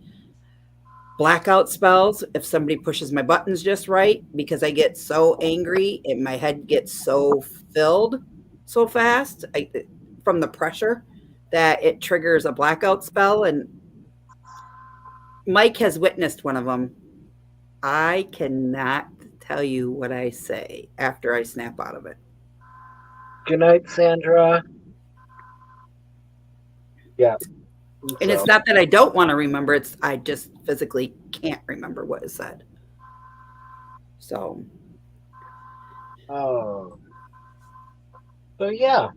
blackout spells. If somebody pushes my buttons just right, because I get so angry and my head gets so filled so fast from the pressure that it triggers a blackout spell. And Mike has witnessed one of them. I cannot tell you what I say after I snap out of it. Good night, Sandra. Yeah. And it's not that I don't want to remember. I just physically can't remember what is said. So. Oh. So, yeah.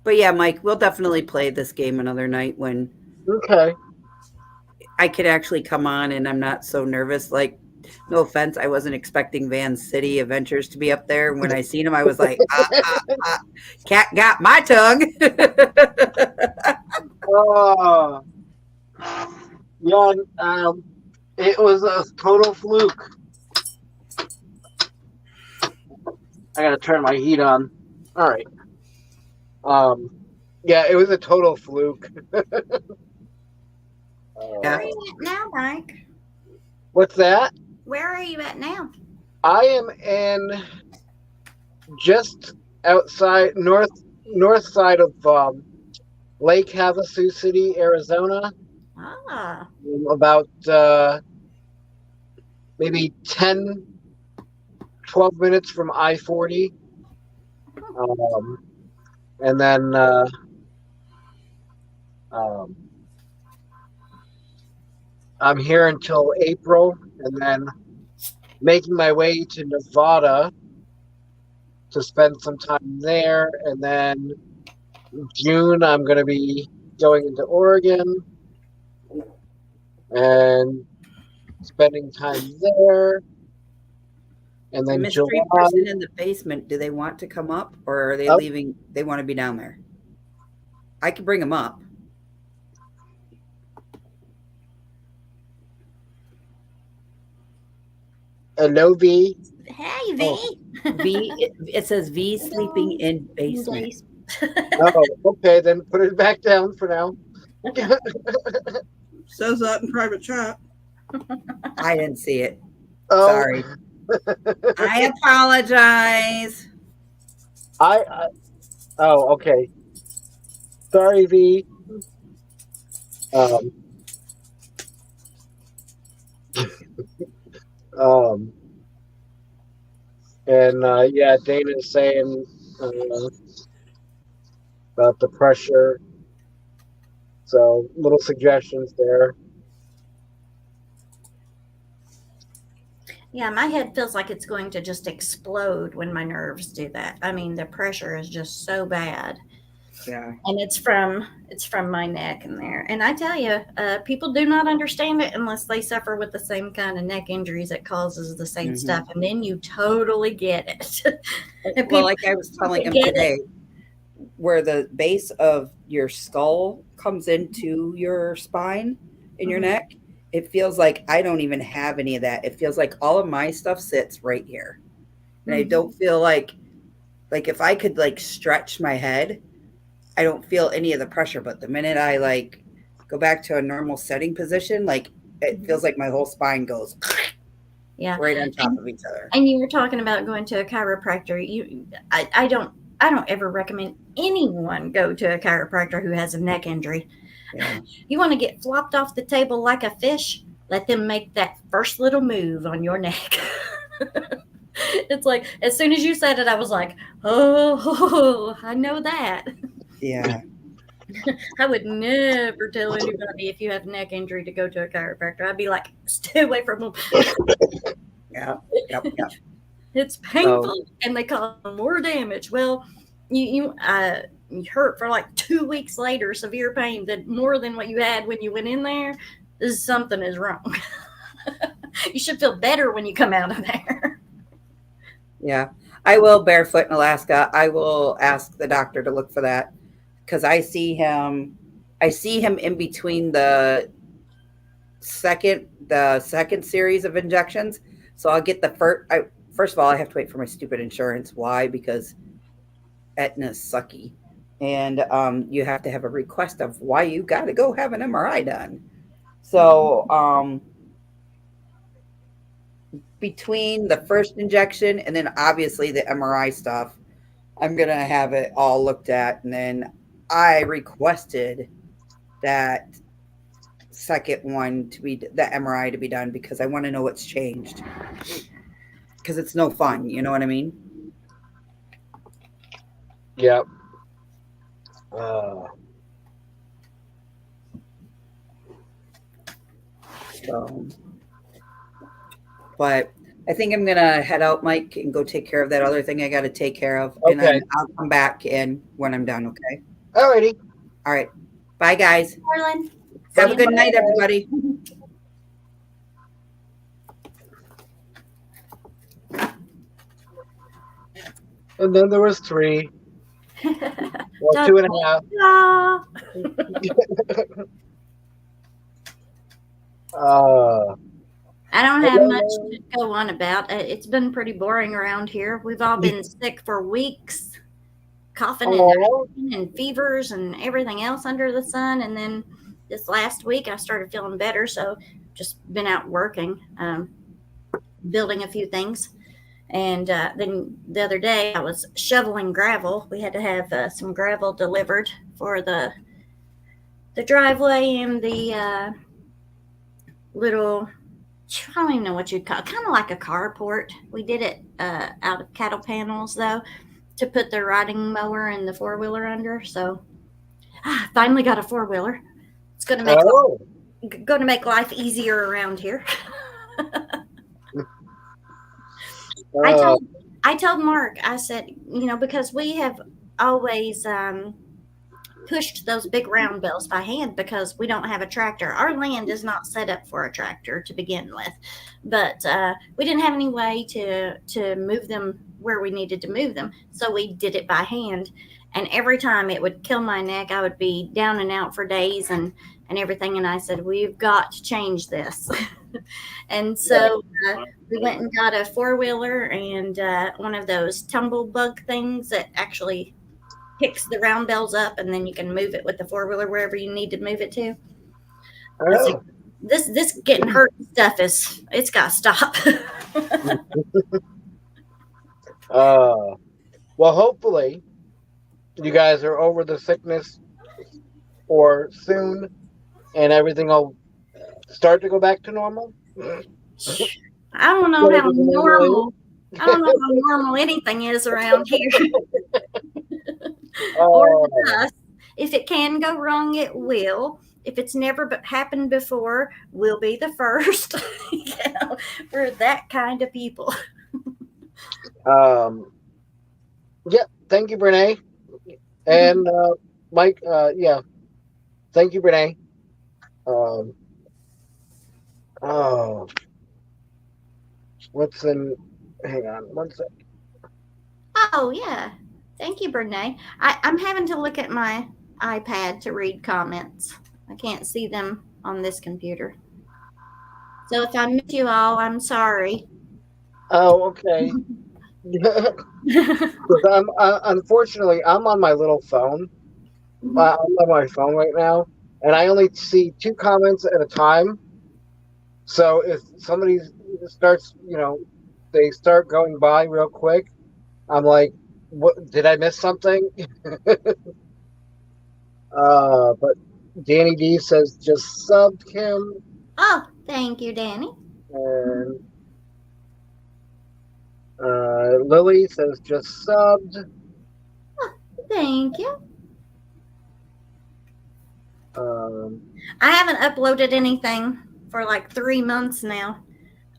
But yeah, Mike, we'll definitely play this game another night when I could actually come on and I'm not so nervous. Like, no offense, I wasn't expecting Van City Adventures to be up there. When I seen him, I was like, cat got my tongue. Yeah, it was a total fluke. I gotta turn my heat on. All right. Yeah, it was a total fluke. Where are you at now, Mike? What's that? Where are you at now? I am in just outside north side of Lake Havasu City, Arizona. Ah, About maybe 10, 12 minutes from I-40. And then I'm here until April, and then making my way to Nevada to spend some time there. And then June, I'm going to be going into Oregon and spending time there. And The then mystery July. person in the basement, do they want to come up, or are they Oh. leaving? They want to be down there. I can bring them up. Hello, V. hey, V. V. It says V sleeping in basement. Oh, okay. Then put it back down for now. Says that in private chat. I didn't see it. Oh, Sorry. I apologize. Oh, okay. Sorry, V. And yeah, Dana's saying about the pressure. So little suggestions there. Yeah, my head feels like it's going to just explode when my nerves do that. I mean, the pressure is just so bad. Yeah. And it's from my neck and there. And I tell you, people do not understand it unless they suffer with the same kind of neck injuries that causes the same stuff. And then you totally get it. And Well, like I was telling him today, where the base of your skull comes into your spine in your neck, it feels like I don't even have any of that. It feels like all of my stuff sits right here. And I don't feel like if I could like stretch my head, I don't feel any of the pressure. But the minute I like go back to a normal setting position, like it feels like my whole spine goes right on top of each other. And you were talking about going to a chiropractor. I don't ever recommend anyone go to a chiropractor who has a neck injury. Yeah. You want to get flopped off the table like a fish? Let them make that first little move on your neck. It's like, as soon as you said it, I was like, oh, I know that. Yeah. I would never tell anybody if you have neck injury to go to a chiropractor. I'd be like, stay away from them. Yeah. Yep. It's painful and they cause more damage. Well, you hurt for like 2 weeks later, severe pain, more than what you had when you went in there. Something is wrong. You should feel better when you come out of there. Yeah. I will barefoot in Alaska. I will ask the doctor to look for that, because I see him in between the second series of injections. So I'll get the first of all, I have to wait for my stupid insurance. Why? Because Aetna's sucky. And you have to have a request of why you got to go have an MRI done. So between the first injection and then obviously the MRI stuff, I'm going to have it all looked at. And then I requested that second one to be the MRI to be done, because I want to know what's changed, because it's no fun. You know what I mean? Yep. So, but I think I'm gonna head out, Mike, and go take care of that other thing I got to take care of, and then I'll come back in when I'm done. Okay. Alrighty. All right. Bye, guys. Harlan. Have a good night, everybody. And then there was 3. Well, 2.5. I don't have much to go on about. It's been pretty boring around here. We've all been sick for weeks, coughing and fevers and everything else under the sun. And then this last week, I started feeling better. So just been out working, building a few things. And then the other day I was shoveling gravel. We had to have some gravel delivered for the driveway and the little, I don't even know what you'd call it, kind of like a carport. We did it out of cattle panels, though, to put the riding mower and the four-wheeler under. So I finally got a four-wheeler. It's going to make life easier around here. I told Mark, I said, because we have always pushed those big round bales by hand because we don't have a tractor. Our land is not set up for a tractor to begin with, but we didn't have any way to move them where we needed to move them. So we did it by hand. And every time it would kill my neck. I would be down and out for days and everything. And I said, we've got to change this. And so we went and got a four-wheeler and one of those tumble bug things that actually picks the round bells up, and then you can move it with the four-wheeler wherever you need to move it to. Like, this getting hurt stuff it's got to stop. Well, hopefully you guys are over the sickness or soon, and everything will start to go back to normal. I don't know how normal. I don't know how normal anything is around here. Or us. If it can go wrong, it will. If it's never happened before, we'll be the first. We're that kind of people. Yeah, thank you, Brene. And Mike, yeah, thank you, Brene. Hang on one sec. Oh, yeah. Thank you, Brene. I'm having to look at my iPad to read comments. I can't see them on this computer. So if I miss you all, I'm sorry. Oh, okay. Unfortunately, I'm on my little phone. I'm on my phone right now, and I only see 2 comments at a time. So if somebody starts, they start going by real quick, I'm like, what, did I miss something? But Danny D says just subbed him. Oh, thank you, Danny. And Lily says just subbed. Oh, thank you. I haven't uploaded anything for like 3 months now.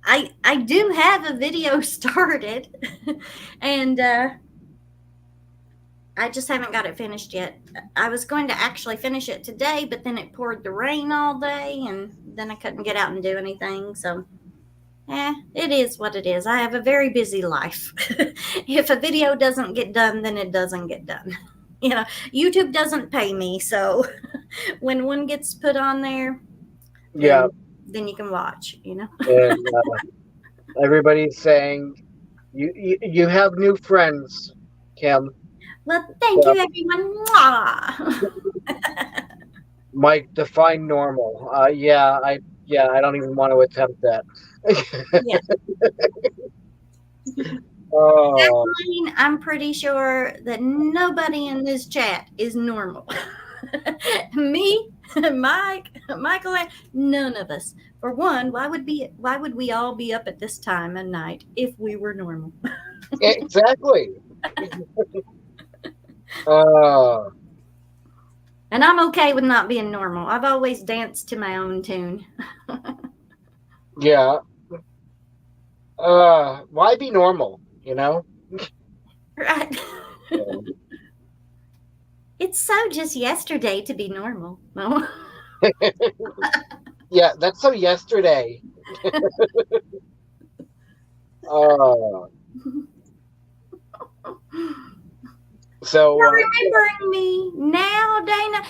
I do have a video started, and I just haven't got it finished yet. I was going to actually finish it today, but then it poured the rain all day, and then I couldn't get out and do anything. So, it is what it is. I have a very busy life. If a video doesn't get done, then it doesn't get done. YouTube doesn't pay me, so when one gets put on there, then you can watch. And everybody's saying you have new friends, Kim. Well, thank you, everyone. Mwah. Mike, define normal. I don't even want to attempt that. I'm pretty sure that nobody in this chat is normal. Me, Mike, Michael, none of us. For one, why would we all be up at this time of night if we were normal? Exactly. And I'm okay with not being normal. I've always danced to my own tune. Yeah. Why be normal, Right. It's so just yesterday to be normal. No? Yeah, that's so yesterday. So you're remembering me now, Dana.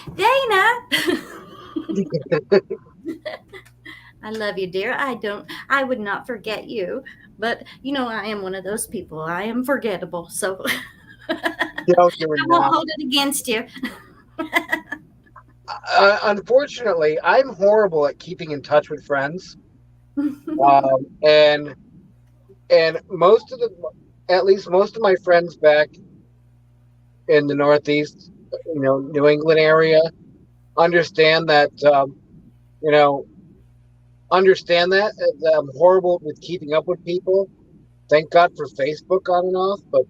I love you, dear. I would not forget you, but I am one of those people. I am forgettable, so I won't hold it against you. Unfortunately, I'm horrible at keeping in touch with friends. And And at least most of my friends back in the Northeast, New England area, understand that, you know, understand that I'm horrible with keeping up with people. Thank God for Facebook on and off, but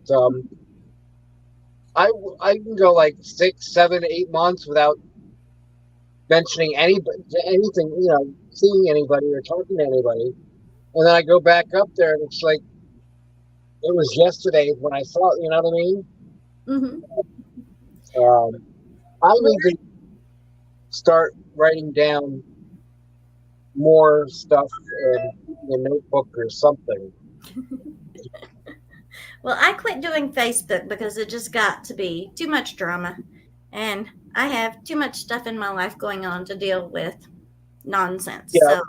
I can go like 6, 7, 8 months without mentioning anything, seeing anybody or talking to anybody, and then I go back up there, and it's like it was yesterday when I saw it. You know what I mean? Mm-hmm. I need to start writing down more stuff in a notebook or something. Well, I quit doing Facebook because it just got to be too much drama, and I have too much stuff in my life going on to deal with nonsense. Yeah.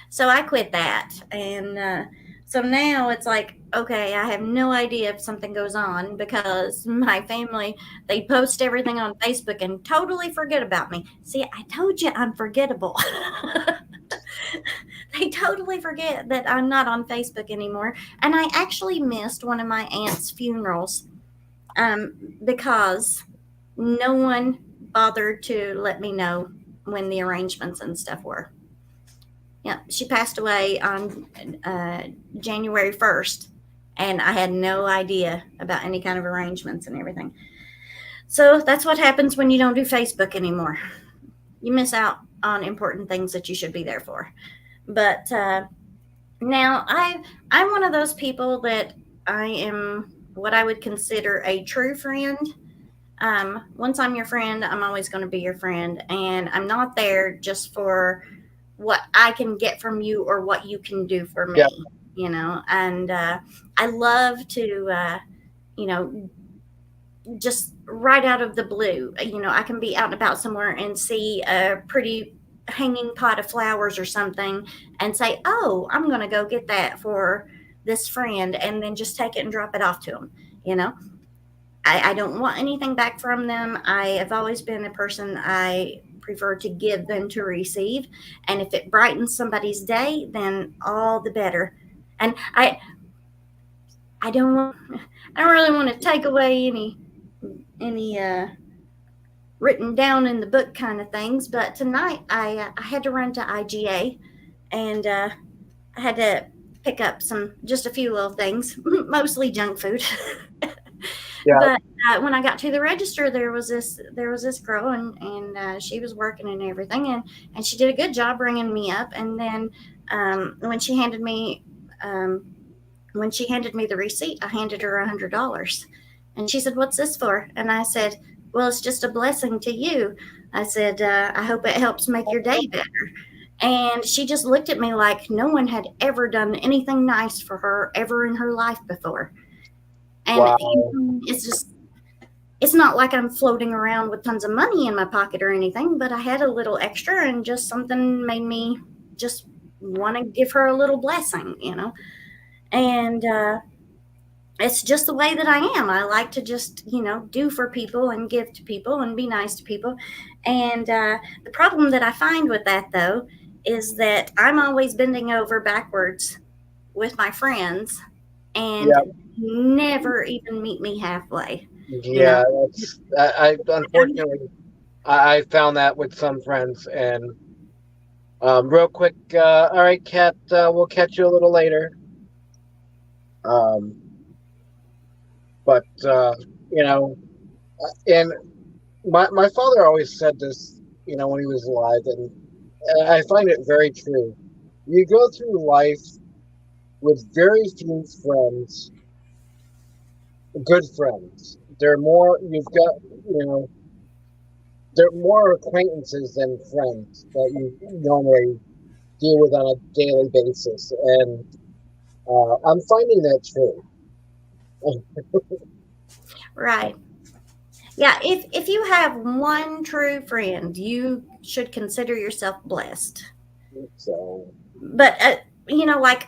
So I quit that, and so now it's like, okay, I have no idea if something goes on because my family, they post everything on Facebook and totally forget about me. See, I told you I'm forgettable. They totally forget that I'm not on Facebook anymore. And I actually missed one of my aunt's funerals because no one bothered to let me know when the arrangements and stuff were. Yeah, she passed away on January 1st, and I had no idea about any kind of arrangements and everything. So that's what happens when you don't do Facebook anymore. You miss out on important things that you should be there for. But now I'm one of those people that I am what I would consider a true friend. Once I'm your friend, I'm always going to be your friend, and I'm not there just for what I can get from you or what you can do for me. Yeah. And I love to just right out of the blue, I can be out and about somewhere and see a pretty hanging pot of flowers or something and say, oh, I'm going to go get that for this friend, and then just take it and drop it off to them. I don't want anything back from them. I have always been a person, I prefer to give than to receive. And if it brightens somebody's day, then all the better. And I don't really want to take away any written down in the book kind of things, but tonight I had to run to IGA, and I had to pick up just a few little things, mostly junk food. Yeah. But when I got to the register, there was this girl, and she was working and everything, and she did a good job bringing me up. And then when she handed me the receipt, I handed her $100, and she said, "What's this for?" And I said, "Well, it's just a blessing to you." I said, "I hope it helps make your day better." And she just looked at me like no one had ever done anything nice for her ever in her life before. And Wow. it's not like I'm floating around with tons of money in my pocket or anything, but I had a little extra, and just something made me just want to give her a little blessing, And it's just the way that I am. I like to just, do for people and give to people and be nice to people. And the problem that I find with that, though, is that I'm always bending over backwards with my friends and never even meet me halfway. Yeah, I unfortunately I found that with some friends. And real quick, all right, Kat, we'll catch you a little later. But and my father always said this, when he was alive, and I find it very true. You go through life with very few friends, good friends. They're more, they're more acquaintances than friends that you normally deal with on a daily basis. And I'm finding that true. Right. Yeah, if you have one true friend, you should consider yourself blessed. So, but like,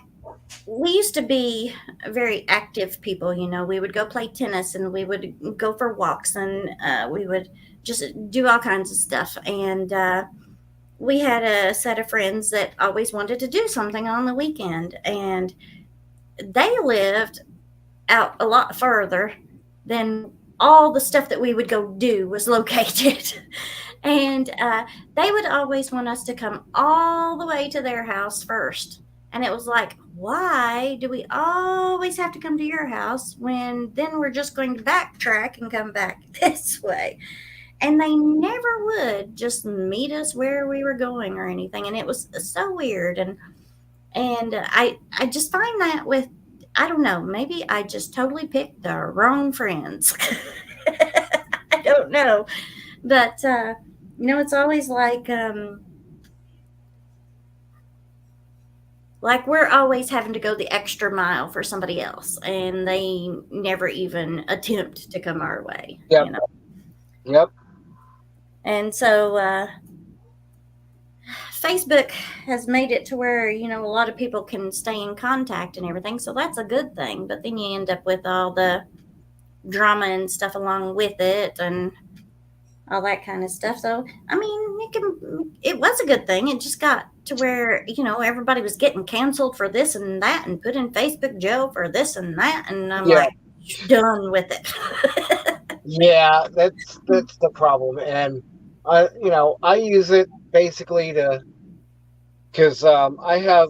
we used to be very active people. We would go play tennis, and we would go for walks, and we would just do all kinds of stuff. And we had a set of friends that always wanted to do something on the weekend, and they lived out a lot further than all the stuff that we would go do was located. And they would always want us to come all the way to their house first. And it was like, why do we always have to come to your house when then we're just going to backtrack and come back this way? And they never would just meet us where we were going or anything. And it was so weird. And I just find that with, I don't know, maybe I just totally picked the wrong friends. I don't know. But, it's always like we're always having to go the extra mile for somebody else, and they never even attempt to come our way. Yep. Yep. And so Facebook has made it to where, a lot of people can stay in contact and everything. So that's a good thing. But then you end up with all the drama and stuff along with it and all that kind of stuff. So, I mean, it was a good thing. It just got to where, everybody was getting canceled for this and that and put in Facebook jail for this and that. And I'm like, done with it. Yeah, that's the problem. And, I use it basically because I have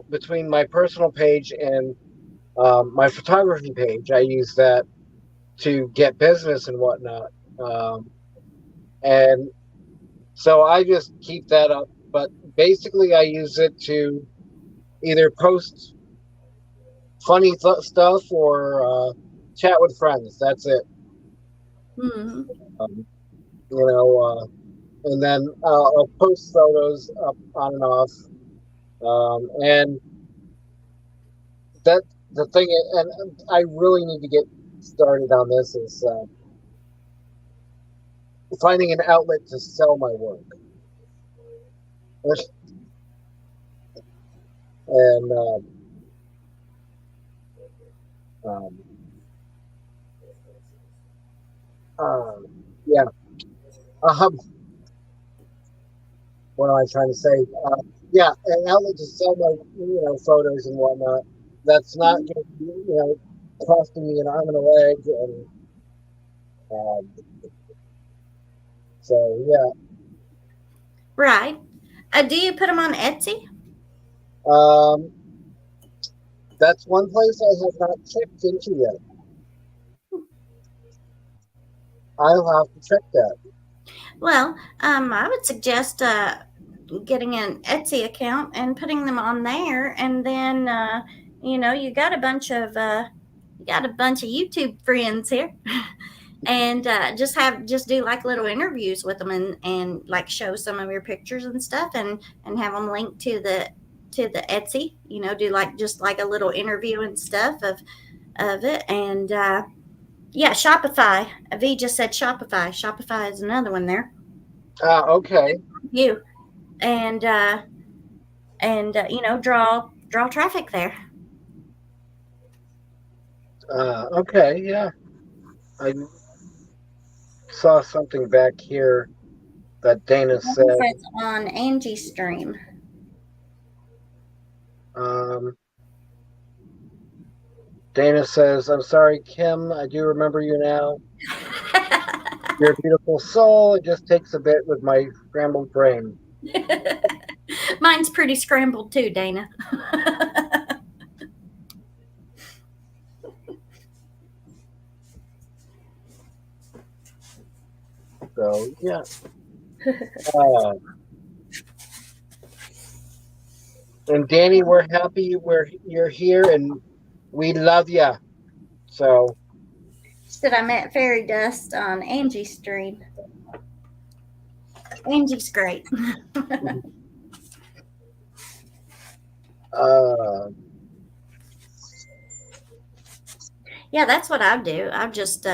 between my personal page and my photography page, I use that to get business and whatnot. And so I just keep that up. But basically, I use it to either post funny stuff or chat with friends. That's it. Mm-hmm. And then I'll post photos up on and off. And that the thing, and I really need to get started on this, is finding an outlet to sell my work. And yeah. What am I trying to say? Yeah, an outlet to sell my photos and whatnot. That's not going to be costing me an arm and a leg, and so yeah. Right. Do you put them on Etsy? That's one place I have not checked into yet. I'll have to check that. Well, I would suggest getting an Etsy account and putting them on there, and then you got a bunch of YouTube friends here, and just do like little interviews with them and like show some of your pictures and stuff, and have them linked to the Etsy. Do just like a little interview and stuff of it, and yeah, Shopify. V just said Shopify. Shopify is another one there. Okay. You and draw traffic there. Okay, yeah. I saw something back here that Dana said. It's on Angie's stream. Dana says, "I'm sorry, Kim. I do remember you now. You're a beautiful soul. It just takes a bit with my scrambled brain." Mine's pretty scrambled too, Dana. So yeah. And Danny, we're happy you're here, and we love you. So. Said I met Fairy Dust on Angie's stream. Angie's great. Yeah, that's what I do. I just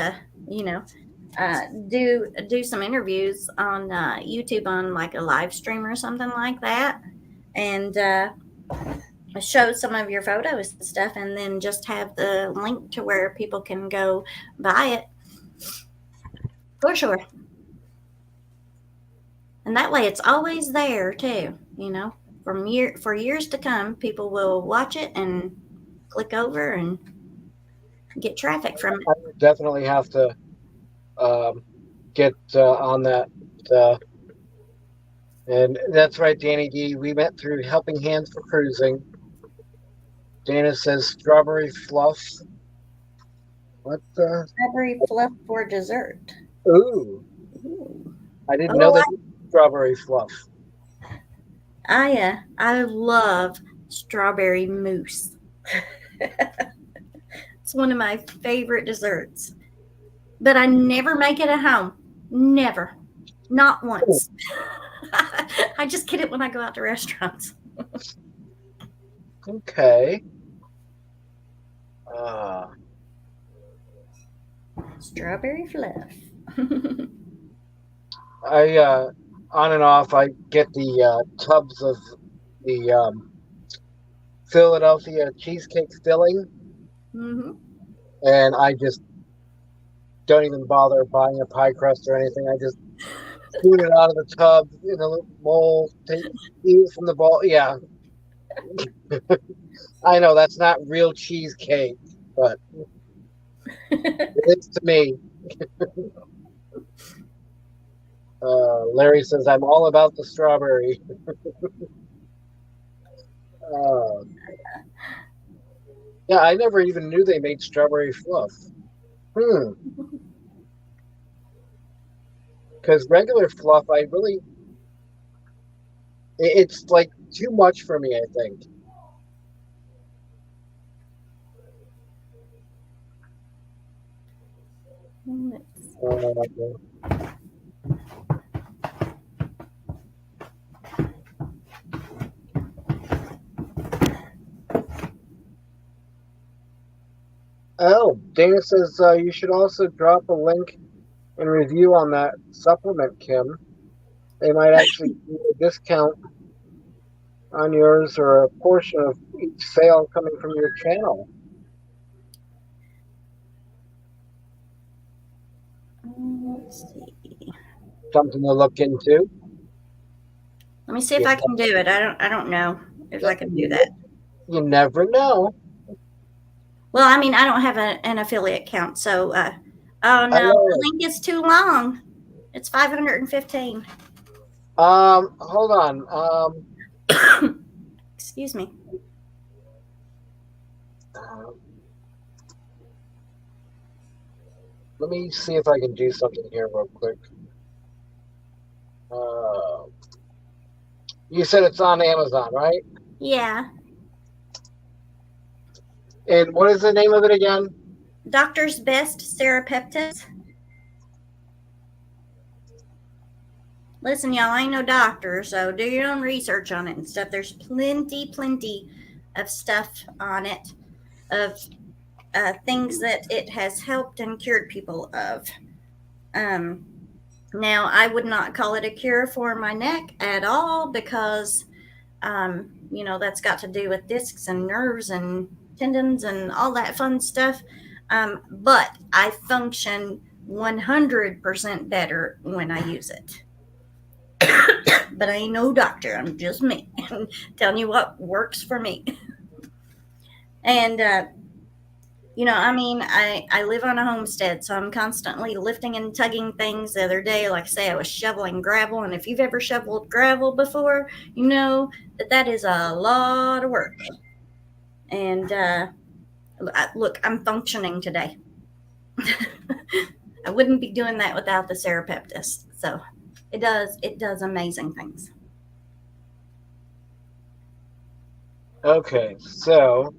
do some interviews on YouTube on like a live stream or something like that, and show some of your photos and stuff, and then just have the link to where people can go buy it for sure. And that way it's always there too, for years to come. People will watch it and click over and get traffic from it. I would definitely have to get on that. And that's right, Danny D. We met through Helping Hands for Cruising. Dana says strawberry fluff. What the? Strawberry fluff for dessert. Ooh. I didn't know that strawberry fluff. I love strawberry mousse. It's one of my favorite desserts. But I never make it at home. Never. Not once. I just get it when I go out to restaurants. Okay. Strawberry fluff. I on and off. I get the tubs of the Philadelphia cheesecake filling, and I just don't even bother buying a pie crust or anything. I just spoon it out of the tub in a little bowl, eat it from the bowl. Yeah, I know that's not real cheesecake, but it is to me. Larry says, I'm all about the strawberry. Yeah, I never even knew they made strawberry fluff. Because regular fluff, it's like too much for me, I think. Oh, Dana says you should also drop a link and review on that supplement, Kim. They might actually do a discount on yours or a portion of each sale coming from your channel. Let's see. Something to look into. Let me see if I can do it. I don't know if I can do that. You never know. Well, I mean, I don't have an affiliate account, so oh no, the link is too long. It's 515. Hold on. Excuse me. Let me see if I can do something here real quick. You said it's on Amazon, right? Yeah. And what is the name of it again? Doctor's Best Serapeptus. Listen, y'all, I ain't no doctor, so do your own research on it and stuff. There's plenty of stuff on it, of things that it has helped and cured people of. Now, I would not call it a cure for my neck at all because, that's got to do with discs and nerves and tendons and all that fun stuff. But I function 100% better when I use it. But I ain't no doctor. I'm just me. Telling you what works for me. And, I live on a homestead, so I'm constantly lifting and tugging things. The other day, like I say, I was shoveling gravel. And if you've ever shoveled gravel before, you know that is a lot of work. And look, I'm functioning today. I wouldn't be doing that without the Serapeptus. So it does amazing things. Okay, so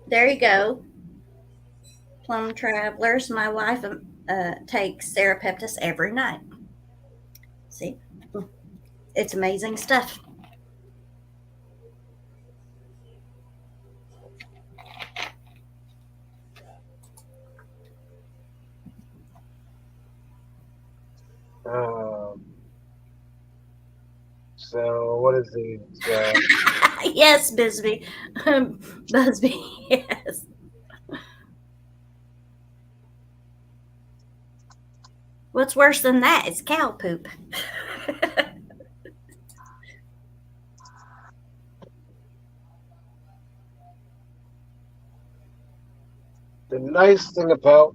there you go. Plum Travelers. My wife takes Serapeptus every night. See? It's amazing stuff. So what is the Yes, Busby. Busby, yes. What's worse than that is cow poop. the nice thing about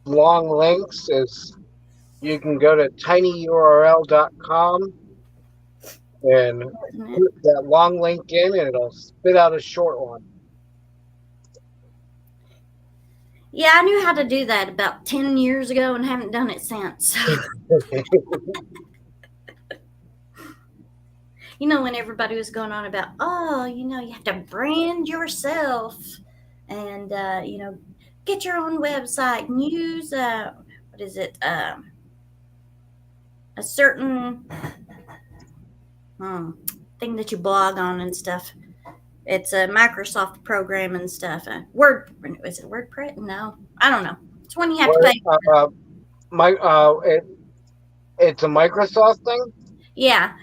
long links is you can go to tinyurl.com and put that long link in, and it'll spit out a short one. Yeah, I knew how to do that about 10 years ago and haven't done it since. You know, when everybody was going on about, oh, you know, you have to brand yourself and, you know, get your own website and use, what is it, a certain thing that you blog on and stuff. It's a Microsoft program and stuff. Is it WordPress? No, I don't know. It's one you have to pay for. It's a Microsoft thing? Yeah.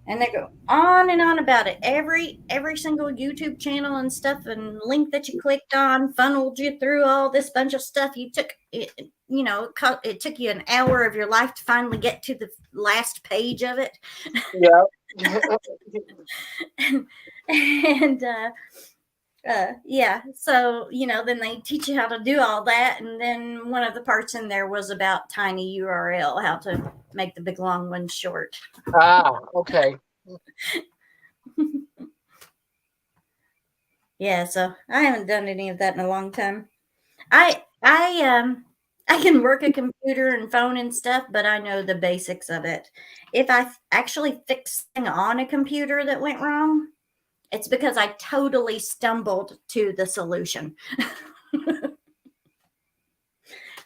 And they go on and on about it. Every single YouTube channel and stuff and link that you clicked on funneled you through all this bunch of stuff. You took it, you know, it took you an hour of your life to finally get to the last page of it. Yeah. and yeah, so, you know, then they teach you how to do all that. And then one of the parts in there was about tiny URL, how to make the big long one short. Okay. Yeah, so I haven't done any of that in a long time. I can work a computer and phone and stuff, but I know the basics of it. If I actually fix something on a computer that went wrong, it's because I totally stumbled to the solution.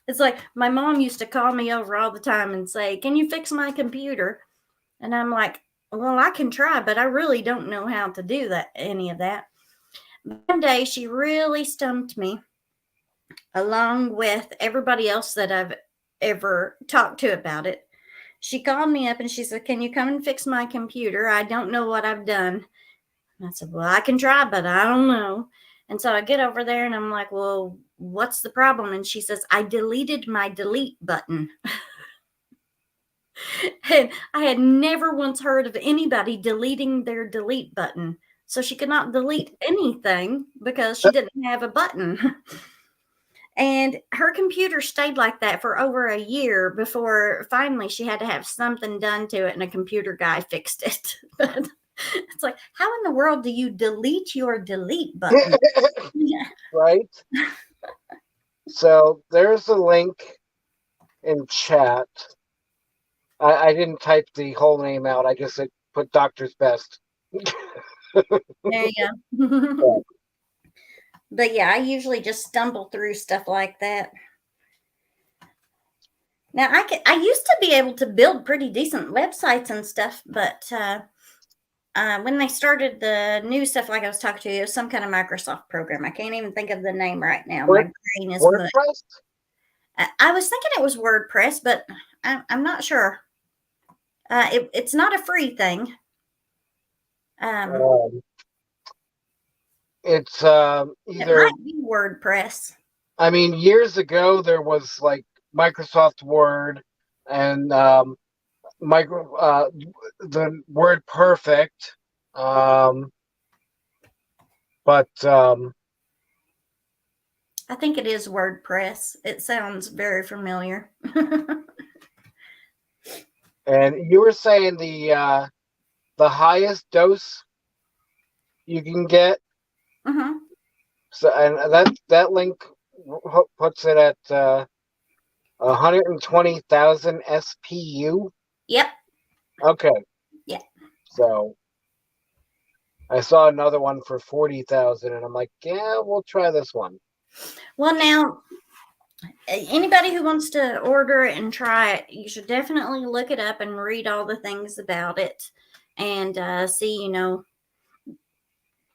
It's like my mom used to call me over all the time and say, "Can you fix my computer?" And I'm like, "Well, I can try, but I really don't know how to do that, any of that." One day she really stumped me, along with everybody else that I've ever talked to about it. She called me up and she said, "Can you come and fix my computer? I don't know what I've done." And I said, "Well, I can try, but I don't know." And so I get over there and I'm like, "Well, what's the problem?" And she says, "I deleted my delete button." And I had never once heard of anybody deleting their delete button. So she could not delete anything because she didn't have a button. And her computer stayed like that for over a year before finally she had to have something done to it, and a computer guy fixed it. But it's like, how in the world do you delete your delete button? Right? So there's a link in chat. I didn't type the whole name out. I just put Doctor's Best. There you go. But yeah, I usually just stumble through stuff like that. Now, I used to be able to build pretty decent websites and stuff, but when they started the new stuff, like I was talking to you, it was some kind of Microsoft program. I can't even think of the name right now. My brain is mush. I was thinking it was WordPress, but I'm not sure. It's not a free thing. It's either it might be WordPress. I mean, years ago there was like Microsoft Word and the Word Perfect, but I think it is WordPress. It sounds very familiar. And you were saying the highest dose you can get. Mm-hmm. So, and that link puts it at 120,000 SPU. Yep. Okay. Yeah. So I saw another one for 40,000, and I'm like, yeah, we'll try this one. Well, now, anybody who wants to order it and try it, you should definitely look it up and read all the things about it and see, you know,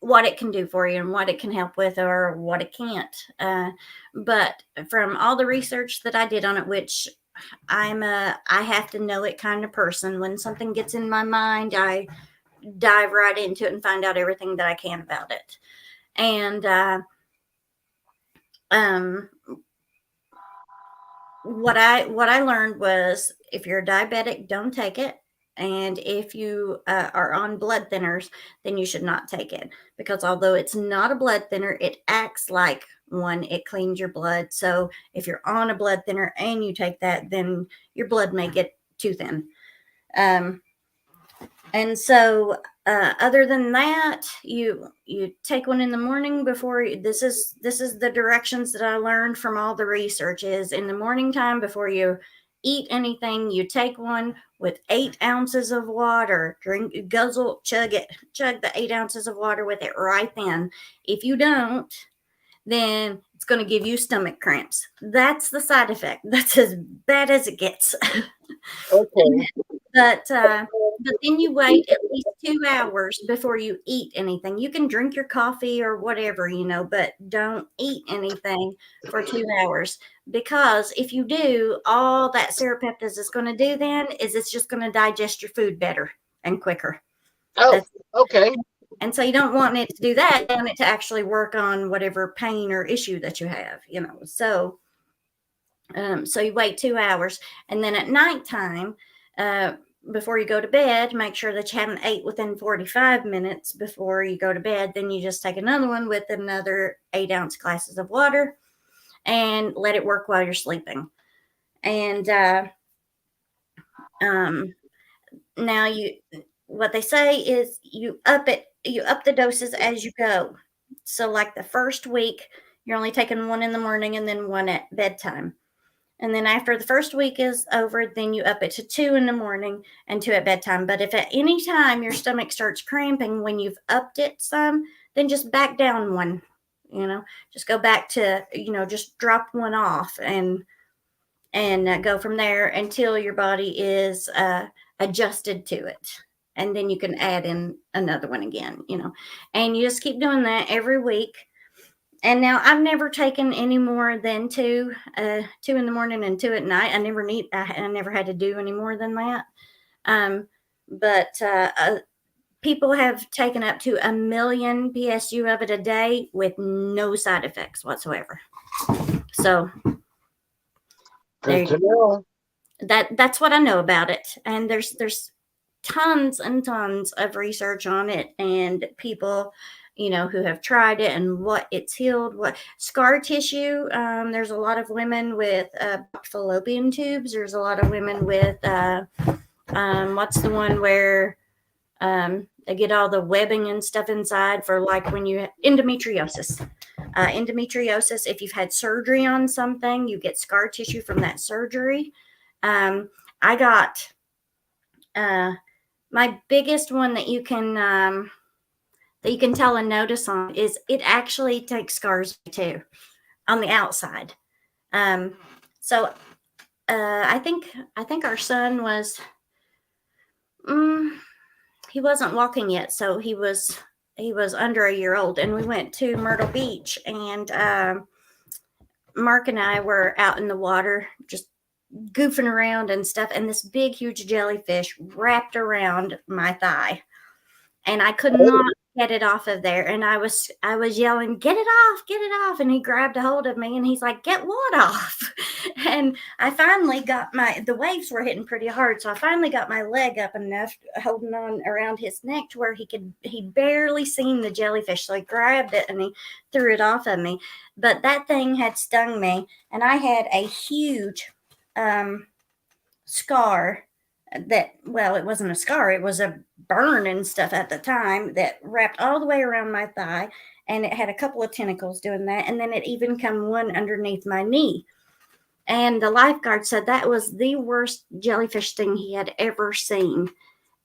what it can do for you and what it can help with or what it can't. But from all the research that I did on it, which I have to know it kind of person. When something gets in my mind, I dive right into it and find out everything that I can about it. And what I learned was, if you're a diabetic, don't take it. And if you are on blood thinners, then you should not take it, because although it's not a blood thinner, it acts like one. It cleans your blood. So if you're on a blood thinner and you take that, then your blood may get too thin. And so other than that, you take one in the morning before this is the directions that I learned from all the research. Is in the morning time before you eat anything, you take one with 8 ounces of water. Drink, guzzle, chug the 8 ounces of water with it right then. If you don't, then it's going to give you stomach cramps. That's the side effect. That's as bad as it gets. Okay. But then you wait at least 2 hours before you eat anything. You can drink your coffee or whatever, but don't eat anything for 2 hours, because if you do, all that serapeptase is going to do then is it's just going to digest your food better and quicker. Oh, okay. And so you don't want it to do that. You want it to actually work on whatever pain or issue that you have, So, so you wait 2 hours, and then at nighttime, before you go to bed, make sure that you haven't ate within 45 minutes before you go to bed. Then you just take another one with another 8-ounce glasses of water and let it work while you're sleeping. And now what they say is you up the doses as you go. So like the first week, you're only taking one in the morning and then one at bedtime. And then after the first week is over, then you up it to 2 in the morning and 2 at bedtime. But if at any time your stomach starts cramping when you've upped it some, then just back down one, just go back to, just drop one off and go from there until your body is adjusted to it. And then you can add in another one again, and you just keep doing that every week. And now I've never taken any more than 2 in the morning and 2 at night. I never had to do any more than that. But people have taken up to 1 million PSU of it a day with no side effects whatsoever. So Good to know. That's what I know about it. And there's tons and tons of research on it, and people who have tried it and what it's healed, what scar tissue. There's a lot of women with fallopian tubes. There's a lot of women with what's the one where they get all the webbing and stuff inside for like when you endometriosis. Endometriosis, if you've had surgery on something, you get scar tissue from that surgery. I got my biggest one that you can tell and notice on is it actually takes scars too on the outside. So I think our son was, he wasn't walking yet. So he was under a year old, and we went to Myrtle Beach, and Mark and I were out in the water, just goofing around and stuff. And this big, huge jellyfish wrapped around my thigh, and I could not get it off of there. And I was yelling, get it off. And he grabbed a hold of me, and he's like, get what off? And I finally got the waves were hitting pretty hard. So I finally got my leg up enough, holding on around his neck to where he barely seen the jellyfish. So he grabbed it and he threw it off of me. But that thing had stung me, and I had a huge scar it wasn't a scar, it was a burn and stuff at the time that wrapped all the way around my thigh, and it had a couple of tentacles doing that, and then it even come one underneath my knee. And the lifeguard said that was the worst jellyfish sting he had ever seen,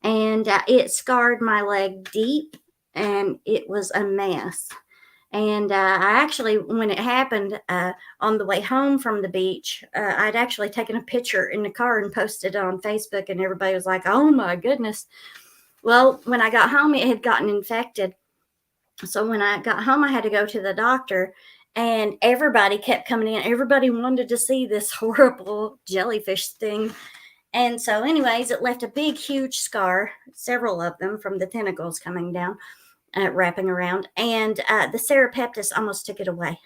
and it scarred my leg deep, and it was a mess. And I actually, when it happened on the way home from the beach, I'd actually taken a picture in the car and posted it on Facebook, and everybody was like, oh my goodness. Well, when I got home, it had gotten infected. So when I got home, I had to go to the doctor, and everybody kept coming in. Everybody wanted to see this horrible jellyfish thing. And so anyways, it left a big, huge scar, several of them from the tentacles coming down. Wrapping around, and the serapeptase almost took it away.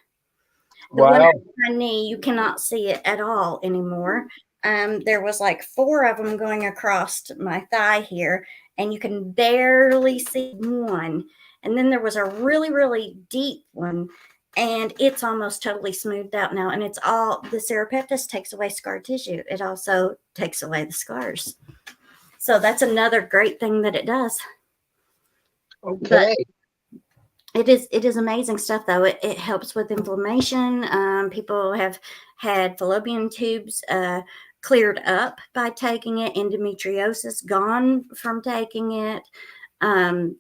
The one on my knee, you cannot see it at all anymore. there was like 4 of them going across my thigh here, and you can barely see one. And then there was a really, really deep one, and it's almost totally smoothed out now. And it's all, the Serapeptus takes away scar tissue. It also takes away the scars. So that's another great thing that it does. Okay. But it is amazing stuff, though. It helps with inflammation. People have had fallopian tubes cleared up by taking it, endometriosis gone from taking it, and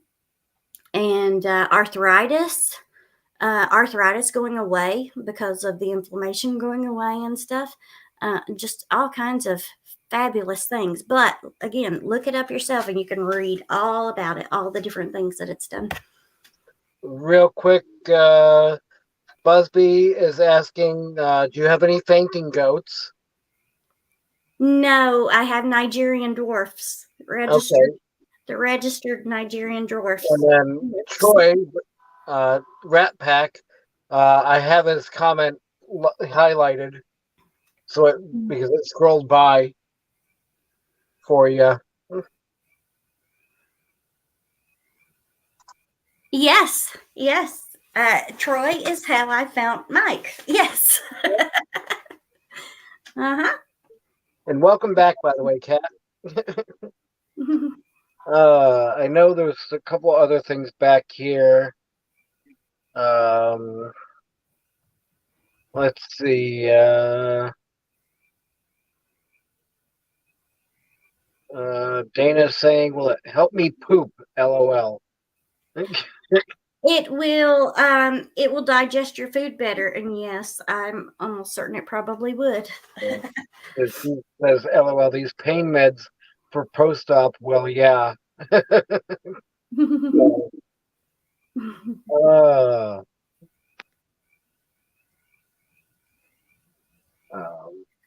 arthritis going away because of the inflammation going away and stuff. Just all kinds of fabulous things. But again, look it up yourself and you can read all about it, all the different things that it's done. Real quick, Busby is asking, do you have any fainting goats? No, I have Nigerian dwarfs registered. Okay. The registered Nigerian dwarfs. And then Troy, Rat Pack, I have his comment highlighted, so because it scrolled by for you. Yes. Troy is how I found Mike. Yes. And welcome back, by the way, Kat. I know there's a couple other things back here. Let's see. Dana's saying, will it help me poop? LOL. It will digest your food better, and yes, I'm almost certain it probably would. It says, LOL, these pain meds for post-op, well, yeah.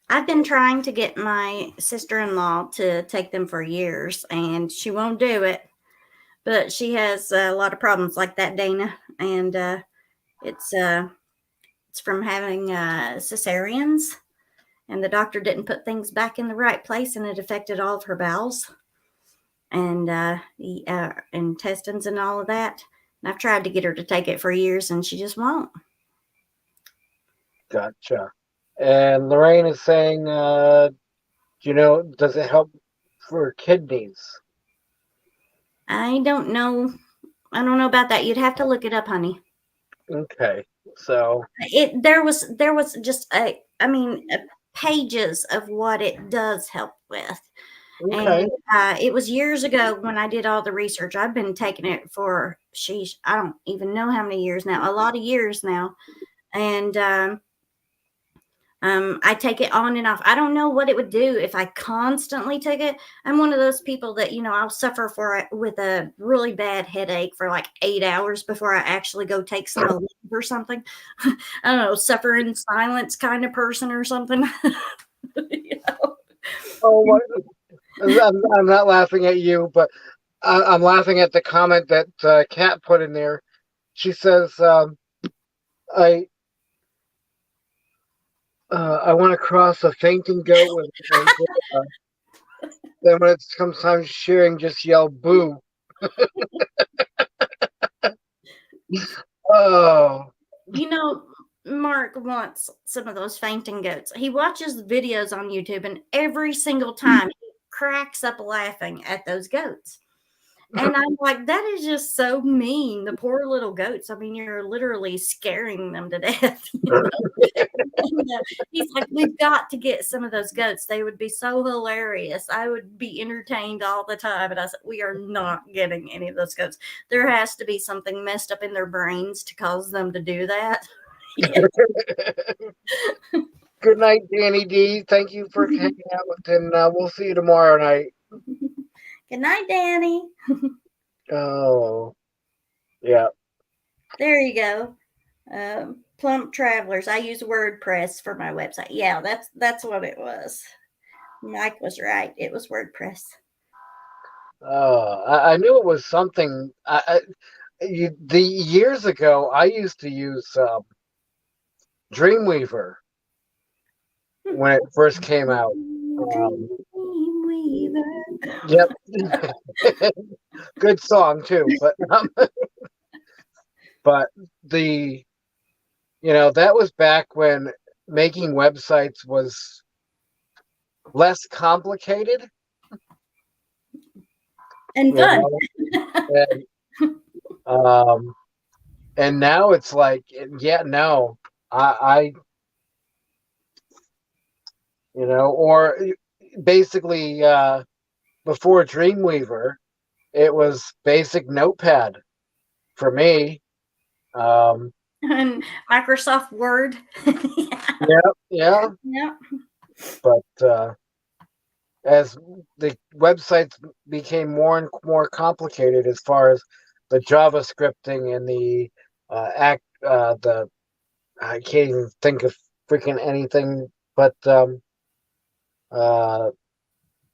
I've been trying to get my sister-in-law to take them for years, and she won't do it. But she has a lot of problems like that, Dana, and it's from having cesareans, and the doctor didn't put things back in the right place, and it affected all of her bowels and the intestines and all of that. And I've tried to get her to take it for years, and she just won't. Gotcha. And Lorraine is saying, does it help for kidneys? I don't know. I don't know about that. You'd have to look it up, honey. Okay. So there was just pages of what it does help with. Okay. And it was years ago when I did all the research. I've been taking it for, I don't even know how many years now, a lot of years now. And I take it on and off. I don't know what it would do if I constantly took it. I'm one of those people that, I'll suffer with a really bad headache for like 8 hours before I actually go take some Aleve or something. I don't know, suffer in silence kind of person or something. Oh, I'm not laughing at you, but I'm laughing at the comment that Kat put in there. She says, I want to cross a fainting goat with then when it comes time to sharing, just yell boo. Oh. Mark wants some of those fainting goats. He watches the videos on YouTube, and every single time he cracks up laughing at those goats. And I'm like, that is just so mean. The poor little goats. I mean, you're literally scaring them to death. He's like, we've got to get some of those goats. They would be so hilarious. I would be entertained all the time. And I said, we are not getting any of those goats. There has to be something messed up in their brains to cause them to do that. Good night, Danny D. Thank you for hanging out, and we'll see you tomorrow night. Good night, Danny. Oh, yeah. There you go. Plump Travelers. I use WordPress for my website. Yeah, that's what it was. Mike was right. It was WordPress. I knew it was something. Years ago, I used to use Dreamweaver when it first came out. Dreamweaver. Yep. Good song too, but the that was back when making websites was less complicated And you fun. know? And now it's like, no, I or basically before Dreamweaver, it was basic Notepad for me. And Microsoft Word. Yeah. Yeah. But as the websites became more and more complicated as far as the JavaScripting and the I can't even think of freaking anything, but I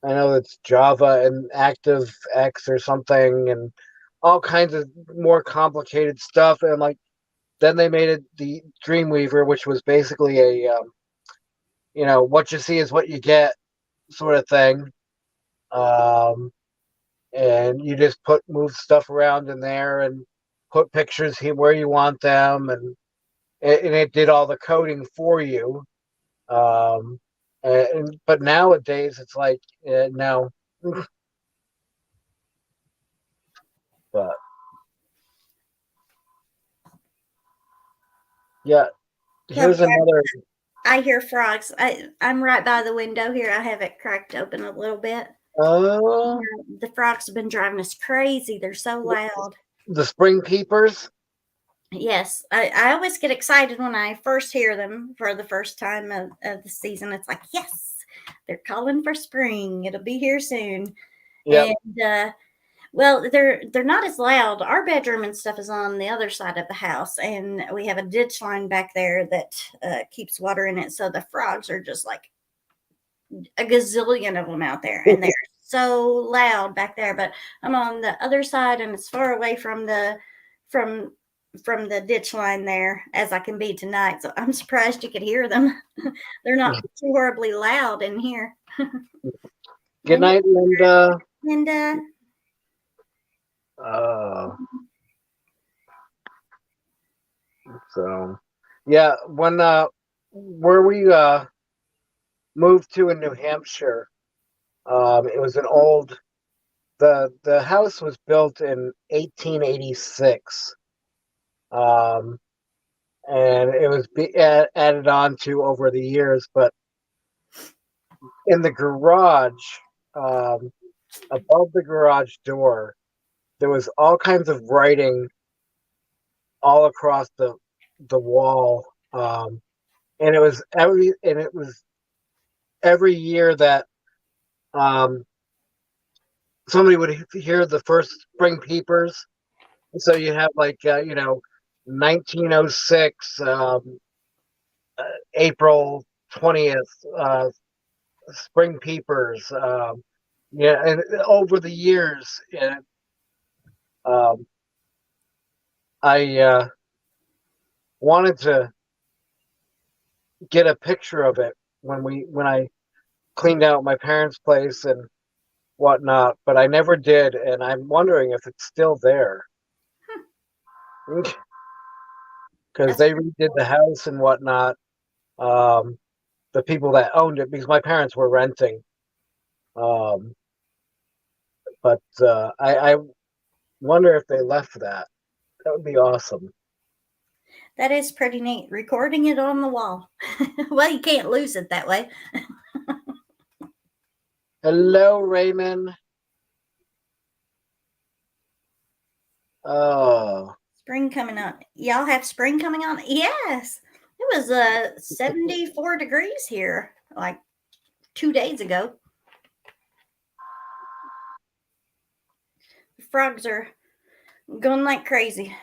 know it's Java and ActiveX or something, and all kinds of more complicated stuff. And like, then they made it the Dreamweaver, which was basically a what you see is what you get sort of thing. And you just move stuff around in there and put pictures here where you want them, and it did all the coding for you. But nowadays it's like no. But yeah, here's another. I hear frogs. I'm right by the window here. I have it cracked open a little bit. The frogs have been driving us crazy. They're so loud. The spring peepers? Yes. I always get excited when I first hear them for the first time of the season. It's like, yes, they're calling for spring. It'll be here soon. Yep. And well, they're not as loud. Our bedroom and stuff is on the other side of the house, and we have a ditch line back there that keeps water in it. So the frogs are just like a gazillion of them out there, and they're so loud back there. But I'm on the other side, and it's far away from the ditch line there as I can be tonight. So I'm surprised you could hear them. They're not too horribly loud in here. Good night, Linda. Linda. So yeah, when where we moved to in New Hampshire, it was an old the house was built in 1886, and it was added on to over the years. But in the garage, above the garage door, there was all kinds of writing all across the wall, and it was every year that somebody would hear the first spring peepers. So you have like 1906 April 20th spring peepers. And over the years, I wanted to get a picture of it when I cleaned out my parents' place and whatnot, but I never did, and I'm wondering if it's still there. Because they redid the house and whatnot. The people that owned it, because my parents were renting. But I wonder if they left that. That would be awesome. That is pretty neat. Recording it on the wall. Well, you can't lose it that way. Hello, Raymond. Oh. Spring coming on. Y'all have spring coming on? Yes. It was 74 degrees here like 2 days ago. The frogs are going like crazy.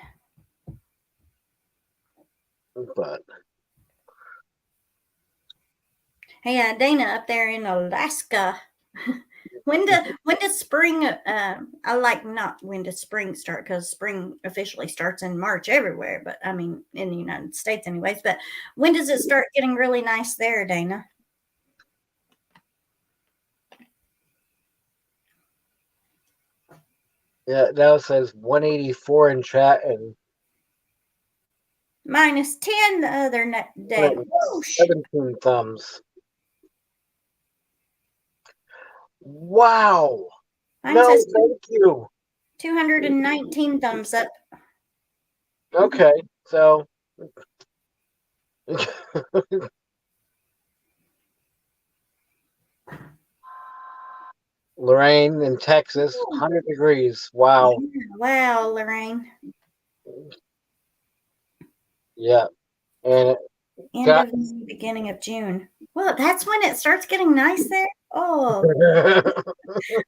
But hey, Dana up there in Alaska. When does spring? When does spring start? Because spring officially starts in March everywhere, but I mean in the United States, anyways. But when does it start getting really nice there, Dana? Yeah, now it says 184 in chat and -10 the other day. Whoo, 17 thumbs. Wow. mine No, says thank you. 219 thumbs up. Okay, so Lorraine in Texas, 100 degrees. Wow. Wow, Lorraine. Yeah. And End got of May, beginning of June. Well, that's when it starts getting nice there. Oh,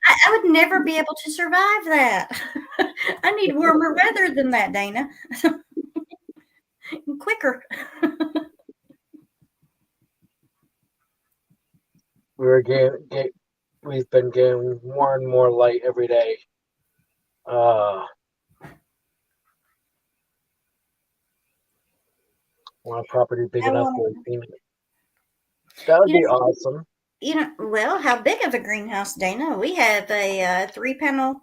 I would never be able to survive that. I need warmer weather than that, Dana. Quicker. we've been getting more and more light every day. Want a property big enough for a team. That would be awesome. Well, how big of a greenhouse, Dana? We have a 3-panel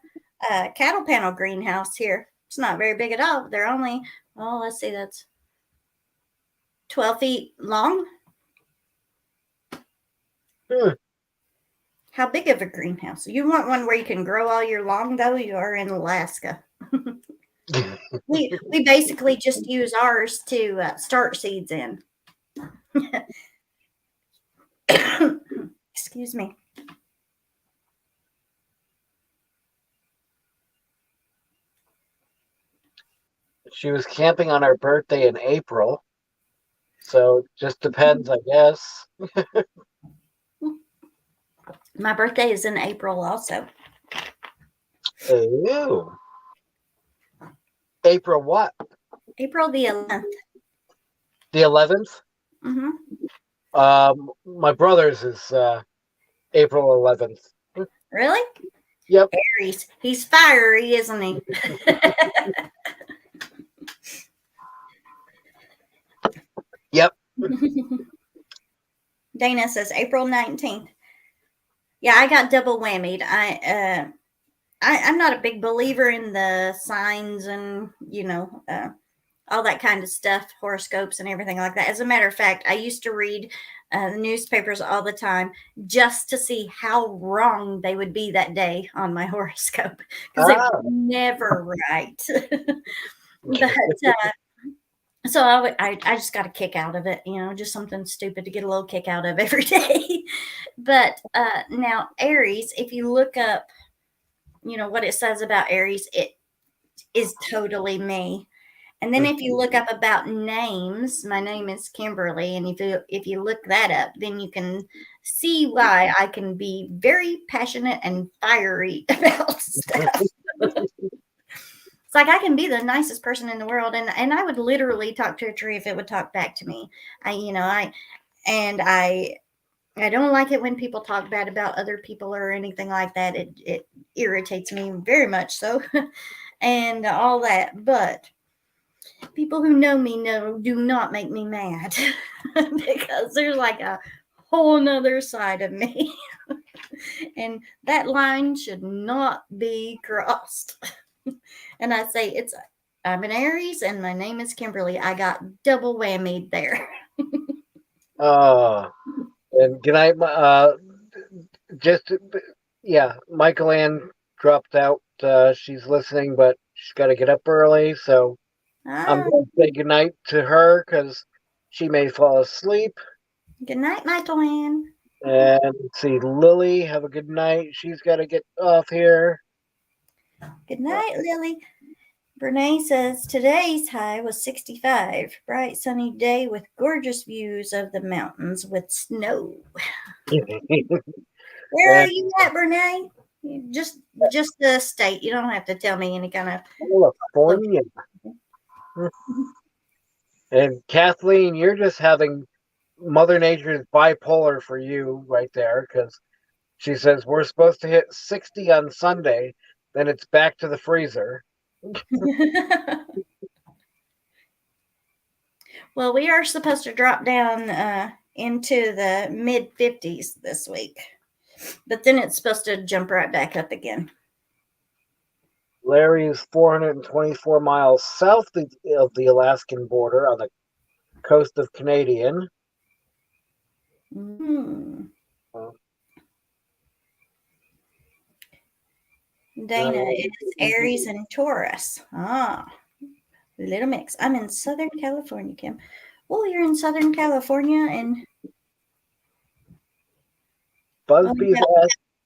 cattle panel greenhouse here. It's not very big at all. They're only, well, let's see, that's 12 feet long. How big of a greenhouse? You want one where you can grow all year long, though? You are in Alaska. we basically just use ours to start seeds in. Excuse me. She was camping on our birthday in April. So it just depends, I guess. My birthday is in April also. Ooh. April what? April the 11th. The 11th? Mm-hmm. My brother's is April 11th. Really? Yep. Aries. He's fiery, isn't he? Yep. Dana says April 19th. Yeah, I got double whammied. I'm not a big believer in the signs and, all that kind of stuff, horoscopes and everything like that. As a matter of fact, I used to read the newspapers all the time just to see how wrong they would be that day on my horoscope because it was never right. But so I just got a kick out of it, just something stupid to get a little kick out of every day. But now Aries, if you look up, what it says about Aries, it is totally me. And then if you look up about names, my name is Kimberly, and if you look that up, then you can see why I can be very passionate and fiery about stuff. It's like I can be the nicest person in the world, and I would literally talk to a tree if it would talk back to me. I don't like it when people talk bad about other people or anything like that. It irritates me very much so, and all that. But people who know me do not make me mad because there's like a whole nother side of me, and that line should not be crossed. And I say I'm an Aries and my name is Kimberly. I got double whammied there. And good night. Michael Ann dropped out. She's listening, but she's got to get up early. So I'm going to say good night to her because she may fall asleep. Good night, Michael Ann. And let's see, Lily, have a good night. She's got to get off here. Good night, Lily. Brene says today's high was 65. Bright sunny day with gorgeous views of the mountains with snow. Where are you at, Brene? Just the state. You don't have to tell me any kind of California. And Kathleen, you're just having Mother Nature's bipolar for you right there because she says we're supposed to hit 60 on Sunday, then it's back to the freezer. Well, we are supposed to drop down into the mid 50s this week, but then it's supposed to jump right back up again. Larry is 424 miles south of the Alaskan border on the coast of Canadian. Mm. Uh, Dana is Aries and Taurus. Ah, little mix. I'm in Southern California, Kim. Well, you're in Southern California, and Busby's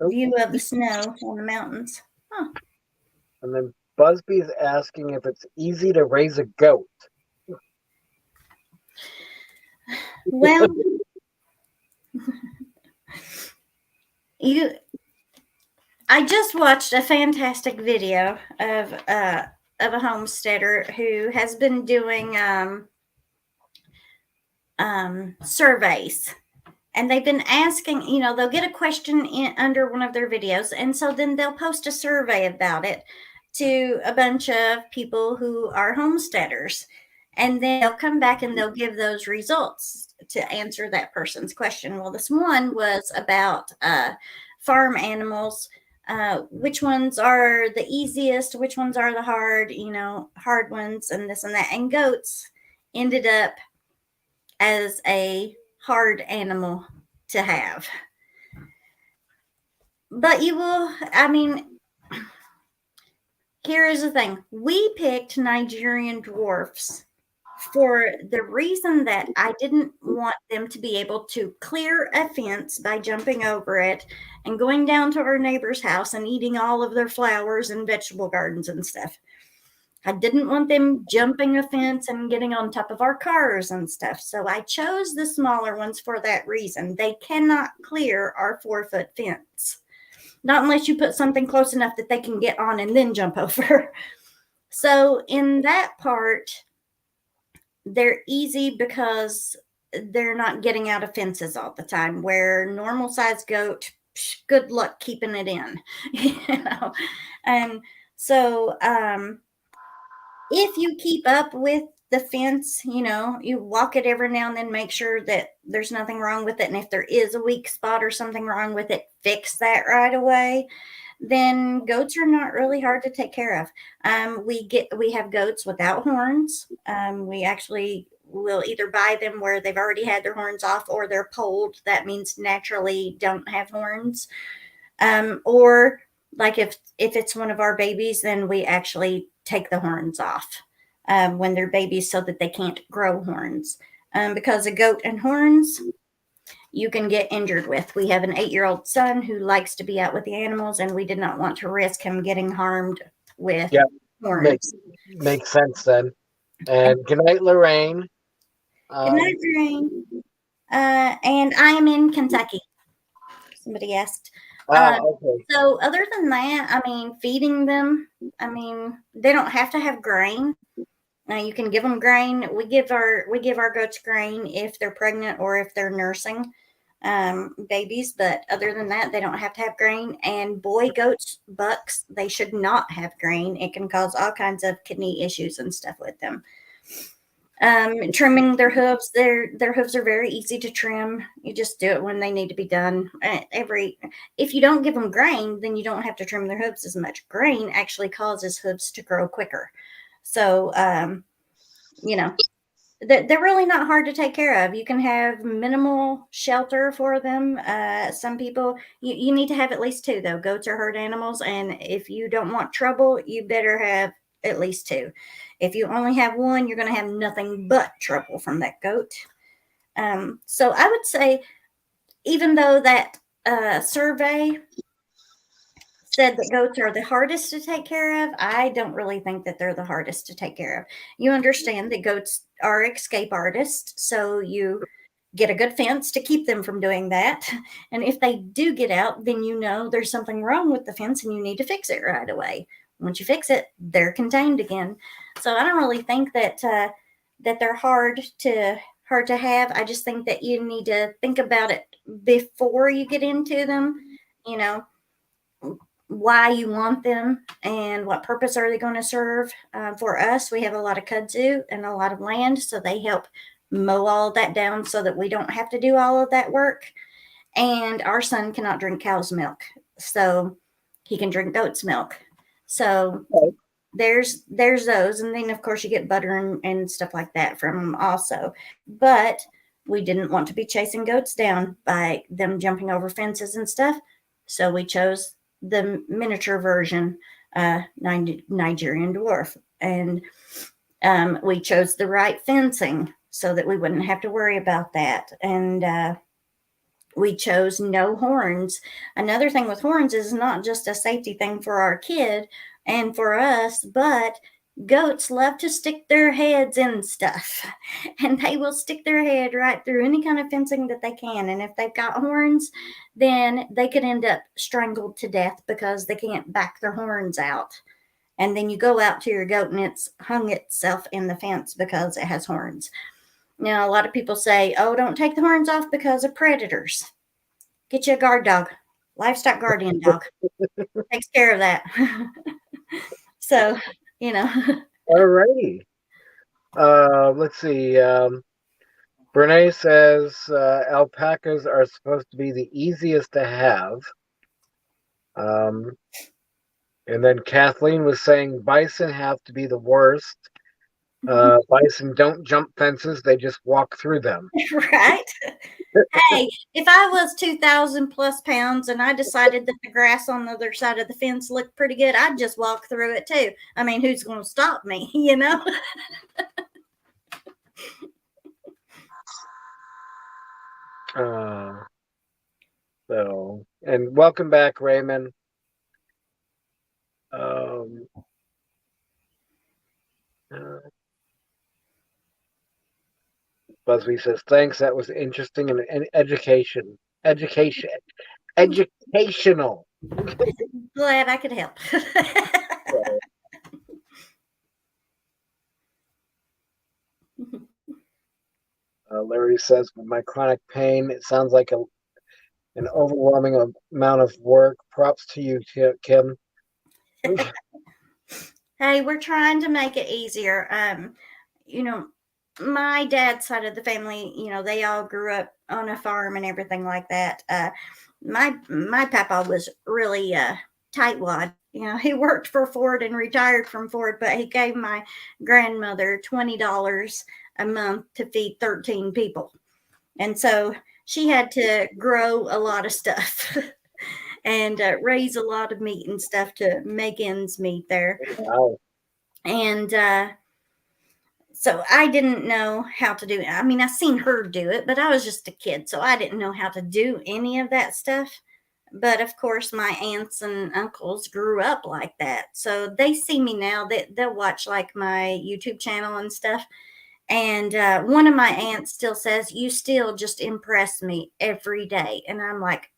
view of the snow on the mountains. Huh. And then Busby's asking if it's easy to raise a goat. Well, I just watched a fantastic video of a homesteader who has been doing surveys, and they've been asking. They'll get a question under one of their videos, and so then they'll post a survey about it to a bunch of people who are homesteaders, and then they'll come back and they'll give those results to answer that person's question. Well, this one was about farm animals. Which ones are the easiest, which ones are the hard ones, and this and that. And goats ended up as a hard animal to have. But here is the thing. We picked Nigerian dwarfs for the reason that I didn't want them to be able to clear a fence by jumping over it and going down to our neighbor's house and eating all of their flowers and vegetable gardens and stuff. I didn't want them jumping a fence and getting on top of our cars and stuff. So I chose the smaller ones for that reason. They cannot clear our 4-foot fence. Not unless you put something close enough that they can get on and then jump over. So in that part, they're easy because they're not getting out of fences all the time, where normal size goat, good luck keeping it in, And so if you keep up with the fence, you walk it every now and then, make sure that there's nothing wrong with it. And if there is a weak spot or something wrong with it, fix that right away. Then goats are not really hard to take care of. We have goats without horns. We actually will either buy them where they've already had their horns off, or they're polled. That means naturally don't have horns. Or like if it's one of our babies, then we actually take the horns off when they're babies so that they can't grow horns. Because a goat and horns, you can get injured with. We have an 8-year-old son who likes to be out with the animals, and we did not want to risk him getting harmed with horns. Makes sense then. And good night, Lorraine. Good night, Lorraine. And I am in Kentucky. Somebody asked. Okay. So other than that, feeding them, they don't have to have grain. You can give them grain. We give our goats grain if they're pregnant or if they're nursing babies. But other than that, they don't have to have grain. And boy goats, bucks, they should not have grain. It can cause all kinds of kidney issues and stuff with them. Trimming their hooves. Their hooves are very easy to trim. You just do it when they need to be done. If you don't give them grain, then you don't have to trim their hooves as much. Grain actually causes hooves to grow quicker. So, they're really not hard to take care of. You can have minimal shelter for them. Some people, you need to have at least 2, though. Goats are herd animals, and if you don't want trouble, you better have at least 2. If you only have 1, you're going to have nothing but trouble from that goat. So I would say, even though that survey said that goats are the hardest to take care of, I don't really think that they're the hardest to take care of. You understand that goats are escape artists, so you get a good fence to keep them from doing that. And if they do get out, then there's something wrong with the fence and you need to fix it right away. Once you fix it, they're contained again. So I don't really think that they're hard to have. I just think that you need to think about it before you get into them. Why you want them and what purpose are they going to serve. For us, we have a lot of kudzu and a lot of land, so they help mow all that down so that we don't have to do all of that work. And our son cannot drink cow's milk, so he can drink goat's milk. So there's those, and then of course you get butter and stuff like that from them also. But we didn't want to be chasing goats down by them jumping over fences and stuff, so we chose the miniature version, Nigerian dwarf, and we chose the right fencing so that we wouldn't have to worry about that. And we chose no horns. Another thing with horns is not just a safety thing for our kid and for us, but goats love to stick their heads in stuff, and they will stick their head right through any kind of fencing that they can. And if they've got horns, then they could end up strangled to death because they can't back their horns out. And then you go out to your goat and it's hung itself in the fence because it has horns. Now, a lot of people say, oh, don't take the horns off because of predators. Get you a guard dog, livestock guardian dog. Takes care of that. So, you know. All righty. Let's see. Brene says alpacas are supposed to be the easiest to have. And then Kathleen was saying bison have to be the worst. Bison don't jump fences, they just walk through them. Right? Hey, if I was 2,000 plus pounds and I decided that the grass on the other side of the fence looked pretty good, I'd just walk through it too. I mean, who's going to stop me, you know? So, and welcome back, Raymond. Busby says, thanks, that was interesting and educational. Glad I could help. Larry says, with my chronic pain, it sounds like an overwhelming amount of work. Props to you, Kim. Hey, we're trying to make it easier. You know, my dad's side of the family, you know, they all grew up on a farm and everything like that. My papa was really tightwad. You know, he worked for Ford and retired from Ford, but he gave my grandmother $20 a month to feed 13 people. And so she had to grow a lot of stuff and raise a lot of meat and stuff to make ends meet there. Wow. And so I didn't know how to do it. I mean, I seen her do it, but I was just a kid, so I didn't know how to do any of that stuff. But of course, my aunts and uncles grew up like that. So they see me now. They'll watch like my YouTube channel and stuff. And one of my aunts still says, you still just impress me every day. And I'm like,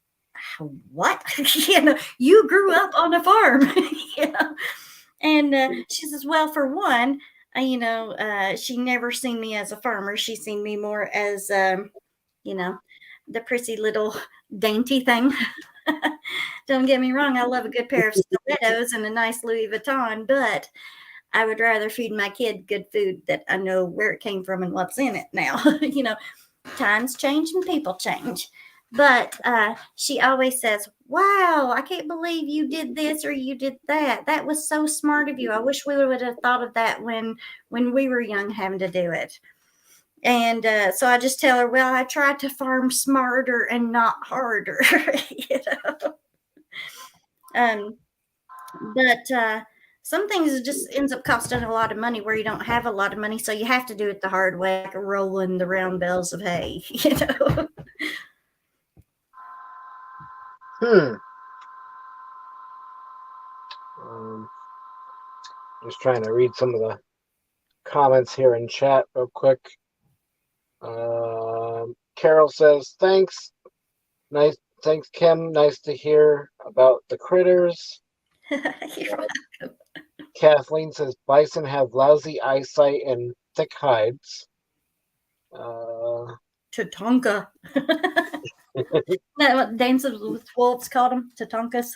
what? You know, you grew up on a farm. You know? And she says, well, for one, you know, she never seen me as a farmer. She seen me more as, you know, the prissy little dainty thing. Don't get me wrong. I love a good pair of stilettos and a nice Louis Vuitton, but I would rather feed my kid good food that I know where it came from and what's in it now. You know, times change and people change. But she always says, wow, I can't believe you did this or you did that. That was so smart of you. I wish we would have thought of that when we were young having to do it. And so I just tell her, well, I tried to farm smarter and not harder. You know? But some things it just ends up costing a lot of money where you don't have a lot of money. So you have to do it the hard way, like rolling the round bales of hay, you know? Just trying to read some of the comments here in chat real quick. Carol says, thanks. Nice. Thanks, Kim. Nice to hear about the critters. You're welcome. Kathleen says, bison have lousy eyesight and thick hides. Tatanka. That what Dances with Wolves called them? Tatankas.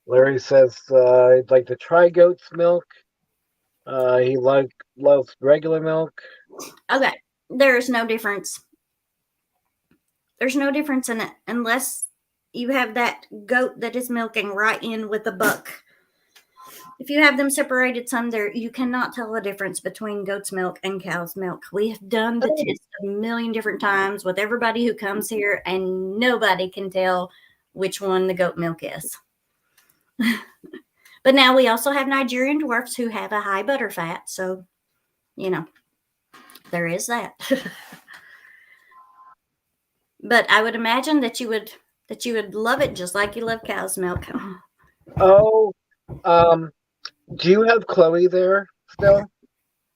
Larry says he'd like to try goat's milk. He loves regular milk. Okay, there is no difference. There's no difference in it unless you have that goat that is milking right in with the buck. If you have them separated some there, you cannot tell the difference between goat's milk and cow's milk. We have done the test a million different times with everybody who comes here, and nobody can tell which one the goat milk is. But now we also have Nigerian dwarfs who have a high butter fat. So, there is that. But I would imagine that you would love it just like you love cow's milk. Oh, do you have Chloe there still?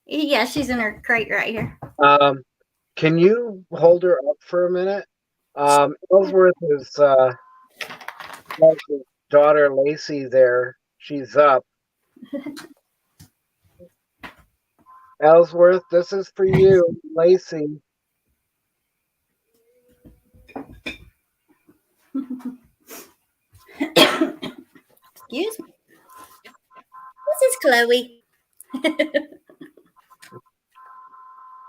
Yeah, she's in her crate right here. Can you hold her up for a minute? Ellsworth is his daughter Lacey there. She's up. Ellsworth, this is for you, Lacey. Excuse me. This is Chloe.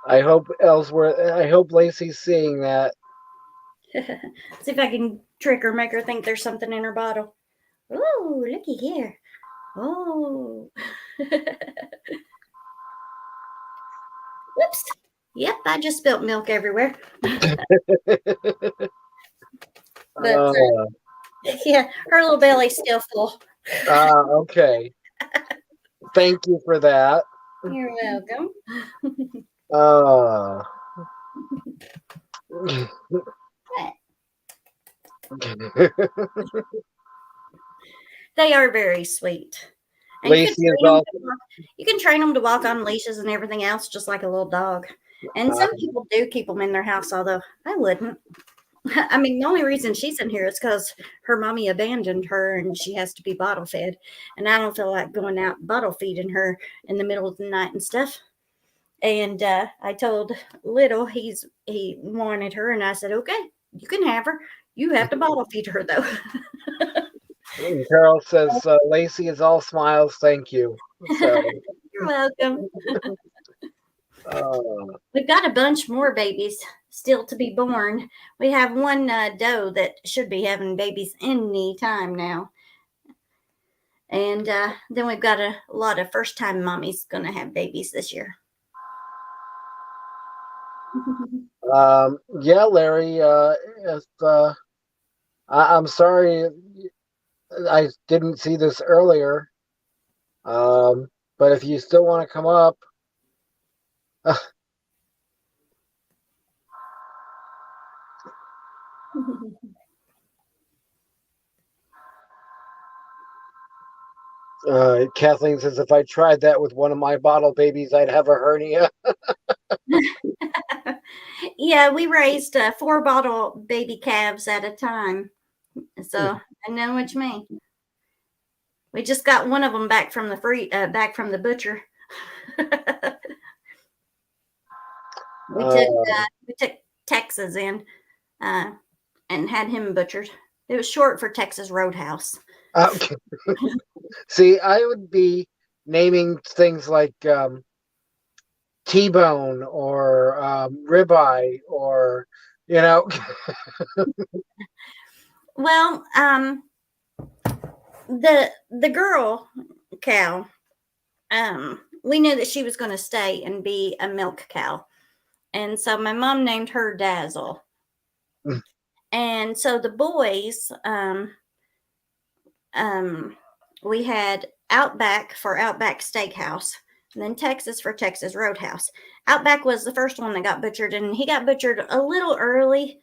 I hope Lacey's seeing that. See if I can trick her, make her think there's something in her bottle. Oh, looky here. Oh. Whoops. Yep, I just spilt milk everywhere. But yeah, her little belly's still full. Okay. Thank you for that. You're welcome. They are very sweet. And Lacey is also. You can train them to walk on leashes and everything else, just like a little dog. And some people do keep them in their house, although I wouldn't. I mean, the only reason she's in here is because her mommy abandoned her and she has to be bottle fed. And I don't feel like going out bottle feeding her in the middle of the night and stuff. And I told Little he wanted her, and I said, okay, you can have her. You have to bottle feed her, though. Carol says, Lacey is all smiles. Thank you. So, you're welcome. We've got a bunch more babies still to be born. We have one doe that should be having babies any time now. And then we've got a lot of first-time mommies going to have babies this year. Yeah, Larry, I'm sorry I didn't see this earlier. But if you still want to come up, Kathleen says, if I tried that with one of my bottle babies, I'd have a hernia. Yeah, we raised 4 bottle baby calves at a time. So I know what you mean. We just got one of them back from the butcher. We took Texas in and had him butchered. It was short for Texas Roadhouse. Okay. See, I would be naming things like T-bone or ribeye, or Well, the girl cow, we knew that she was going to stay and be a milk cow, and so my mom named her Dazzle. And so the boys, we had Outback for Outback Steakhouse, and then Texas for Texas Roadhouse. Outback was the first one that got butchered, and he got butchered a little early.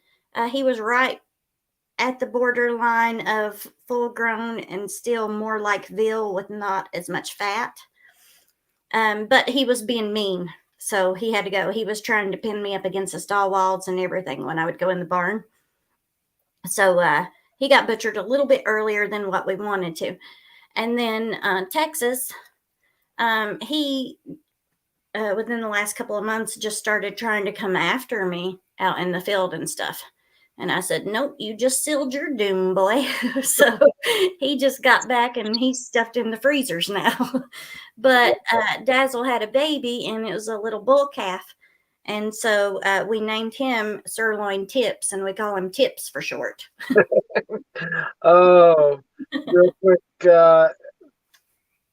He was right at the borderline of full grown and still more like veal with not as much fat. But he was being mean, so he had to go. He was trying to pin me up against the stall walls and everything when I would go in the barn. So he got butchered a little bit earlier than what we wanted to. And then Texas, he, within the last couple of months, just started trying to come after me out in the field and stuff. And I said, nope, you just sealed your doom, boy. So he just got back and he's stuffed in the freezers now. But Dazzle had a baby, and it was a little bull calf. And so we named him Sirloin Tips, and we call him Tips for short. Oh, real quick,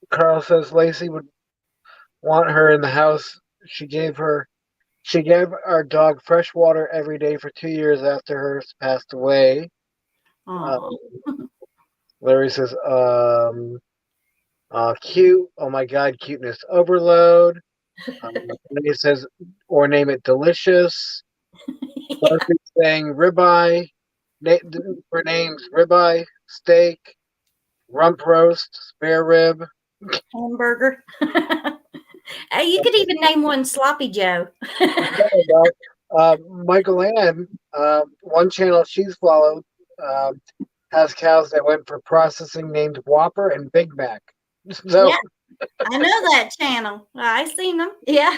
Carl says Lacey would want her in the house. She gave our dog fresh water every day for 2 years after hers passed away. Oh, Larry says, cute. Oh my God, cuteness overload. He says, or name it delicious. Darcy's saying ribeye. For names, ribeye, steak, rump roast, spare rib. hamburger. Hey, you could even name one Sloppy Joe. Michael Ann, one channel she's followed, has cows that went for processing named Whopper and Big Mac. So, Yeah, I know that channel. I seen them. Yeah.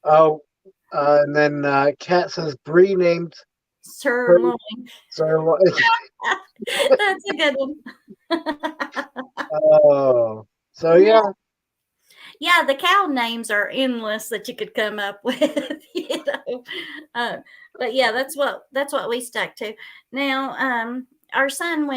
and then Kat says Bree named Sirloin. Sirloin. That's a good one. Oh, so yeah. Yeah, the cow names are endless that you could come up with, you know. But yeah, that's what we stuck to. Now, our son,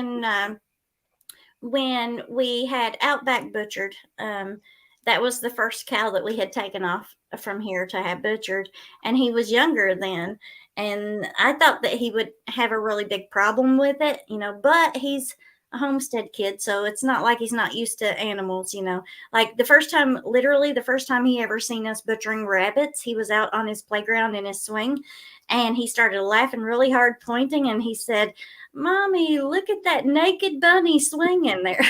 when we had Outback butchered, that was the first cow that we had taken off from here to have butchered, and he was younger then, and I thought that he would have a really big problem with it, you know, but he's a homestead kid, so it's not like he's not used to animals, you know. Like literally the first time he ever seen us butchering rabbits, he was out on his playground in his swing, and he started laughing really hard, pointing, and he said, "Mommy, look at that naked bunny swinging there."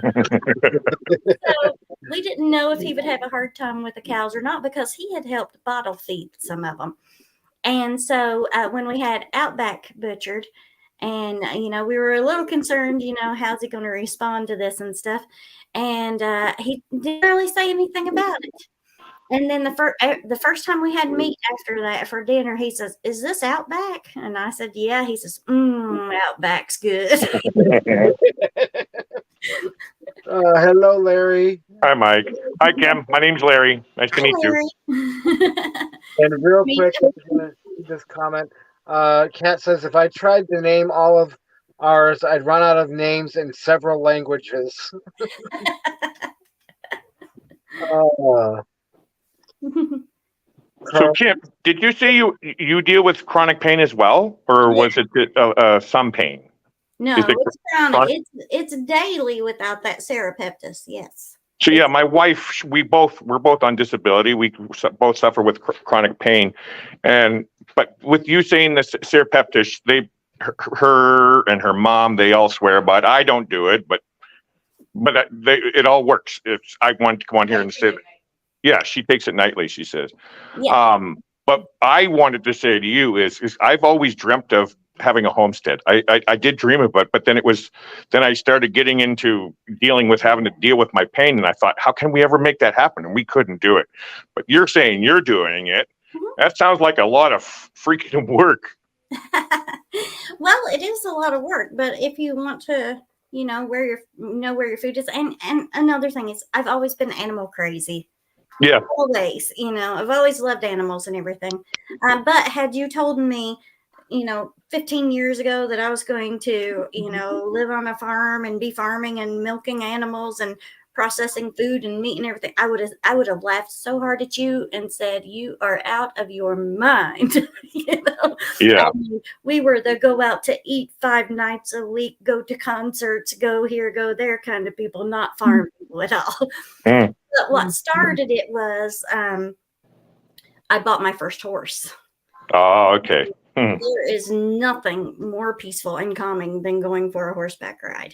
So we didn't know if he would have a hard time with the cows or not, because he had helped bottle feed some of them. And so when we had Outback butchered, and, you know, we were a little concerned, you know, how's he going to respond to this and stuff. And he didn't really say anything about it. And then the first time we had meat after that for dinner, he says, "Is this Outback?" And I said, "Yeah." He says, "Outback's good." Hello, Larry. Hi, Mike. Hi, Kim. My name's Larry. Nice to meet you. And real quick, I'm going to just comment. Kat says, if I tried to name all of ours, I'd run out of names in several languages. So, Kim, did you say you deal with chronic pain as well, or was it some pain? No, it's chronic. It's daily without that serapeptus. Yes. So yeah, my wife, we're both on disability. We both suffer with chronic pain, but with you saying this serapeptus, her and her mom, they all swear by it. I don't do it, but it all works. I want to come on here and say that. Yeah, she takes it nightly, she says. Yeah. But I wanted to say to you is I've always dreamt of having a homestead. I did dream of it, but then I started getting into dealing with having to deal with my pain, and I thought, how can we ever make that happen? And we couldn't do it. But you're saying you're doing it. Mm-hmm. That sounds like a lot of freaking work. Well, it is a lot of work, but if you want to, you know where your food is, and another thing is, I've always been animal crazy. Yeah. Always, you know, I've always loved animals and everything. But had you told me, 15 years ago that I was going to, live on a farm and be farming and milking animals and processing food and meat and everything, I would have laughed so hard at you and said, "You are out of your mind." Yeah. We were the go out to eat 5 nights a week, go to concerts, go here, go there kind of people, not farm people at all. But what started it was I bought my first horse. Oh, okay. There is nothing more peaceful and calming than going for a horseback ride.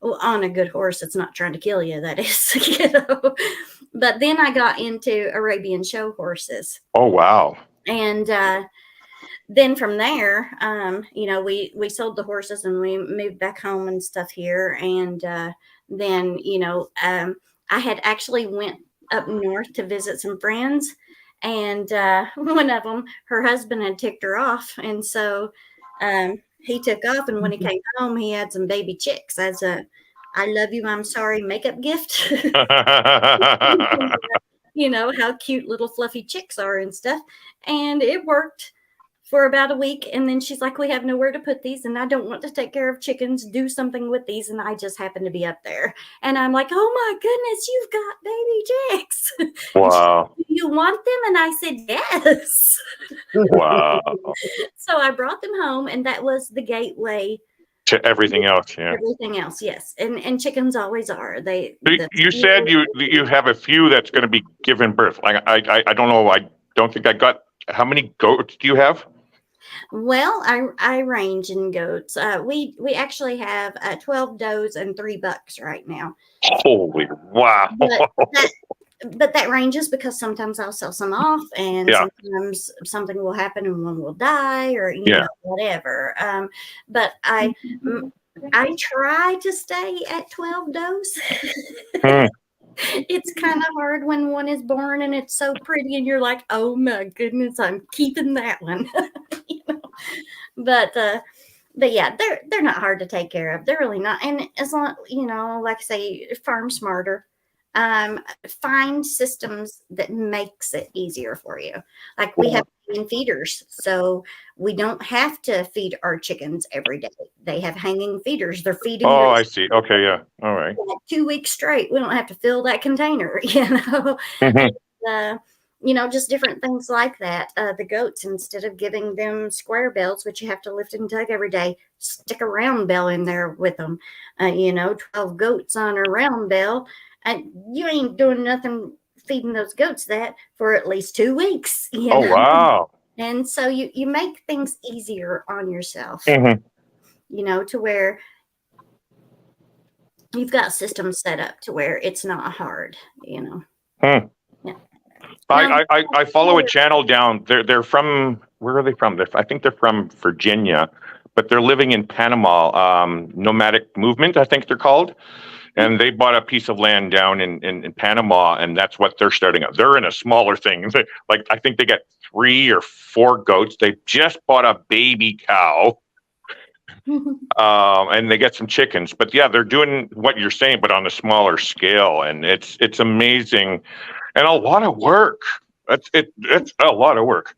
Well, on a good horse, it's not trying to kill you, that is. But then I got into Arabian show horses. Oh, wow. And then from there, we sold the horses and we moved back home and stuff here. And then, I had actually went up north to visit some friends. And one of them, her husband had ticked her off. And so he took off. And when he came home, he had some baby chicks as a "I love you, I'm sorry" makeup gift. How cute little fluffy chicks are and stuff. And it worked for about a week. And then she's like, we have nowhere to put these, and I don't want to take care of chickens, do something with these. And I just happen to be up there. And I'm like, oh my goodness, you've got baby chicks. Wow. Do you want them? And I said, yes. Wow. So I brought them home, and that was the gateway To everything else, yeah. everything else. Yes. And chickens always are. You said you have a few that's going to be given birth. Like I don't know. I don't think I got. How many goats do you have? Well, I range in goats. We actually have 12 does and 3 bucks right now. Holy wow! But that ranges because sometimes I'll sell some off, and sometimes something will happen and one will die, or you know, whatever. But I try to stay at 12 does. It's kind of hard when one is born and it's so pretty, and you're like, oh my goodness, I'm keeping that one. You know? But yeah, they're not hard to take care of. They're really not. And as long, you know, like I say, farm smarter. Find systems that makes it easier for you. Like we have hanging feeders, so we don't have to feed our chickens every day. They have hanging feeders. They're feeding. Oh, I see. Okay, yeah. All right. Like 2 weeks straight. We don't have to fill that container, you know. You know, just different things like that. The goats, instead of giving them square bells, which you have to lift and tug every day, stick a round bell in there with them. You know, 12 goats on a round bell. And you ain't doing nothing feeding those goats that for at least 2 weeks. You know? Oh, wow. And so you make things easier on yourself, Mm-hmm. you know, to where you've got systems set up to where it's not hard, you know. Hmm. Yeah. I follow a channel down. They're from, where are they from? I think they're from Virginia, but they're living in Panama. Nomadic Movement, I think they're called. And they bought a piece of land down in Panama, and that's what they're starting up. They're in a smaller thing. Like, I think they got 3 or 4 goats. They just bought a baby cow, and they get some chickens. But yeah, they're doing what you're saying, but on a smaller scale, and it's amazing, and a lot of work. It's a lot of work.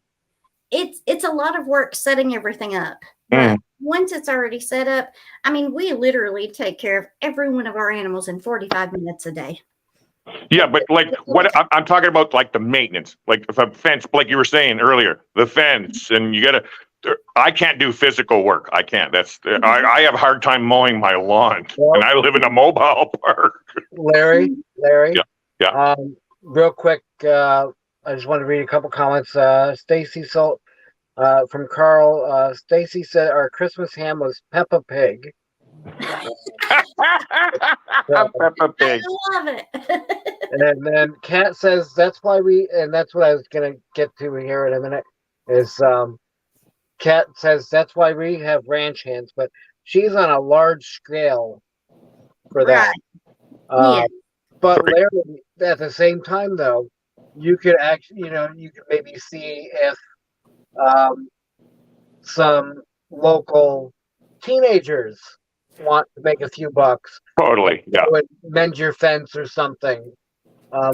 It's a lot of work setting everything up. But once it's already set up, I mean, we literally take care of every one of our animals in 45 minutes a day. Yeah, but like what I'm talking about, like the maintenance, like if a fence, like you were saying earlier, the fence, and you gotta. I can't do physical work. I can't. I have a hard time mowing my lawn, and I live in a mobile park. Larry. Yeah. Real quick, I just want to read a couple comments. Stacy from Carl. Stacy said our Christmas ham was Peppa Pig. Peppa Pig. I love it. And then Kat says that's why and that's what I was gonna get to here in a minute. Is Kat says that's why we have ranch hands, but she's on a large scale for that. Right. But Larry, at the same time, though, you could actually, you could maybe see if some local teenagers want to make a few bucks. Totally, yeah. Would mend your fence or something.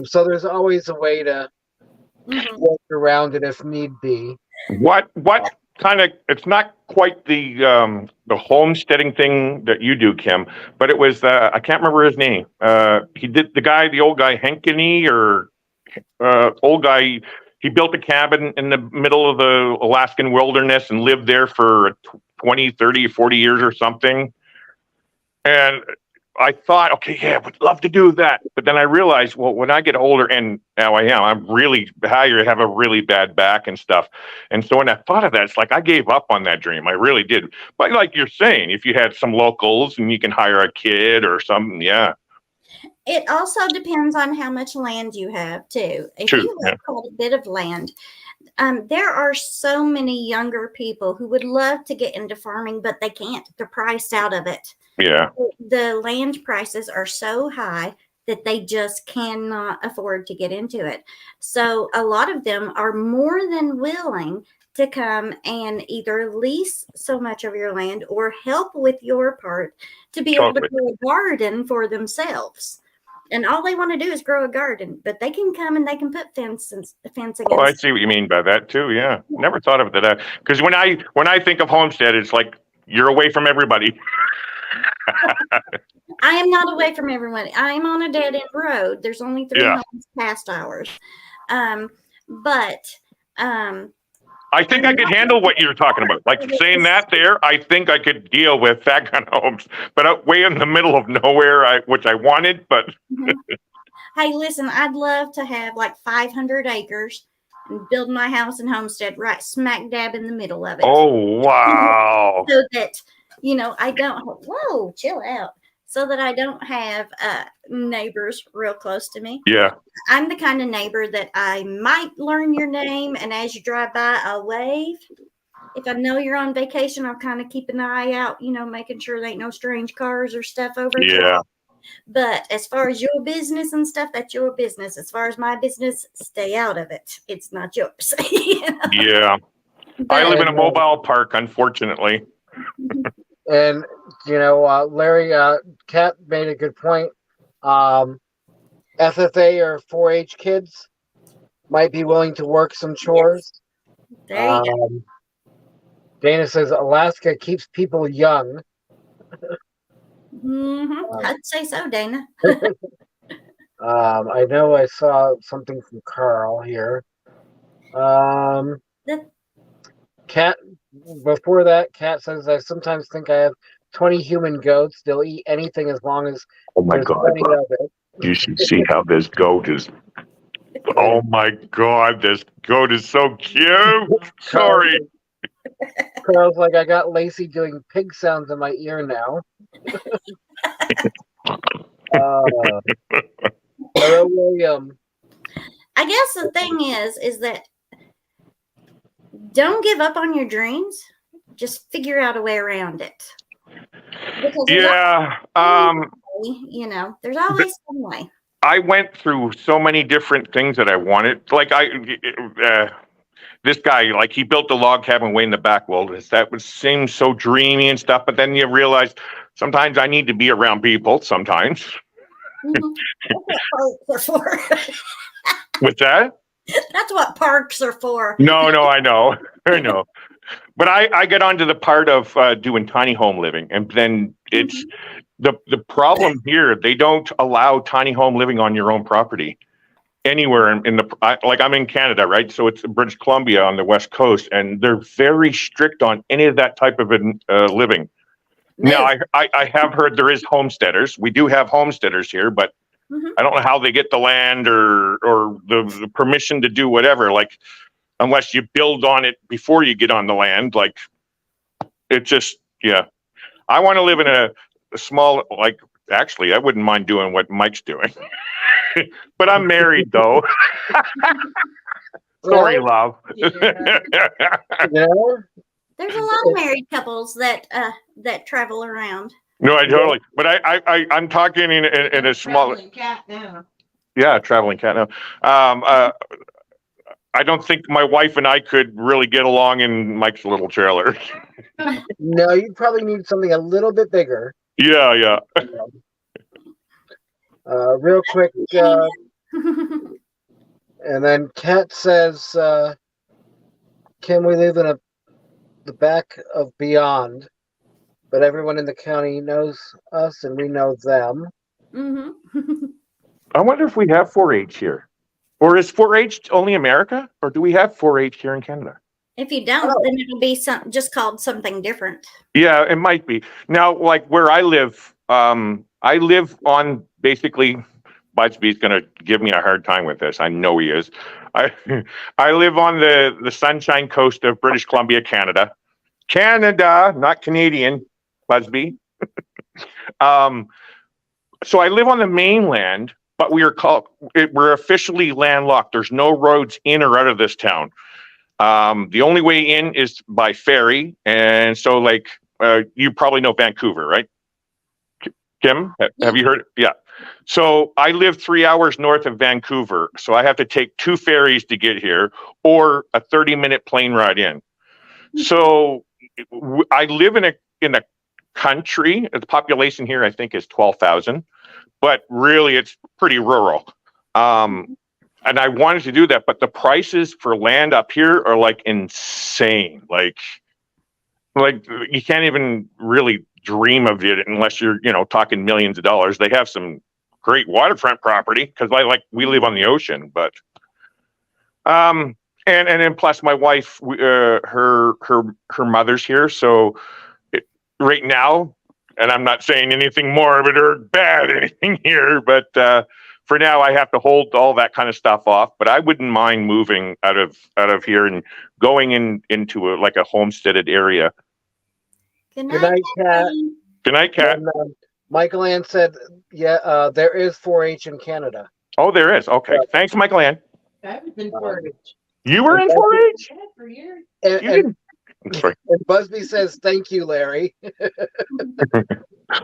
So there's always a way to work around it if need be. What kind of? It's not quite the homesteading thing that you do, Kim, but it was I can't remember his name. He did the old guy Henkeny or old guy. He built a cabin in the middle of the Alaskan wilderness and lived there for 20, 30, 40 years or something. And I thought, okay, yeah, I would love to do that. But then I realized, well, when I get older, and now I have a really bad back and stuff. And so when I thought of that, it's like I gave up on that dream. I really did. But like you're saying, if you had some locals and you can hire a kid or something, yeah. It also depends on how much land you have, too. If True, you have quite a bit of land, there are so many younger people who would love to get into farming, but they can't. They're priced out of it. Yeah. The land prices are so high that they just cannot afford to get into it. So a lot of them are more than willing to come and either lease so much of your land or help with your part to be able to grow a garden for themselves. And all they want to do is grow a garden, but they can come and they can put fencing Oh, I against. see what you mean by that too. Yeah, never thought of it that. Because when I think of homestead, it's like you're away from everybody. I am not away from everyone. I am on a dead end road. There's only 3 Yeah. homes past ours. But I think I could handle what you're talking about. Like saying that there, I think I could deal with that kind of homes. But out way in the middle of nowhere, which I wanted, but hey, listen, I'd love to have like 500 acres and build my house and homestead right smack dab in the middle of it. oh wow. So that, I don't, whoa, chill out. So that I don't have neighbors real close to me. Yeah. I'm the kind of neighbor that I might learn your name, and as you drive by, I'll wave. If I know you're on vacation, I'll kind of keep an eye out, making sure there ain't no strange cars or stuff over Yeah. But as far as your business and stuff, that's your business. As far as my business, stay out of it. It's not yours. Yeah. I live in a mobile park, unfortunately. And Larry, Kat made a good point. FFA or 4-H kids might be willing to work some chores. There you go. Dana says Alaska keeps people young. I'd say so, Dana. I know I saw something from Carl here. Kat, before that, Kat says, I sometimes think I have 20 human goats. They'll eat anything as long as Oh my there's God. plenty of it. You should see how this goat is. Oh my God, this goat is so cute. Sorry. Carl's like, I got Lacey doing pig sounds in my ear now. Hello, William. I guess the thing is that don't give up on your dreams. Just figure out a way around it. Because Yeah. there's always some way. I went through so many different things that I wanted. Like this guy, like he built a log cabin way in the back wilderness. That would seem so dreamy and stuff. But then you realize sometimes I need to be around people. Sometimes. That's what parks are for. With that? That's what parks are for. No, I know. I know. But I get onto the part of doing tiny home living, and then it's the problem here. They don't allow tiny home living on your own property anywhere in like I'm in Canada, right? So it's British Columbia on the west coast, and they're very strict on any of that type of living. Now, I have heard there is homesteaders. We do have homesteaders here, but I don't know how they get the land or the permission to do whatever. Like, unless you build on it before you get on the land, like it just, yeah. I want to live in a small, like, actually, I wouldn't mind doing what Mike's doing, but I'm married though. Sorry, love. There's a lot of married couples that travel around. No, I totally. But I'm talking in a small. Traveling cat now. Yeah, traveling cat now. I don't think my wife and I could really get along in Mike's little trailer. No, you'd probably need something a little bit bigger. Yeah. Real quick, and then Kat says, "Can we live in the back of Beyond? But everyone in the county knows us, and we know them." I wonder if we have 4-H here. Or is 4-H only America? Or do we have 4-H here in Canada? If you don't, then it'll be just called something different. Yeah, it might be. Now, like where I live on basically, Budsby's going to give me a hard time with this. I know he is. I live on the Sunshine Coast of British Columbia, Canada. Canada, not Canadian, Budsby. So I live on the mainland, but we're officially landlocked. There's no roads in or out of this town. The only way in is by ferry. And so like, you probably know Vancouver, right? Kim, have you heard? Yeah. So I live 3 hours north of Vancouver. So I have to take 2 ferries to get here or a 30-minute plane ride in. So I live in a country. The population here, I think, is 12,000. but really it's pretty rural. And I wanted to do that, but the prices for land up here are like insane. Like you can't even really dream of it unless you're, talking millions of dollars. They have some great waterfront property because we live on the ocean, but and then plus my wife, her mother's here, so right now, and I'm not saying anything morbid or bad anything here, but for now I have to hold all that kind of stuff off. But I wouldn't mind moving out of here and going into a homesteaded area. Good Good night, night, Kat. Good night, Kat. And, Michael Ann said, yeah, there is 4-H in Canada. Oh, there is. Okay. Thanks, Michael Ann. I was in 4-H. You were in 4-H? For years. And Sorry. Busby says, thank you, Larry.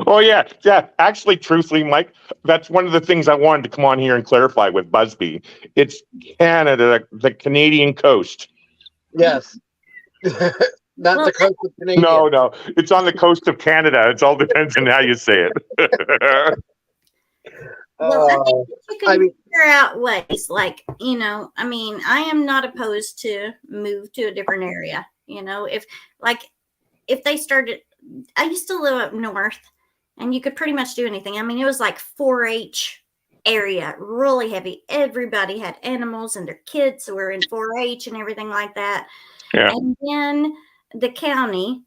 Oh, yeah. Yeah. Actually, truthfully, Mike, that's one of the things I wanted to come on here and clarify with Busby. It's Canada, the Canadian coast. Yes. Not the coast of Canada. No. It's on the coast of Canada. It all depends on how you say it. Well, I think you can figure out ways. I am not opposed to move to a different area. If they started, I used to live up north, and you could pretty much do anything. It was like 4-H area, really heavy. Everybody had animals, and their kids were in 4-H and everything like that. Yeah. And then the county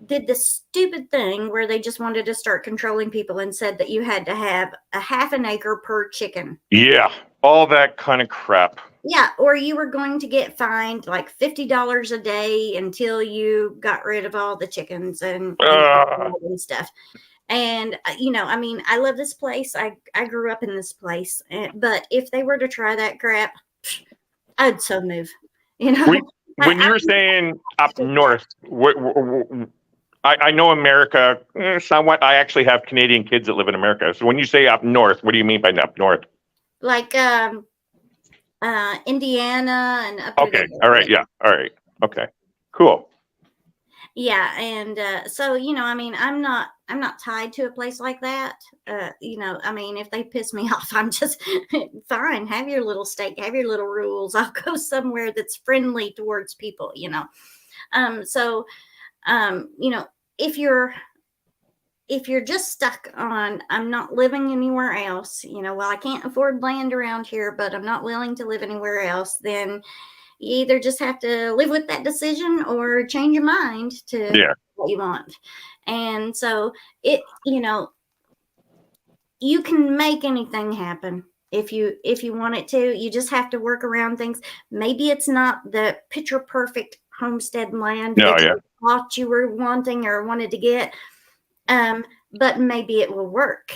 did this stupid thing where they just wanted to start controlling people and said that you had to have a half an acre per chicken. Yeah, all that kind of crap. Yeah, or you were going to get fined like $50 a day until you got rid of all the chickens and stuff. And, I love this place. I grew up in this place. But if they were to try that crap, I'd so move. When you were saying up north, I know America somewhat. I actually have Canadian kids that live in America. So when you say up north, what do you mean by up north? Like Indiana and up. Okay. All right. Yeah. All right. Okay. Cool. Yeah, and so I'm not tied to a place like that. If they piss me off, I'm just fine. Have your little state, have your little rules. I'll go somewhere that's friendly towards people. If you're just stuck on, I'm not living anywhere else. I can't afford land around here, but I'm not willing to live anywhere else. Then you either just have to live with that decision or change your mind to what you want. And so you can make anything happen if you want it to. You just have to work around things. Maybe it's not the picture perfect homestead land that you thought you were wanting or wanted to get, but maybe it will work.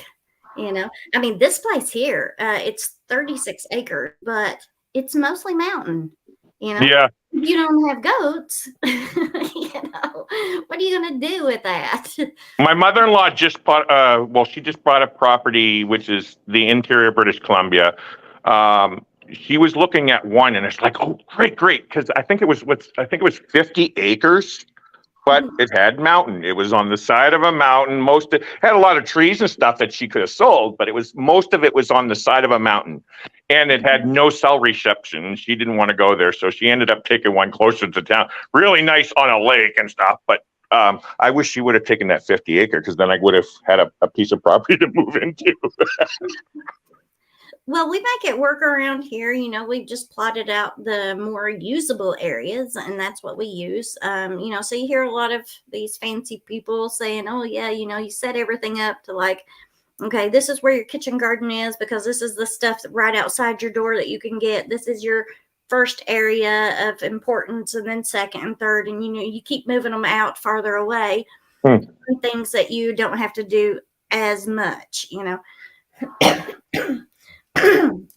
This place here, it's 36 acres, but it's mostly mountain. Yeah. You don't have goats. What are you going to do with that? My mother-in-law just bought. She just bought a property which is the interior British Columbia. She was looking at one, and it's like, oh, great, because I think it was 50 acres, but it had mountain. It was on the side of a mountain. It had a lot of trees and stuff that she could have sold, but most of it was on the side of a mountain. And it had no cell reception. She didn't want to go there, so she ended up taking one closer to town. Really nice on a lake and stuff, but I wish she would have taken that 50 acre, because then I would have had a piece of property to move into. Well, we make it work around here. We've just plotted out the more usable areas, and that's what we use. So you hear a lot of these fancy people saying, oh, yeah, you set everything up to like, okay, this is where your kitchen garden is because this is the stuff right outside your door that you can get. This is your first area of importance, and then second and third. And, you keep moving them out farther away. Things that you don't have to do as much,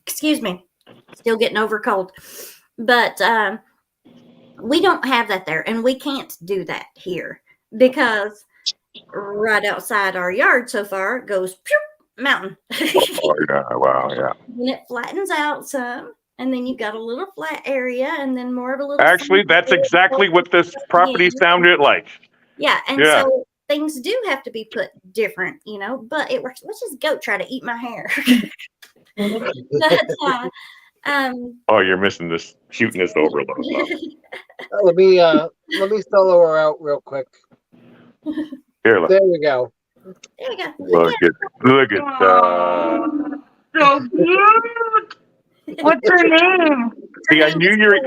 Excuse me. Still getting over cold. But we don't have that there, and we can't do that here because right outside our yard so far goes mountain. Wow, yeah. And it flattens out some, and then you've got a little flat area, and then more of a little. Actually, that's exactly what this property sounded like. Yeah, and things do have to be put different, but it works. Let's just go try to eat my hair. But, Oh, you're missing this cuteness over a little. Let me solo her out real quick. Here, look. There we go. there we go. Look at that. So cute. What's her name? See, I knew you were.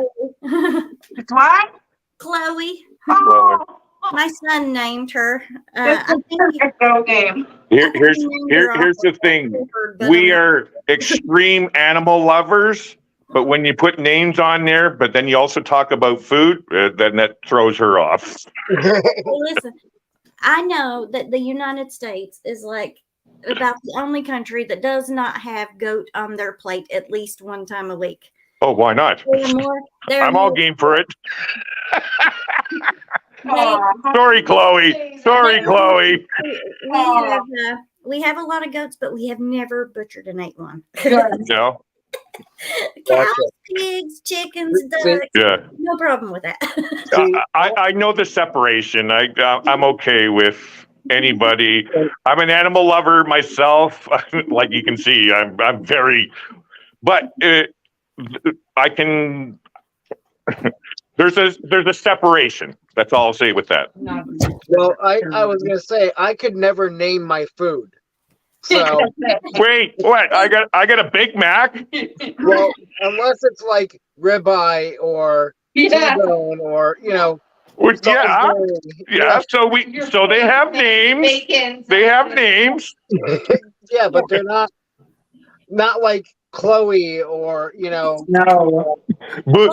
It's what? Chloe. Oh, My son named her. it's I a think perfect girl game. Here's the thing. We are extreme animal lovers, but when you put names on there, but then you also talk about food, then that throws her off. Well, listen, I know that the United States is like about the only country that does not have goat on their plate at least one time a week. Oh, why not? I'm all game for it. Sorry, Chloe. Sorry, Chloe. We have a lot of goats, but we have never butchered and ate one. No. Cows, pigs, chickens, ducks. Yeah. No problem with that. I know the separation. I'm okay with anybody. I'm an animal lover myself. Like you can see, I'm very, but I can. There's a separation. That's all I'll say with that. Well, I was gonna say I could never name my food. So Wait, what? I got a Big Mac. well, unless it's like ribeye or T-bone or Well, yeah, something yeah. So they have names. Bacon. They have names. yeah, but they're not like Chloe or No. But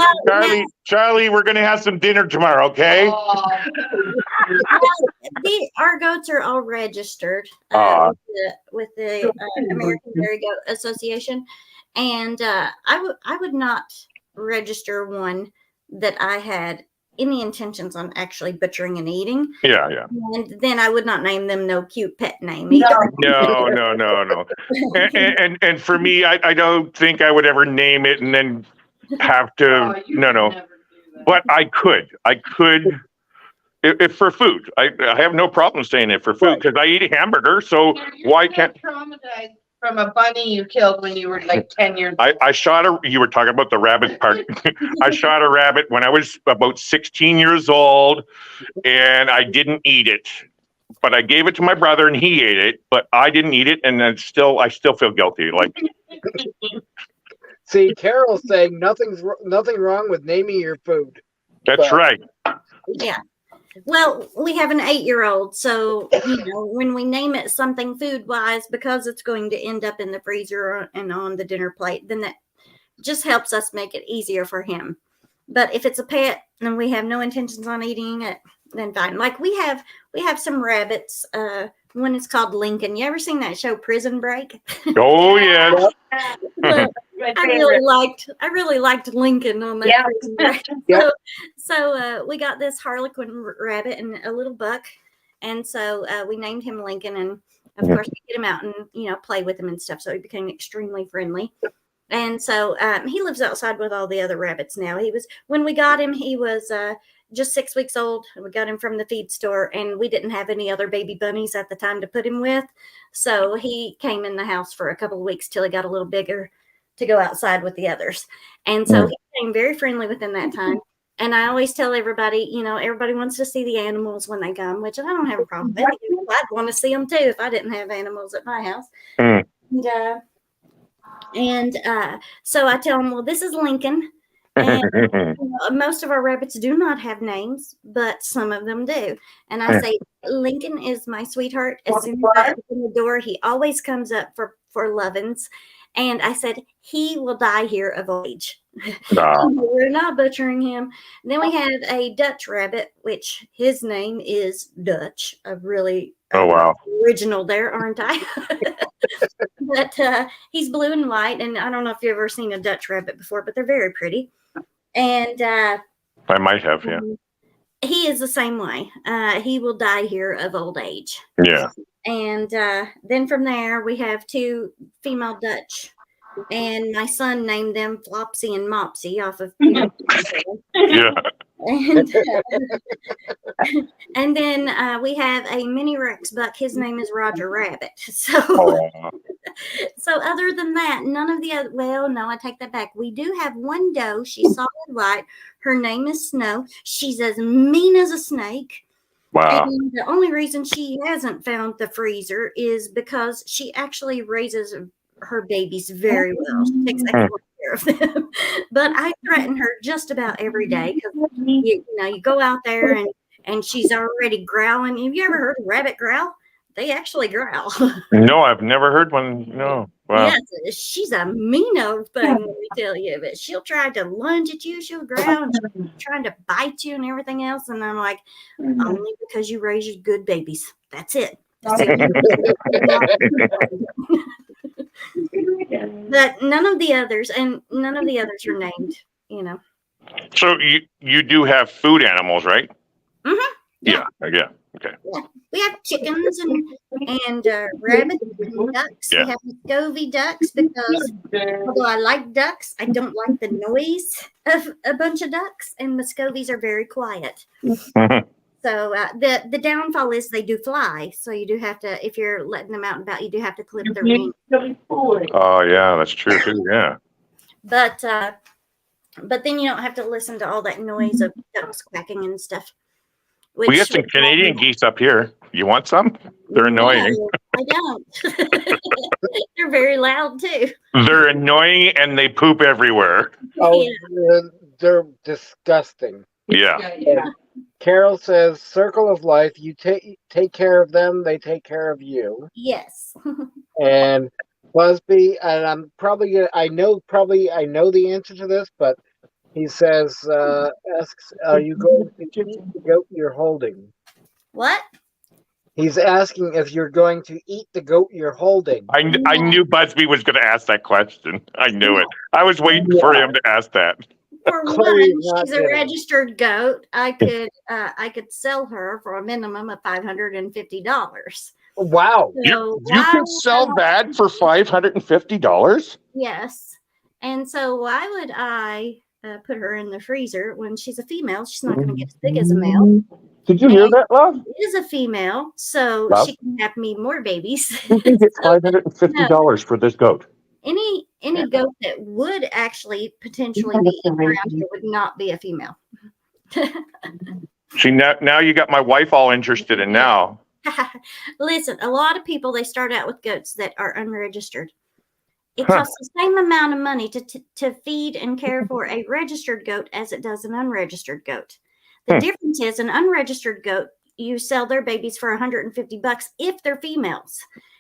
Charlie, we're gonna have some dinner tomorrow, okay? Our goats are all registered with the American Dairy Goat Association, and I would not register one that I had any intentions on actually butchering and eating. Yeah. And then I would not name them no cute pet name either. No. And for me, I don't think I would ever name it and then have to. No. But I could. If for food, I have no problem saying it for food because I eat a hamburger. So why can't? Traumatized from a bunny you killed when you were like 10 years old. I shot you were talking about the rabbit part. I shot a rabbit when I was about 16 years old and I didn't eat it, but I gave it to my brother and he ate it, but I didn't eat it. And then I still feel guilty. Like, see, Carol's saying nothing wrong with naming your food. That's right. Yeah. Well, we have an 8-year-old, so when we name it something food-wise, because it's going to end up in the freezer and on the dinner plate, then that just helps us make it easier for him. But if it's a pet and we have no intentions on eating it, then fine. Like we have some rabbits. One is called Lincoln. You ever seen that show Prison Break? Oh yes. Well, I really liked Lincoln on that. Yeah. So we got this Harlequin rabbit and a little buck, and so we named him Lincoln, and of course we get him out and play with him and stuff. So he became extremely friendly, and so he lives outside with all the other rabbits now. When we got him, he was just 6 weeks old. We got him from the feed store, and we didn't have any other baby bunnies at the time to put him with, so he came in the house for a couple of weeks till he got a little bigger to go outside with the others. And so he became very friendly within that time. And I always tell everybody, everybody wants to see the animals when they come, which I don't have a problem with. I'd want to see them too if I didn't have animals at my house. And so I tell them, well, this is Lincoln. And most of our rabbits do not have names, but some of them do. And I say, Lincoln is my sweetheart. As soon as I open the door, he always comes up for lovin's. And I said, he will die here of old age. We're not butchering him. And then we have a Dutch rabbit, which his name is Dutch. Really original there, aren't I? But he's blue and white. And I don't know if you've ever seen a Dutch rabbit before, but they're very pretty. And I might have, yeah. He is the same way. He will die here of old age. Yeah. And then from there, we have 2 female Dutch. And my son named them Flopsy and Mopsy off of. Yeah. And, and then we have a mini Rex buck. His name is Roger Rabbit. So, so other than that, none of the other. Well, no, I take that back. We do have one doe. She's solid white. Her name is Snow. She's as mean as a snake. Wow. And the only reason she hasn't found the freezer is because she actually raises her babies very well. She takes excellent care of them. But I threaten her just about every day because you go out there and she's already growling. Have you ever heard a rabbit growl? They actually growl. No, I've never heard one. No. Wow. Yes, she's a mean old thing, let me tell you. But she'll try to lunge at you. She'll growl and she's trying to bite you and everything else. And I'm like, only because you raise good babies. That's it. That's it. But none of the others are named, So you do have food animals, right? Mm-hmm. Yeah. Okay. Yeah. We have chickens and rabbits and ducks. Yeah. We have Muscovy ducks because although I like ducks, I don't like the noise of a bunch of ducks, and Muscovies are very quiet. So the downfall is they do fly. So you do have to, if you're letting them out and about, you do have to clip their wings. Oh yeah, that's true too. Yeah. But then you don't have to listen to all that noise of ducks quacking and stuff. We got some Canadian geese up here. You want some? They're annoying. No, I don't. They're very loud too. They're annoying and they poop everywhere. Oh, Yeah. they're disgusting. Yeah. Carol says, "Circle of life. You take care of them; they take care of you." Yes. And Busby, and I'm probably gonna, I know the answer to this, but he says, asks, "Are you going to eat the goat you're holding?" What? He's asking if you're going to eat the goat you're holding. I knew Busby was going to ask that question. I knew it. I was waiting for him to ask that. For Chloe's one, not she's a there. registered goat. I could sell her for a minimum of $550. Wow! You So can sell that for $550? Yes. And so why would I put her in the freezer when she's a female? She's not going to get as big as a male. Did you hear that, love? She is a female, so Love? she can have me more babies. You can get $550 for this goat. Any goat that would actually potentially be around here would not be a female. See, now you got my wife all interested in now. Listen, a lot of people, they start out with goats that are unregistered. It costs the same amount of money to feed and care for a registered goat as it does an unregistered goat. The difference is an unregistered goat, you sell their babies for $150 if they're females.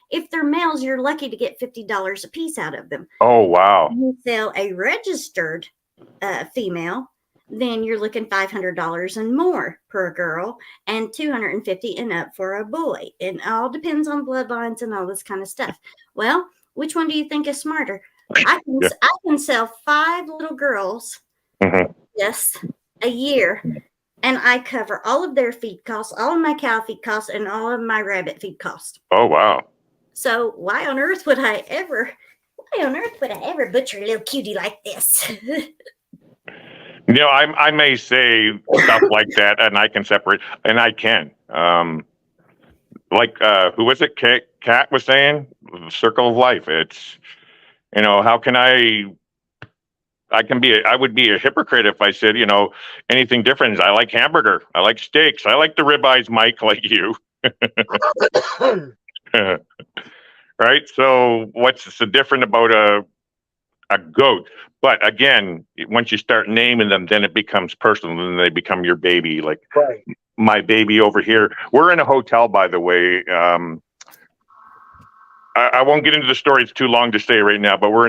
If they're males, you're lucky to get $50 a piece out of them. Oh, wow. You sell a registered female, then you're looking $500 and more per girl and $250 and up for a boy. It all depends on bloodlines and all this kind of stuff. Well, which one do you think is smarter? I can sell 5 little girls, yes, a year, and I cover all of their feed costs, all of my cow feed costs, and all of my rabbit feed costs. Oh, wow. So why on earth would I ever butcher a little cutie like this? I may say stuff like that, and I can separate, and I can. Who was it? Kat was saying, the circle of life. It's, how can I would be a hypocrite if I said, anything different. I like hamburger. I like steaks. I like the ribeyes, Mike, like you. Right? So what's so different about a goat? But again, once you start naming them, then it becomes personal, and they become your baby. Like my baby over here. We're in a hotel, by the way. I won't get into the story. It's too long to say right now, but we're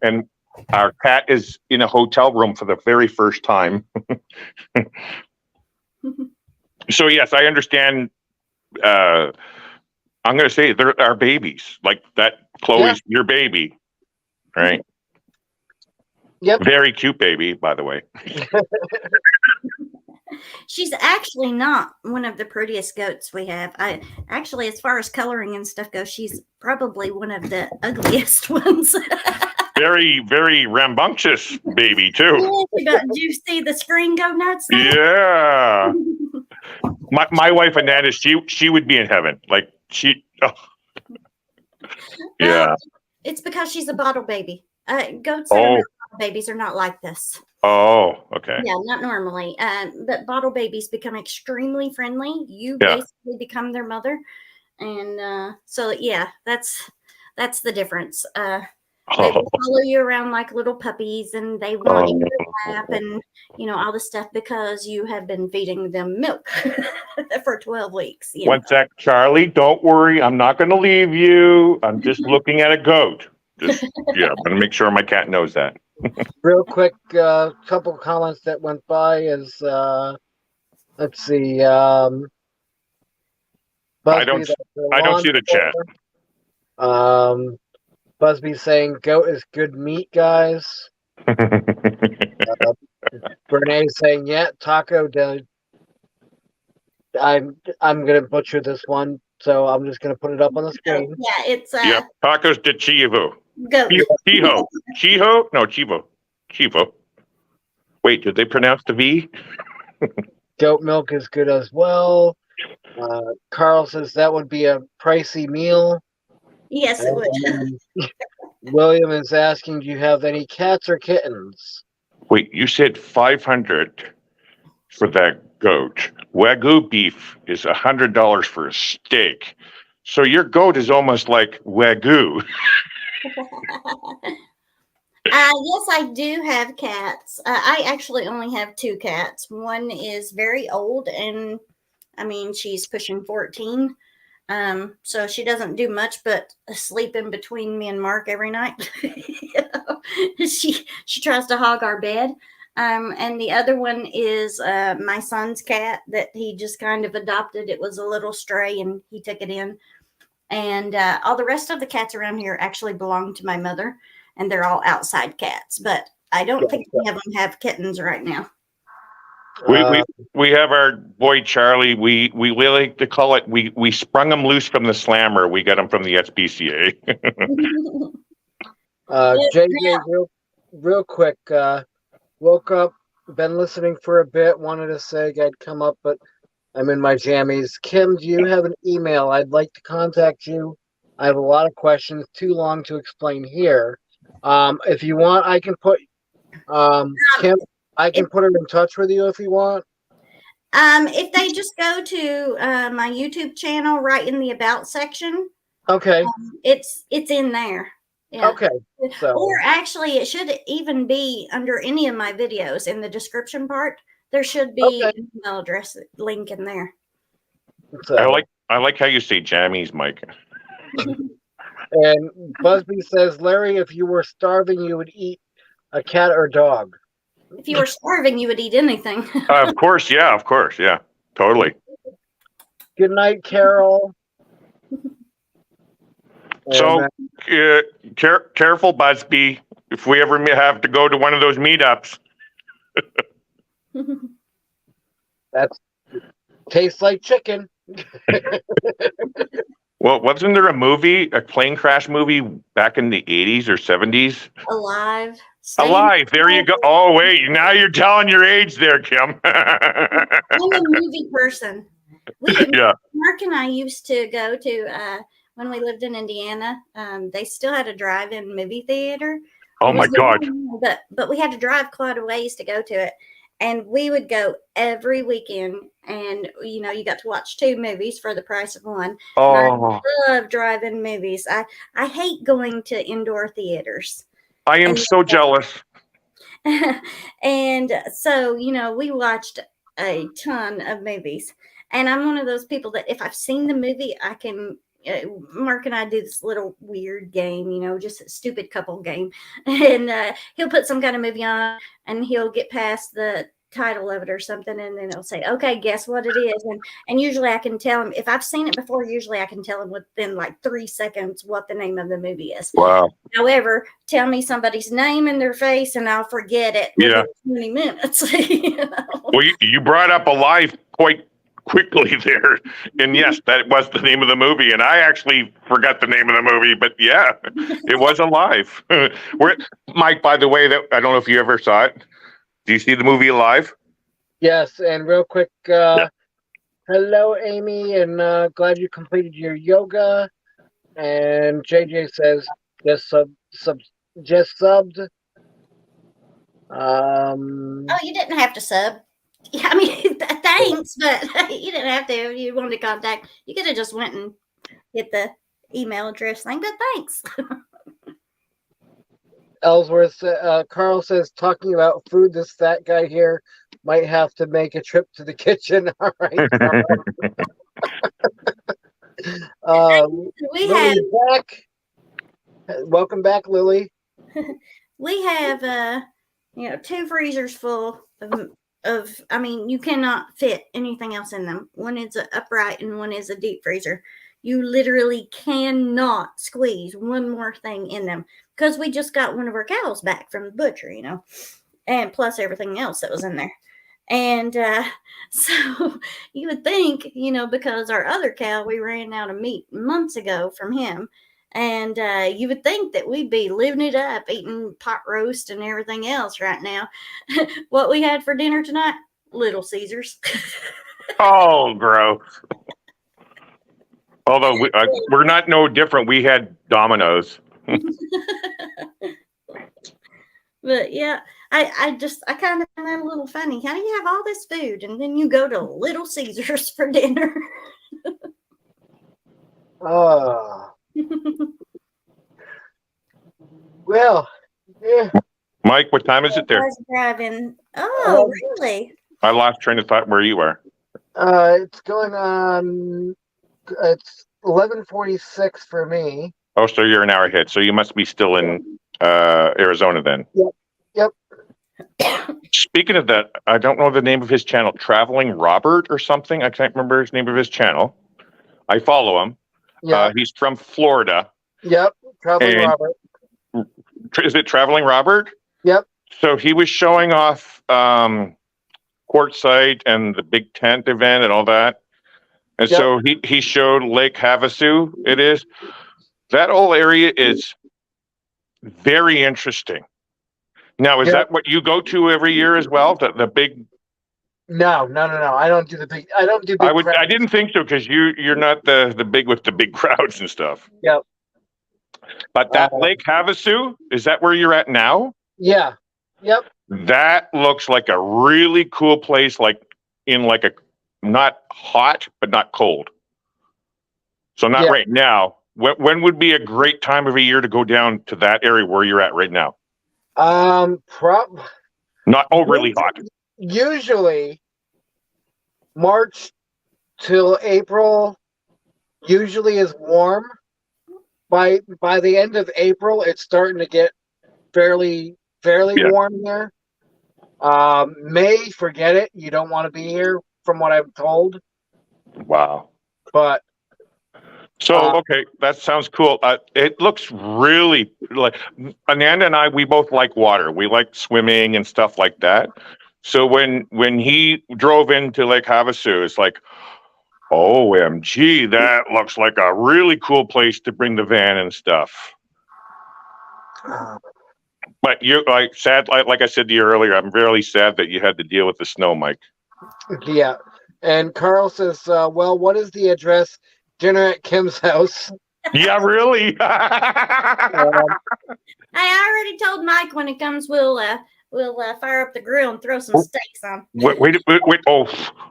and our cat is in a hotel room for the very first time. So yes, I understand. I'm going to say they're our babies. Like that, Chloe's your baby, right? Yep. Very cute baby, by the way. She's actually not one of the prettiest goats we have. As far as coloring and stuff goes, she's probably one of the ugliest ones. very, very rambunctious baby too. Did you see the screen go nuts there? Yeah. My wife Ananda, she would be in heaven. Like yeah. It's because she's a bottle baby. Goats that are not bottle babies are not like this. Oh, okay. Yeah, not normally. But bottle babies become extremely friendly. You basically become their mother. And so, yeah, that's the difference. They will follow you around like little puppies, and they want you to lap and, all the stuff because you have been feeding them milk for 12 weeks. One sec, Charlie, don't worry. I'm not going to leave you. I'm just looking at a goat. I'm going to make sure my cat knows that. Real quick, couple comments that went by is, let's see. I don't see the chat. Busby saying goat is good meat, guys. Brene saying, yeah, taco I'm gonna butcher this one, so I'm just gonna put it up on the screen. Yeah, it's tacos de chivo. Goat. Chivo? No, chivo. Wait, did they pronounce the V? Goat milk is good as well. Carl says that would be a pricey meal. Yes, it would. William is asking, do you have any cats or kittens? Wait, you said 500 for that goat. Wagyu beef is $100 for a steak. So your goat is almost like Wagyu. Yes, I do have cats. I actually only have 2 cats. One is very old, and she's pushing 14. So she doesn't do much but sleep in between me and Mark every night. She tries to hog our bed. And the other one is my son's cat that he just kind of adopted. It was a little stray, and he took it in. And all the rest of the cats around here actually belong to my mother, and they're all outside cats. But I don't think any of them have kittens right now. We have our boy Charlie. We like to call it. We sprung him loose from the slammer. We got him from the SPCA. JJ, real quick. Woke up, been listening for a bit. Wanted to say I'd come up, but I'm in my jammies. Kim, do you have an email? I'd like to contact you. I have a lot of questions. Too long to explain here. If you want, I can put Kim. I can put her in touch with you if you want. If they just go to my YouTube channel, right in the About section. Okay. It's in there. Yeah. Okay. So. Or actually, it should even be under any of my videos in the description part. There should be an email address link in there. So. I like how you say jammies, Mike. And Busby says, Larry, if you were starving, you would eat a cat or dog. If you were starving, you would eat anything. Of course, yeah, totally. Good night, Carol. So, careful, Busby. If we ever have to go to one of those meetups. That tastes like chicken. Well, wasn't there a plane crash movie back in the 80s or 70s? Alive. Alive. There you go. Oh, wait. Now you're telling your age there, Kim. I'm a movie person. Mark and I used to go to, when we lived in Indiana, they still had a drive-in movie theater. Oh, my God. But we had to drive quite a ways to go to it. And we would go every weekend, and you got to watch 2 movies for the price of one. Oh, I love driving movies. I hate going to indoor theaters. I am so jealous. And so we watched a ton of movies, and I'm one of those people that if I've seen the movie, I can. Mark and I do this little weird game, just a stupid couple game. And he'll put some kind of movie on, and he'll get past the title of it or something, and then he'll say, okay, guess what it is. And usually I can tell him, if I've seen it before, usually I can tell him within like 3 seconds what the name of the movie is. Wow. However, tell me somebody's name and their face, and I'll forget it within 20 minutes. Well, you brought up Alive quite quickly there. And yes, that was the name of the movie. And I actually forgot the name of the movie, but yeah, it was Alive. Mike, by the way, that I don't know if you ever saw it. Do you see the movie Alive? Yes, and real quick, hello, Amy, and glad you completed your yoga. And JJ says just subbed. Oh, you didn't have to sub. I mean, thanks, but you didn't have to. If you wanted to contact, you could have just went and hit the email address thing, but thanks. Ellsworth, Carl says, talking about food, this fat guy here might have to make a trip to the kitchen. All right, Carl. We Lily's have back. Welcome back, Lily. we have 2 freezers full of I mean, you cannot fit anything else in them. One is an upright and one is a deep freezer. You literally cannot squeeze one more thing in them because we just got one of our cows back from the butcher, and plus everything else that was in there. And so you would think, because our other cow, we ran out of meat months ago from him. And you would think that we'd be living it up, eating pot roast and everything else right now. What we had for dinner tonight? Little Caesars. Oh, gross. Although we're not no different. We had Domino's. But yeah, I kind of find that a little funny. How do you have all this food and then you go to Little Caesars for dinner? Well, yeah. Mike, what time is it there? I was driving. Oh, really? I lost train of thought where you are. It's going on. It's 11:46 for me. Oh, so you're an hour ahead. So you must be still in Arizona then. Yep. Speaking of that, I don't know the name of his channel. Traveling Robert or something. I can't remember his name of his channel. I follow him. Yeah. He's from Florida. Yep. Traveling Robert. Is it Traveling Robert? Yep. So he was showing off Quartzsite and the big tent event and all that. And so he showed Lake Havasu. It is. That whole area is very interesting. Now, is that what you go to every year as well? The big. No. I don't do the big. I don't do big. I didn't think so because you're not the big with the big crowds and stuff. Yep. But that Lake Havasu, is that where you're at now? Yeah. Yep. That looks like a really cool place, like in like a not hot but not cold. So not right now. When would be a great time of a year to go down to that area where you're at right now? Not overly hot. Usually March till April usually is warm. By the end of April, it's starting to get fairly warm here. May, forget it. You don't want to be here, from what I'm told. Wow. But okay, that sounds cool. It looks really like Ananda and I. We both like water. We like swimming and stuff like that. So when he drove into Lake Havasu, it's like, OMG, that looks like a really cool place to bring the van and stuff. But sad, like I said to you earlier, I'm really sad that you had to deal with the snow, Mike. Yeah. And Carl says, well, what is the address? Dinner at Kim's house. Yeah, really? I already told Mike when it comes, we'll fire up the grill and throw some steaks on. Wait.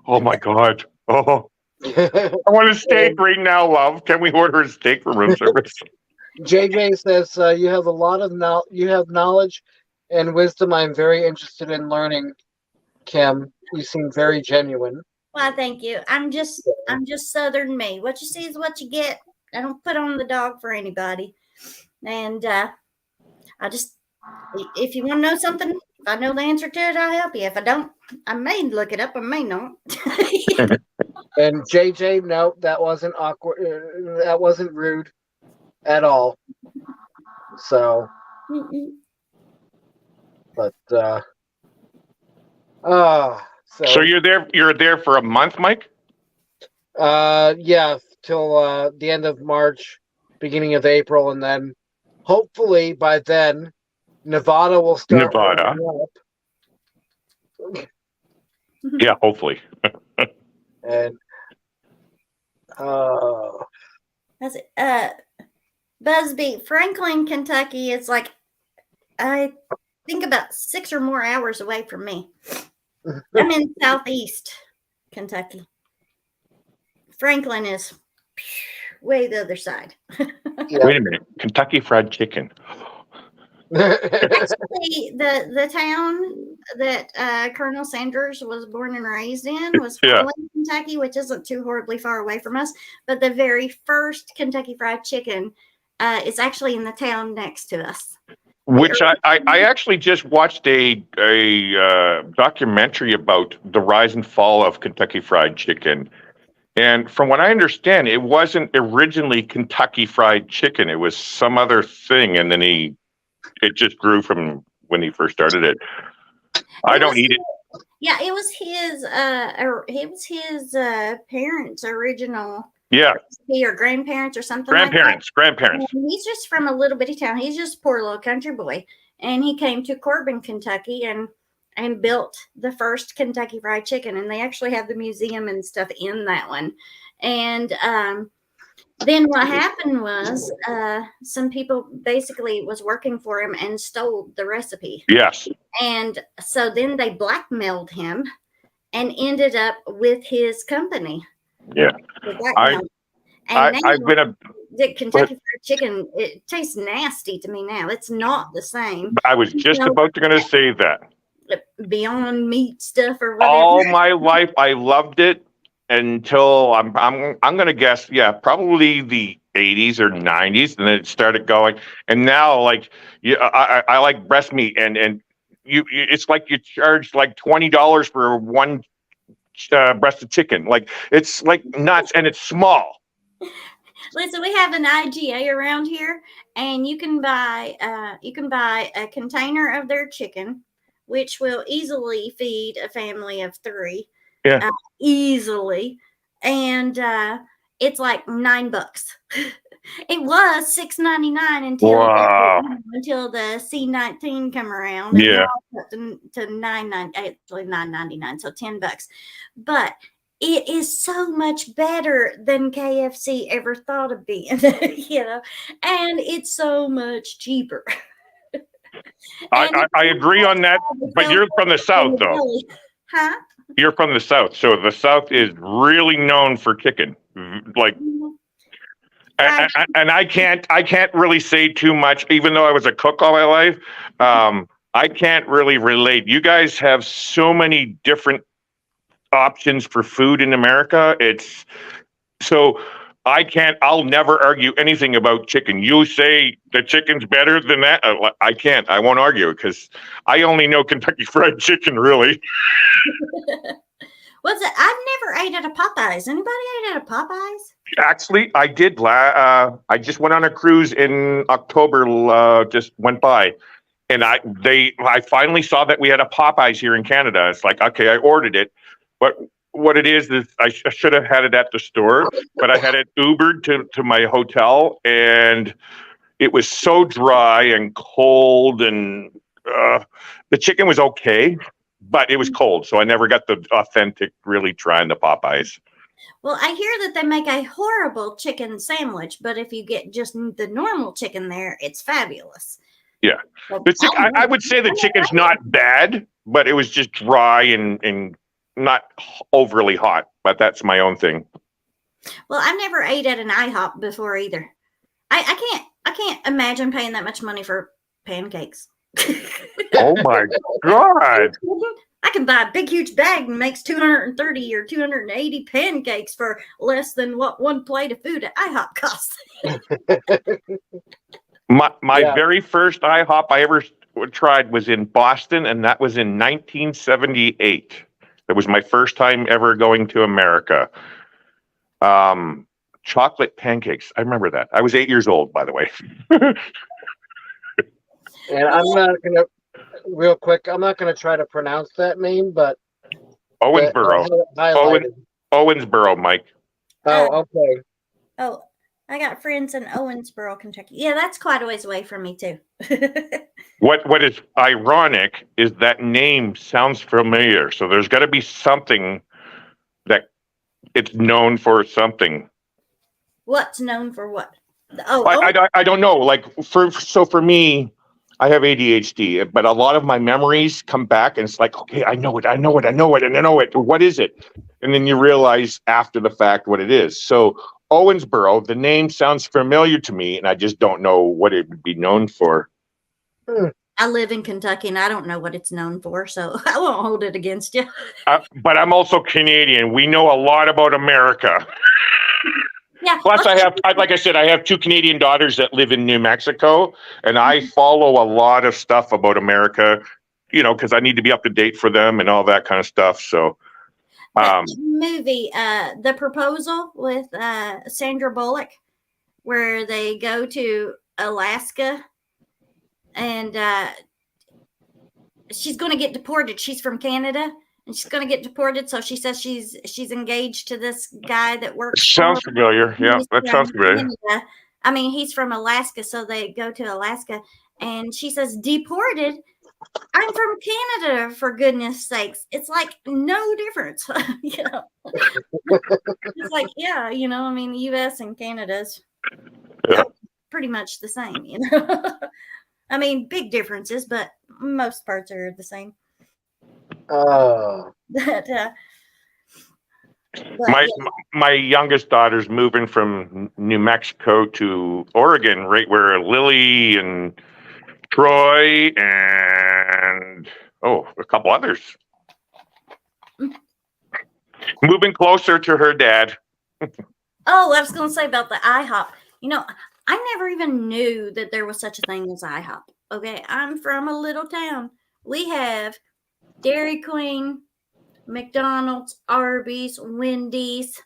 Oh my God. Oh. I want a steak right now, love. Can we order a steak from room service? JJ says you have a lot of knowledge and wisdom. I'm very interested in learning, Kim. You seem very genuine. Well, thank you. I'm just Southern me. What you see is what you get. I don't put on the dog for anybody. And if you want to know something, if I know the answer to it, I'll help you. If I don't, I may look it up. I may not. And JJ, no, that wasn't awkward. That wasn't rude at all. So, but so you're there for a month, Mike? Yeah, till the end of March, beginning of April, and then hopefully by then Nevada will start Nevada. warming up. Yeah, hopefully. And That's it. Busby, Franklin, Kentucky is like, I think about 6 or more hours away from me. I'm in southeast Kentucky. Franklin is way the other side. yeah. Wait a minute. Kentucky Fried Chicken. Actually, the town that Colonel Sanders was born and raised in was Yeah. Franklin, Kentucky, which isn't too horribly far away from us. But the very first Kentucky Fried Chicken is actually in the town next to us. Which I actually just watched a documentary about the rise and fall of Kentucky Fried Chicken. And from what I understand, it wasn't originally Kentucky Fried Chicken. It was some other thing. And then it just grew from when he first started it. I don't eat it. Yeah, it was his parents' original. Yeah. Or grandparents or something. Grandparents. And he's just from a little bitty town. He's just a poor little country boy. And he came to Corbin, Kentucky and built the first Kentucky Fried Chicken. And they actually have the museum and stuff in that one. And then what happened was some people basically was working for him and stole the recipe. Yes. And so then they blackmailed him and ended up with his company. Yeah. I've been the Kentucky Fried Chicken, it tastes nasty to me now. It's not the same. I was just about to say that. Beyond Meat stuff or whatever. All my life, I loved it until I'm going to guess, probably the 80s or 90s, and then it started going. And now, like, I like breast meat, and it's like you charge like $20 for one breast of chicken. Like, it's like nuts, and it's small. Listen, we have an IGA around here, and you can buy a container of their chicken, which will easily feed a family of 3. Yeah. Easily. And it's like $9. It was $6.99 until the C-19 come around. Yeah. To $9.99, actually $9.99, so $10. But it is so much better than KFC ever thought of being, and it's so much cheaper. I agree on that, but you're from the South, though. Huh? You're from the South, so the South is really known for chicken. Like, and I can't really say too much, even though I was a cook all my life. I can't really relate. You guys have so many different options for food in America. I'll never argue anything about chicken. You say the chicken's better than that. I won't argue because I only know Kentucky Fried Chicken, really. What's it? I've never ate at a Popeyes. Anybody ate at a Popeyes? Actually, I did. I just went on a cruise in October, just went by. And I finally saw that we had a Popeyes here in Canada. It's like, okay, I ordered it. But what it is I should have had it at the store, but I had it Ubered to my hotel, and it was so dry and cold, and the chicken was okay, but it was cold, so I never got the authentic, really trying the Popeyes. Well, I hear that they make a horrible chicken sandwich, but if you get just the normal chicken there, it's fabulous. Yeah. I would say the chicken's not bad, but it was just dry and not overly hot, but that's my own thing. Well, I've never ate at an IHOP before either. I can't imagine paying that much money for pancakes. Oh my God. I can buy a big, huge bag and makes 230 or 280 pancakes for less than what one plate of food at IHOP costs. My very first IHOP I ever tried was in Boston, and that was in 1978. It was my first time ever going to America. Chocolate pancakes. I remember that. I was 8 years old, by the way. And I'm not going to, real quick, I'm not going to try to pronounce that name, but Owensboro. Owensboro, Mike. Oh, okay. Oh, I got friends in Owensboro, Kentucky. Yeah, that's quite a ways away from me too. What is ironic is that name sounds familiar. So there's got to be something that it's known for something. What's known for what? Oh, I don't know. Like for me, I have ADHD, but a lot of my memories come back, and it's like, okay, I know it, and I know it. What is it? And then you realize after the fact what it is. So Owensboro, the name sounds familiar to me, and I just don't know what it would be known for. I live in Kentucky, and I don't know what it's known for, so I won't hold it against you. But I'm also Canadian. We know a lot about America. Yeah. Plus, like I said, I have 2 Canadian daughters that live in New Mexico, and I follow a lot of stuff about America, because I need to be up to date for them and all that kind of stuff. So, That movie, The Proposal with Sandra Bullock, where they go to Alaska and she's going to get deported. She's from Canada and she's going to get deported. So she says she's engaged to this guy that works. Sounds familiar. Yeah, that sounds familiar. Canada. I mean, he's from Alaska, so they go to Alaska, and she says, "Deported? I'm from Canada, for goodness sakes." It's like no difference, It's like, yeah, I mean, the U.S. and Canada's pretty much the same, I mean, big differences, but most parts are the same. My youngest daughter's moving from New Mexico to Oregon, right where Lily and Troy and a couple others. Moving closer to her dad. I was going to say about the IHOP. I never even knew that there was such a thing as IHOP. Okay, I'm from a little town. We have Dairy Queen, McDonald's, Arby's, Wendy's,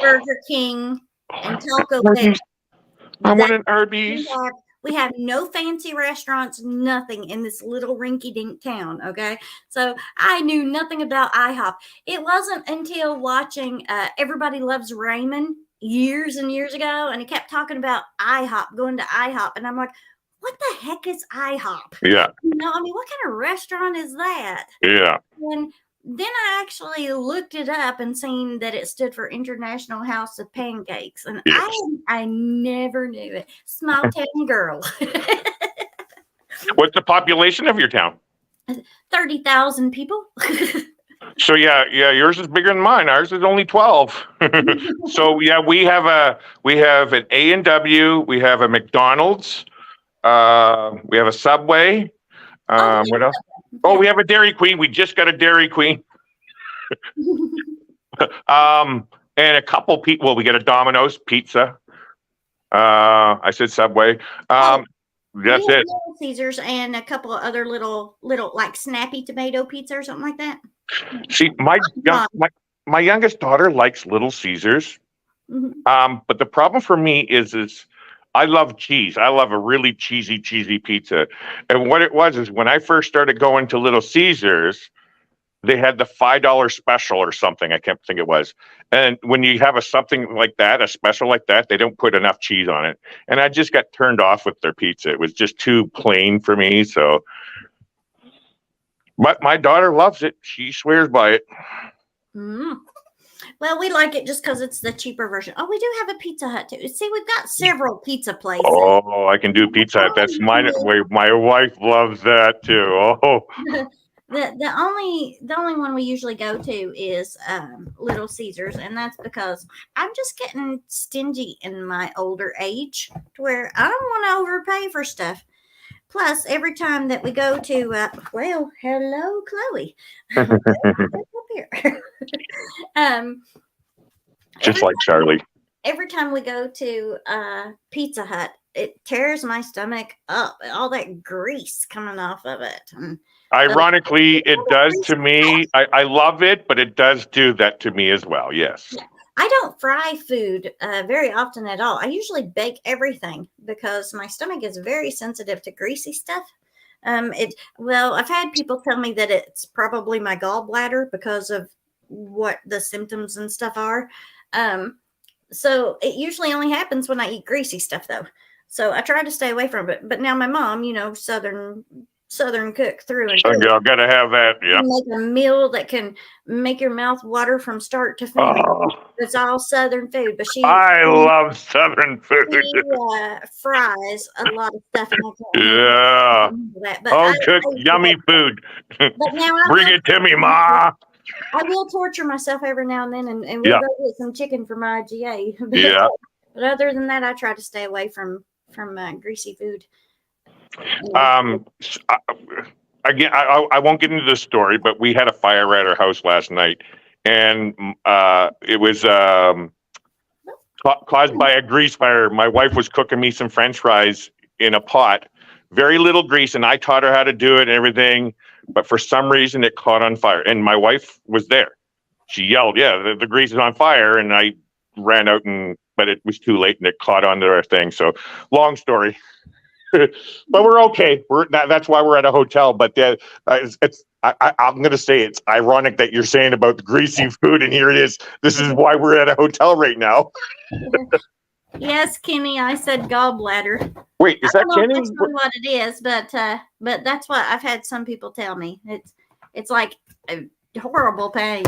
Burger King, and Taco Bell. I want an Arby's. We have no fancy restaurants, nothing in this little rinky-dink town, okay? So I knew nothing about IHOP. It wasn't until watching Everybody Loves Raymond years and years ago, and he kept talking about IHOP, going to IHOP, and I'm like, what the heck is IHOP? Yeah. I mean, what kind of restaurant is that? Yeah. And then I actually looked it up and seen that it stood for International House of Pancakes. And yes. I never knew it. Small town girl. What's the population of your town? 30,000 people. So yeah, yours is bigger than mine. Ours is only 12. So yeah, we have an A&W, we have a McDonald's, we have a Subway. What else? Oh, we have a Dairy Queen. We just got a Dairy Queen. And a couple people. Well, we get a Domino's pizza. I said Subway. That's it. Little Caesars and a couple of other little like snappy tomato pizza or something like that. See, my youngest daughter likes Little Caesars. Mm-hmm. But the problem for me is I love cheese. I love a really cheesy pizza. And what it was is when I first started going to Little Caesars, they had the $5 special or something. I can't think it was. And when you have something like that, a special like that, they don't put enough cheese on it. And I just got turned off with their pizza. It was just too plain for me. So, but my daughter loves it. She swears by it. Mm. Well, we like it just because it's the cheaper version. Oh, we do have a Pizza Hut too. See, we've got several pizza places. Oh, I can do Pizza Hut. That's mine. My wife loves that too. Oh. The only one we usually go to is Little Caesars, and that's because I'm just getting stingy in my older age to where I don't want to overpay for stuff. Plus, every time that we go to, hello, Chloe. Up here. Just like Charlie. Every time we go to Pizza Hut, it tears my stomach up. All that grease coming off of it. And, ironically, it does to me. I love it, but it does do that to me as well. Yes. Yeah. I don't fry food very often at all. I usually bake everything because my stomach is very sensitive to greasy stuff. I've had people tell me that it's probably my gallbladder because of what the symptoms and stuff are. So it usually only happens when I eat greasy stuff, though. So I try to stay away from it. But now my mom, Southern cook through and through. I've got to have that. Yeah. Make a meal that can make your mouth water from start to finish. Oh, It's all Southern food, but I love Southern food. she fries a lot of stuff. And Yeah. that. But Oh, I cook yummy food. But now Bring it to me, Ma. I will torture myself every now and then, and we'll Yeah. go get some chicken from IGA. Yeah. But other than that, I try to stay away from greasy food. Again, I won't get into the story, but we had a fire at our house last night, and it was caused by a grease fire. My wife was cooking me some French fries in a pot, very little grease, and I taught her how to do it and everything. But for some reason, it caught on fire, and my wife was there. She yelled, "Yeah, the grease is on fire!" And I ran out, but it was too late, and it caught onto our thing. So, long story. But we're okay. That's why we're at a hotel. But I'm going to say it's ironic that you're saying about the greasy food, and here it is. This is why we're at a hotel right now. Yes, Kenny, I said gallbladder. Wait, is that Kenny? That's not what it is, but that's what I've had some people tell me. It's like a horrible pain.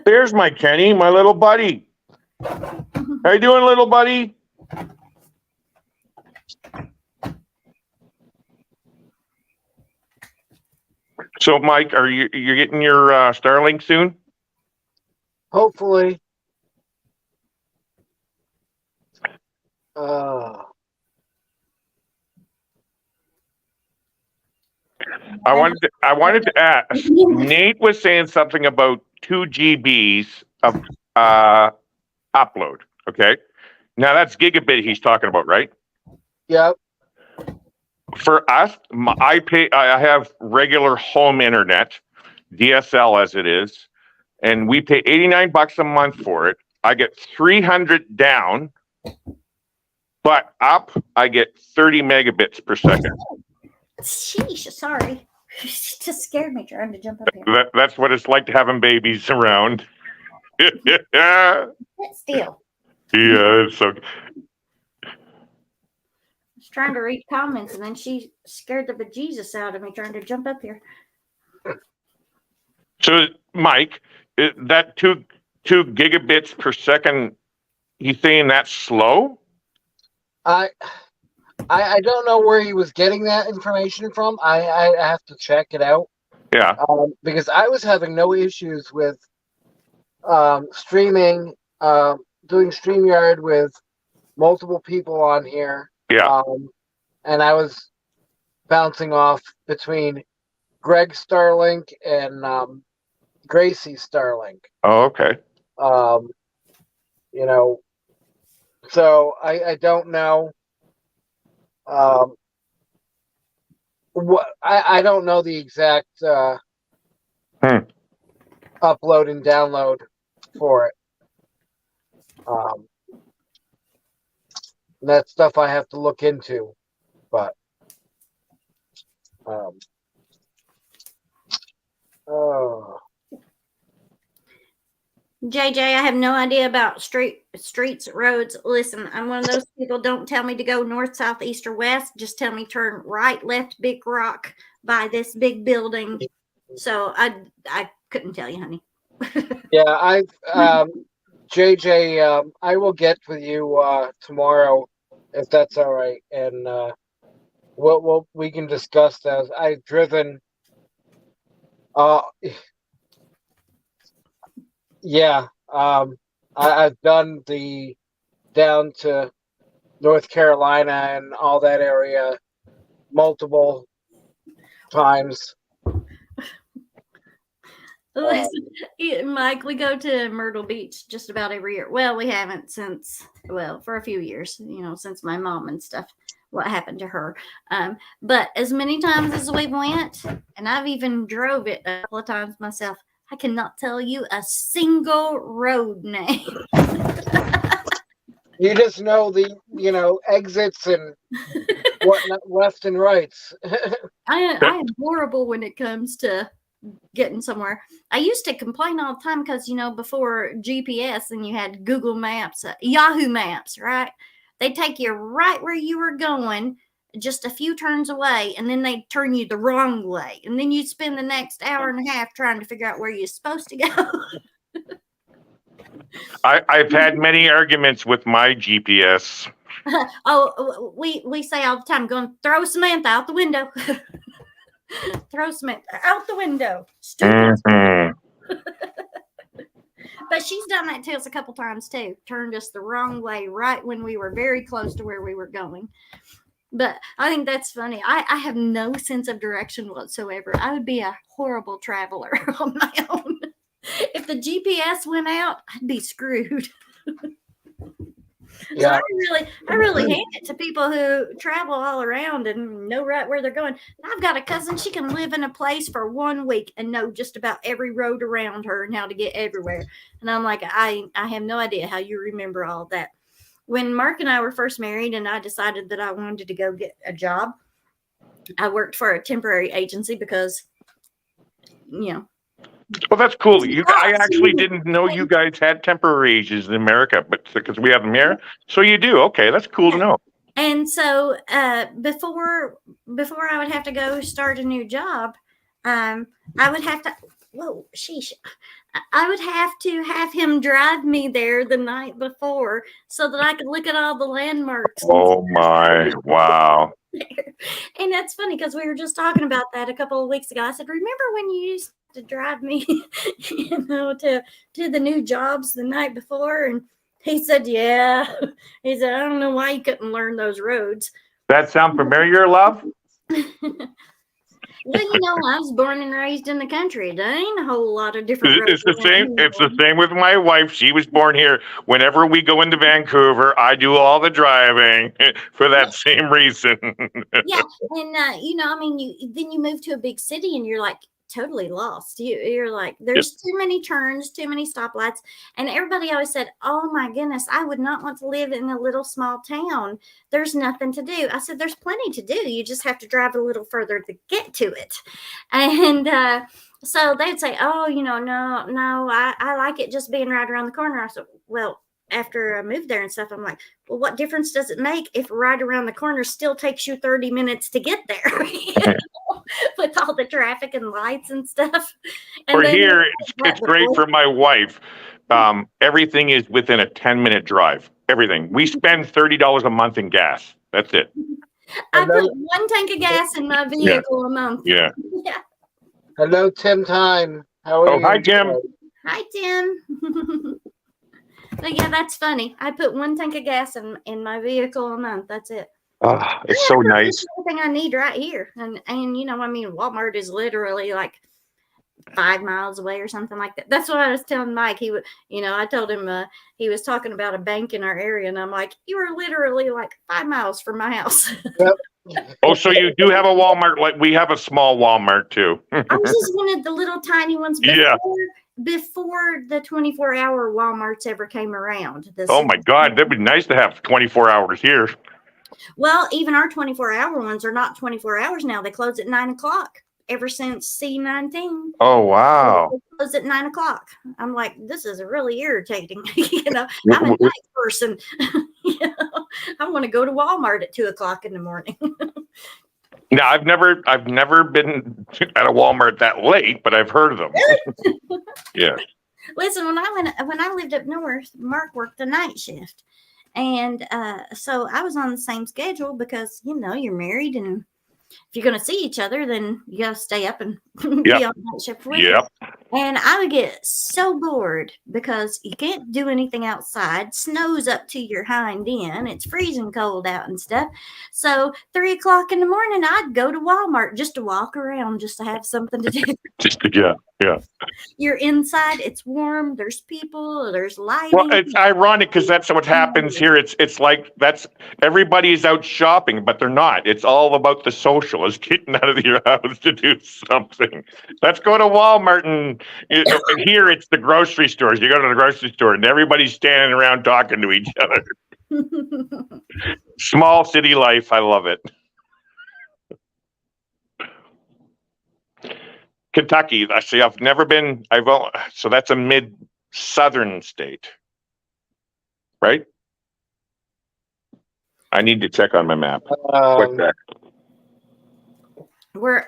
There's my Kenny, my little buddy. How you doing, little buddy? So, Mike, you're getting your Starlink soon? Hopefully. I wanted to ask. Nate was saying something about 2 GBs of upload. Okay, now that's gigabit he's talking about, right? Yep. For us, I have regular home internet, DSL as it is, and we pay $89 a month for it. I get 300 down, but up I get 30 megabits per second. Sheesh, sorry. She just scared me trying to jump up here. That's what it's like to having babies around. Yeah. Sit still. Yeah, it's so. Trying to read comments, and then she scared the bejesus out of me trying to jump up here. So, Mike, that 2 gigabits per second, you saying that's slow? I don't know where he was getting that information from. I have to check it out. Yeah. Because I was having no issues with streaming, doing StreamYard with multiple people on here. Yeah. And I was bouncing off between Greg Starlink and Gracie Starlink. Oh, okay. So I don't know. I don't know the exact upload and download for it. That's stuff I have to look into, but JJ, I have no idea about streets, roads. Listen, I'm one of those people. Don't tell me to go north, south, east, or west. Just tell me turn right, left, big rock by this big building. So I couldn't tell you, honey. Yeah, JJ, I will get with you tomorrow if that's all right, and we can discuss that. I've driven. Yeah, I've done the down to North Carolina and all that area multiple times. Listen, Mike, we go to Myrtle Beach just about every year. Well, we haven't for a few years, since my mom and stuff, what happened to her. But as many times as we went, and I've even drove it a couple of times myself, I cannot tell you a single road name. You just know the, exits and whatnot, left and rights. I am horrible when it comes to getting somewhere. I used to complain all the time because, before GPS and you had Google Maps, Yahoo Maps, right? They take you right where you were going, just a few turns away, and then they turn you the wrong way. And then you spend the next hour and a half trying to figure out where you're supposed to go. I've had many arguments with my GPS. We say all the time, going, throw Samantha out the window. Throw Samantha out the window. Stupid. Mm-hmm. But she's done that to us a couple times too. Turned us the wrong way right when we were very close to where we were going. But I think that's funny. I have no sense of direction whatsoever. I would be a horrible traveler on my own. If the GPS went out, I'd be screwed. Yeah. So I really hand it to people who travel all around and know right where they're going. I've got a cousin, she can live in a place for 1 week and know just about every road around her and how to get everywhere. And I'm like, I have no idea how you remember all that. When Mark and I were first married and I decided that I wanted to go get a job, I worked for a temporary agency because, Well, that's cool. I actually didn't know you guys had temporary agents in America, but because we have them here, so you do. Okay, that's cool to know. And so before I would have to go start a new job, I would have to. Whoa, sheesh! I would have to have him drive me there the night before so that I could look at all the landmarks. Oh my! Wow. And that's funny because we were just talking about that a couple of weeks ago. I said, remember when you used to drive me, to the new jobs the night before? And he said, yeah. He said, I don't know why you couldn't learn those roads. That sound familiar, love? Well, I was born and raised in the country. There ain't a whole lot of different roads. It's the same. It's the same with my wife. She was born here. Whenever we go into Vancouver, I do all the driving for that same reason. Yeah, and then you move to a big city and you're like totally lost. You're like, there's too many turns, too many stoplights, and everybody always said, "Oh my goodness, I would not want to live in a little small town. There's nothing to do." I said, "There's plenty to do. You just have to drive a little further to get to it." And so they'd say, "Oh, no, I like it just being right around the corner." I said, "Well, after I moved there and stuff, I'm like, well, what difference does it make if right around the corner still takes you 30 minutes to get there?" With all the traffic and lights and stuff. And for here, it's great for my wife. Everything is within a 10-minute drive. Everything. We spend $30 a month in gas. That's it. I put 1 tank of gas in my vehicle a month. Yeah. Hello, Tim Time. How are you? Hi, Tim. Hi, Tim. But yeah, that's funny. I put 1 tank of gas in my vehicle a month. That's it. Oh, it's so nice. Everything I need right here. And Walmart is literally like 5 miles away or something like that. That's what I was telling Mike. I told him he was talking about a bank in our area, and I'm like, you are literally like 5 miles from my house. Yep. Oh, so you do have a Walmart? Like we have a small Walmart too. I was just one of the little tiny ones before the 24-hour Walmarts ever came around. Oh my God, that'd be nice to have 24 hours here. Well, even our 24-hour ones are not 24 hours now. They close at 9 o'clock ever since C-19. Oh, wow. They close at 9 o'clock. I'm like, this is really irritating. I'm a night person. I want to go to Walmart at 2 o'clock in the morning. No, I've never been at a Walmart that late, but I've heard of them. Yeah. Listen, when I lived up north, Mark worked the night shift. And so I was on the same schedule because, you're married, and if you're going to see each other, then you got to stay up and be on night shift with you. And I would get so bored because you can't do anything outside. Snow's up to your hind end. It's freezing cold out and stuff. So 3 o'clock in the morning, I'd go to Walmart just to walk around, just to have something to do. Yeah. You're inside. It's warm. There's people. There's lighting. Well, it's ironic because that's what happens here. It's like everybody's out shopping, but they're not. It's all about the social. It's getting out of your house to do something. Let's go to Walmart, and here it's the grocery stores. You go to the grocery store, and everybody's standing around talking to each other. Small city life. I love it. Kentucky. See, I've never been. So that's a mid-southern state, right? I need to check on my map. What's that? We're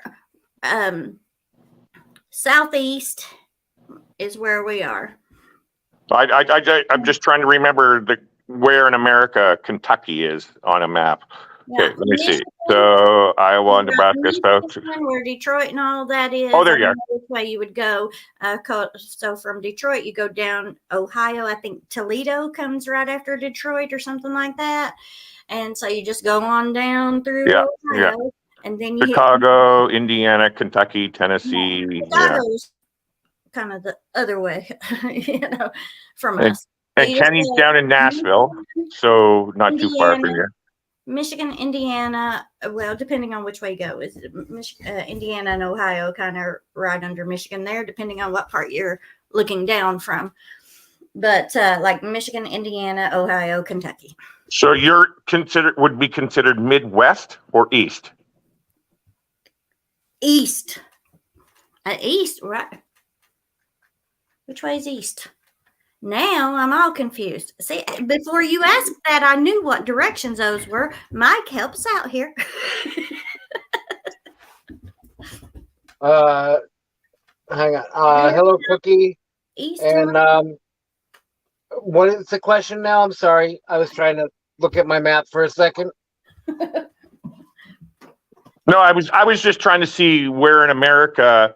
southeast is where we are. I'm just trying to remember where in America Kentucky is on a map. Yeah. Okay, let me see. So Iowa, Nebraska, South. Where Detroit and all that is. Oh, there you are. Which way you would go. So from Detroit, you go down Ohio. I think Toledo comes right after Detroit or something like that. And so you just go on down through Ohio. And then you Chicago, Indiana, Kentucky, Tennessee. Chicago's kind of the other way, from us. And Kenny's down in Nashville, so not too far from here. Michigan, Indiana, well, depending on which way you go, is Indiana and Ohio kind of right under Michigan there, depending on what part you're looking down from. But like Michigan, Indiana, Ohio, Kentucky. So would be considered Midwest or East? East. East, right? Which way is east? Now I'm all confused. See, before you asked that, I knew what directions those were. Mike, help us out here. Hang on. Hello, Cookie. East and what is the question now? I'm sorry. I was trying to look at my map for a second. No, I was just trying to see where in America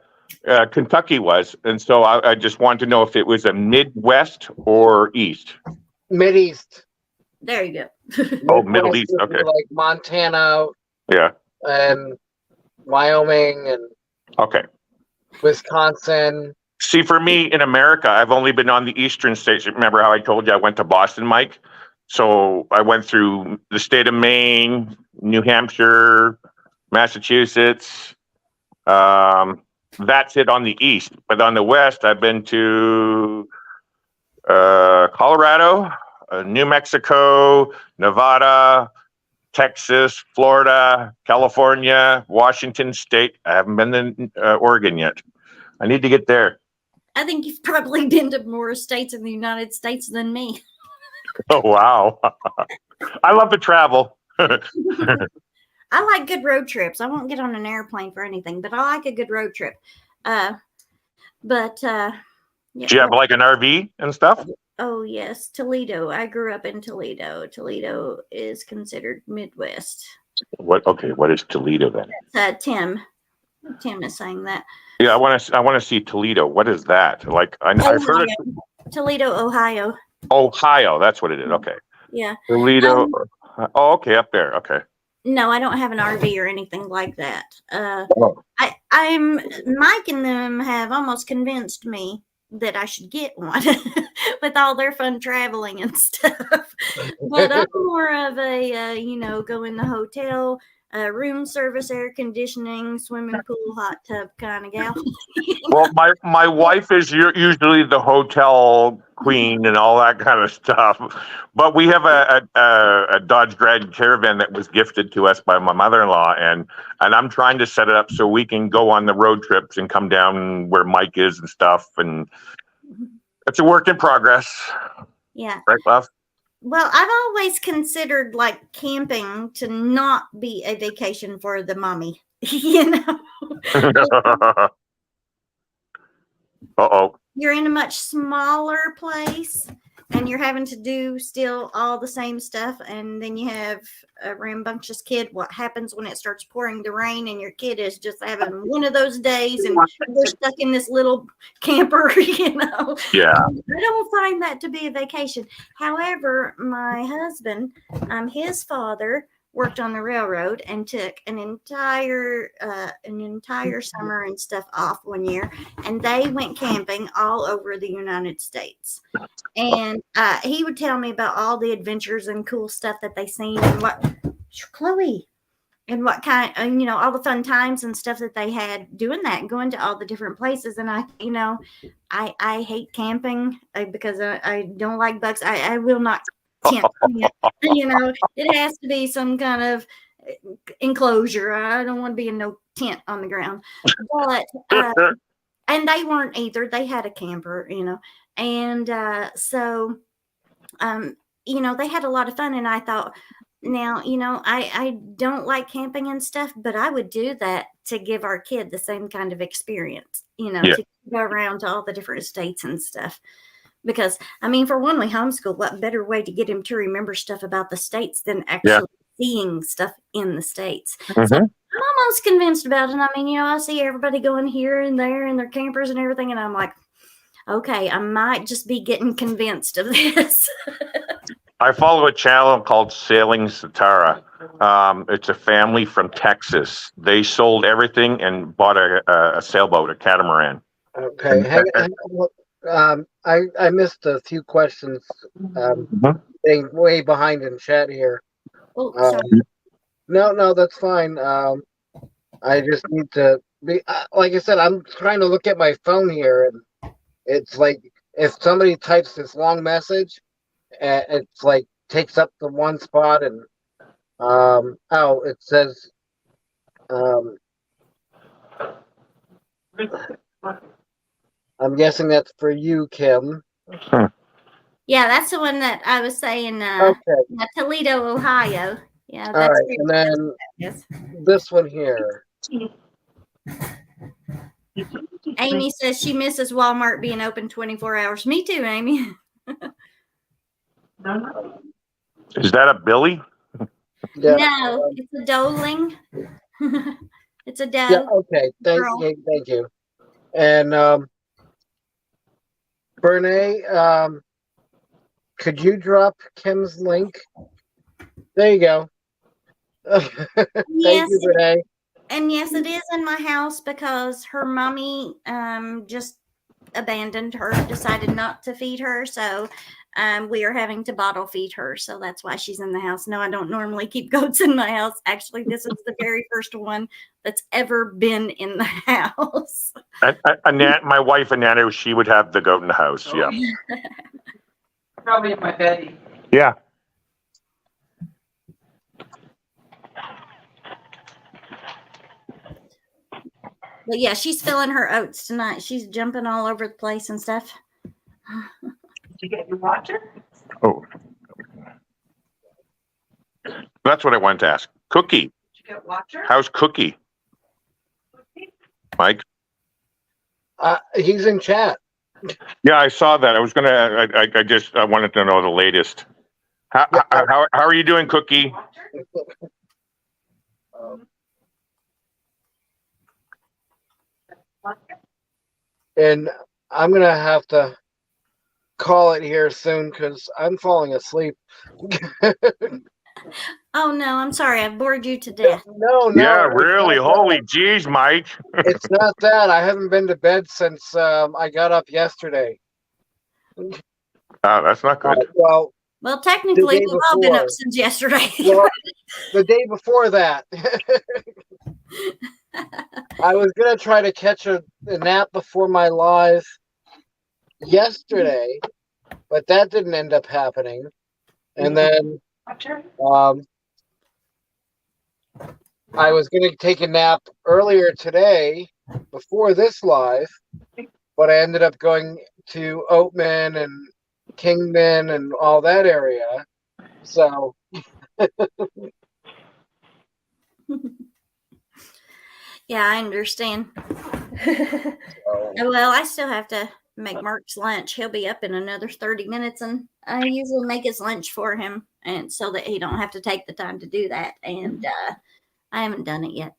Kentucky was, and so I just wanted to know if it was a Midwest or East. Mid-East. There you go. Oh, Middle East. Okay. Like Montana. Yeah. And Wyoming and. Okay. Wisconsin. See, for me in America, I've only been on the eastern states. Remember how I told you I went to Boston, Mike? So I went through the state of Maine, New Hampshire, Massachusetts. That's it on the east. But on the west, I've been to Colorado, New Mexico, Nevada, Texas, Florida, California, Washington State. I haven't been in Oregon yet. I need to get there. I think you've probably been to more states in the United States than me. Oh, wow. I love to travel. I like good road trips. I won't get on an airplane for anything, but I like a good road trip. Yeah. Do you have like an RV and stuff? Oh, yes. Toledo. I grew up in Toledo. Toledo is considered Midwest. Okay, what is Toledo then? Tim is saying that. Yeah, I want to see Toledo. What is that? Like I've heard of Toledo, Ohio. Ohio, that's what it is. Okay. Yeah. Toledo. Oh, okay, up there. Okay. No, I don't have an RV or anything like that. I'm Mike and them have almost convinced me that I should get one with all their fun traveling and stuff. But I'm more of a, go in the hotel, room service, air conditioning, swimming pool, hot tub kind of gal. Well, my wife is usually the hotel queen and all that kind of stuff. But we have a Dodge Grand Caravan that was gifted to us by my mother-in-law, and I'm trying to set it up so we can go on the road trips and come down where Mike is and stuff. And it's a work in progress. Yeah. Right, love? Well, I've always considered like camping to not be a vacation for the mommy, Uh-oh. You're in a much smaller place and you're having to do still all the same stuff. And then you have a rambunctious kid. What happens when it starts pouring the rain and your kid is just having one of those days and they're stuck in this little camper, Yeah. I don't find that to be a vacation. However, my husband, his father worked on the railroad and took an entire summer and stuff off one year, and they went camping all over the United States. And he would tell me about all the adventures and cool stuff that they seen and what kind, all the fun times and stuff that they had doing that, going to all the different places. And I hate camping because I don't like bugs. I will not camp. It has to be some kind of enclosure. I don't want to be in no tent on the ground. But and they weren't either. They had a camper, and so they had a lot of fun. And I thought, now, I don't like camping and stuff, but I would do that to give our kid the same kind of experience, to go around to all the different states and stuff. Because, for one, we homeschool. What better way to get him to remember stuff about the states than actually seeing stuff in the states? So I'm almost convinced about it. I see everybody going here and there in their campers and everything, and I'm like, okay, I might just be getting convinced of this. I follow a channel called Sailing Satara. It's a family from Texas. They sold everything and bought a sailboat, a catamaran. Okay. I missed a few questions. Being way behind in chat here. Oh, sorry. No, that's fine. I just need to be, like I said, I'm trying to look at my phone here, and it's like if somebody types this long message, it's like takes up the one spot, and it says I'm guessing that's for you, Kim. Yeah, that's the one that I was saying. Toledo, Ohio. Yeah. All right, and then this one here. Amy says she misses Walmart being open 24 hours. Me too, Amy. Is that a Billy? Yeah. No, it's a doeling. It's a doe. Yeah, okay. Thank you. And Bernae, could you drop Kim's link? There you go. Thank you, Bernae. And yes, it is in my house because her mommy just abandoned her, decided not to feed her. So we are having to bottle feed her. So that's why she's in the house. No, I don't normally keep goats in my house. Actually, this is the very first one that's ever been in the house. My wife, Anana, she would have the goat in the house. Yeah. Probably in my bed. Yeah. But yeah, she's filling her oats tonight. She's jumping all over the place and stuff. Did you get your water? Oh. That's what I wanted to ask. Cookie. Did you get water? How's Cookie? Mike? He's in chat. Yeah, I saw that. I was gonna. I wanted to know the latest. How are you doing, Cookie? And I'm gonna have to call it here soon because I'm falling asleep. Oh no, I'm sorry, I bored you to death. No. Yeah, really. Holy jeez, Mike. It's not that. I haven't been to bed since I got up yesterday. Oh, that's not good. Well, technically, we've all been up since yesterday. Well, the day before that. I was going to try to catch a nap before my live yesterday, but that didn't end up happening. And then I was going to take a nap earlier today before this live, but I ended up going to Oatman and Kingman and all that area. So yeah, I understand. Well, I still have to make Mark's lunch. He'll be up in another 30 minutes, and I usually make his lunch for him, and so that he don't have to take the time to do that. And I haven't done it yet.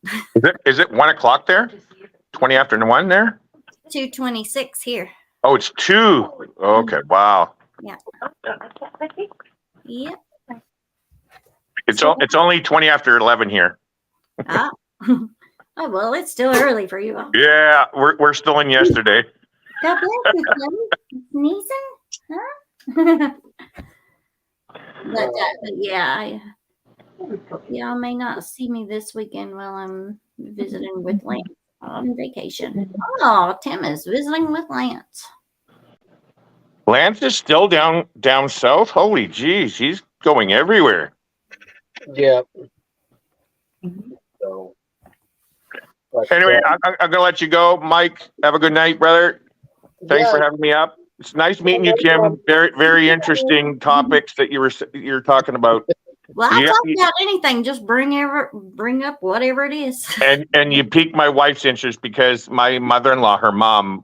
Is it 1 o'clock there? 20 after 1 there? 2:26 here. Oh, it's 2. Okay, wow. Yeah. Yep. It's only 20 after 11 here. Oh. Oh, well, it's still early for you. Yeah, we're still in yesterday. God bless you, sneezing, huh? But yeah, y'all may not see me this weekend while I'm visiting with Lance on vacation. Oh, Tim is visiting with Lance. Lance is still down south. Holy jeez, he's going everywhere. yeah. So But, Anyway, I'm gonna let you go, Mike. Have a good night, brother. Thanks for having me up. It's nice meeting you, Kim. Very, very interesting topics that you're talking about. Well, I'll Yeah, talk about anything. Just bring up whatever it is. and you piqued my wife's interest because my mother-in-law, her mom,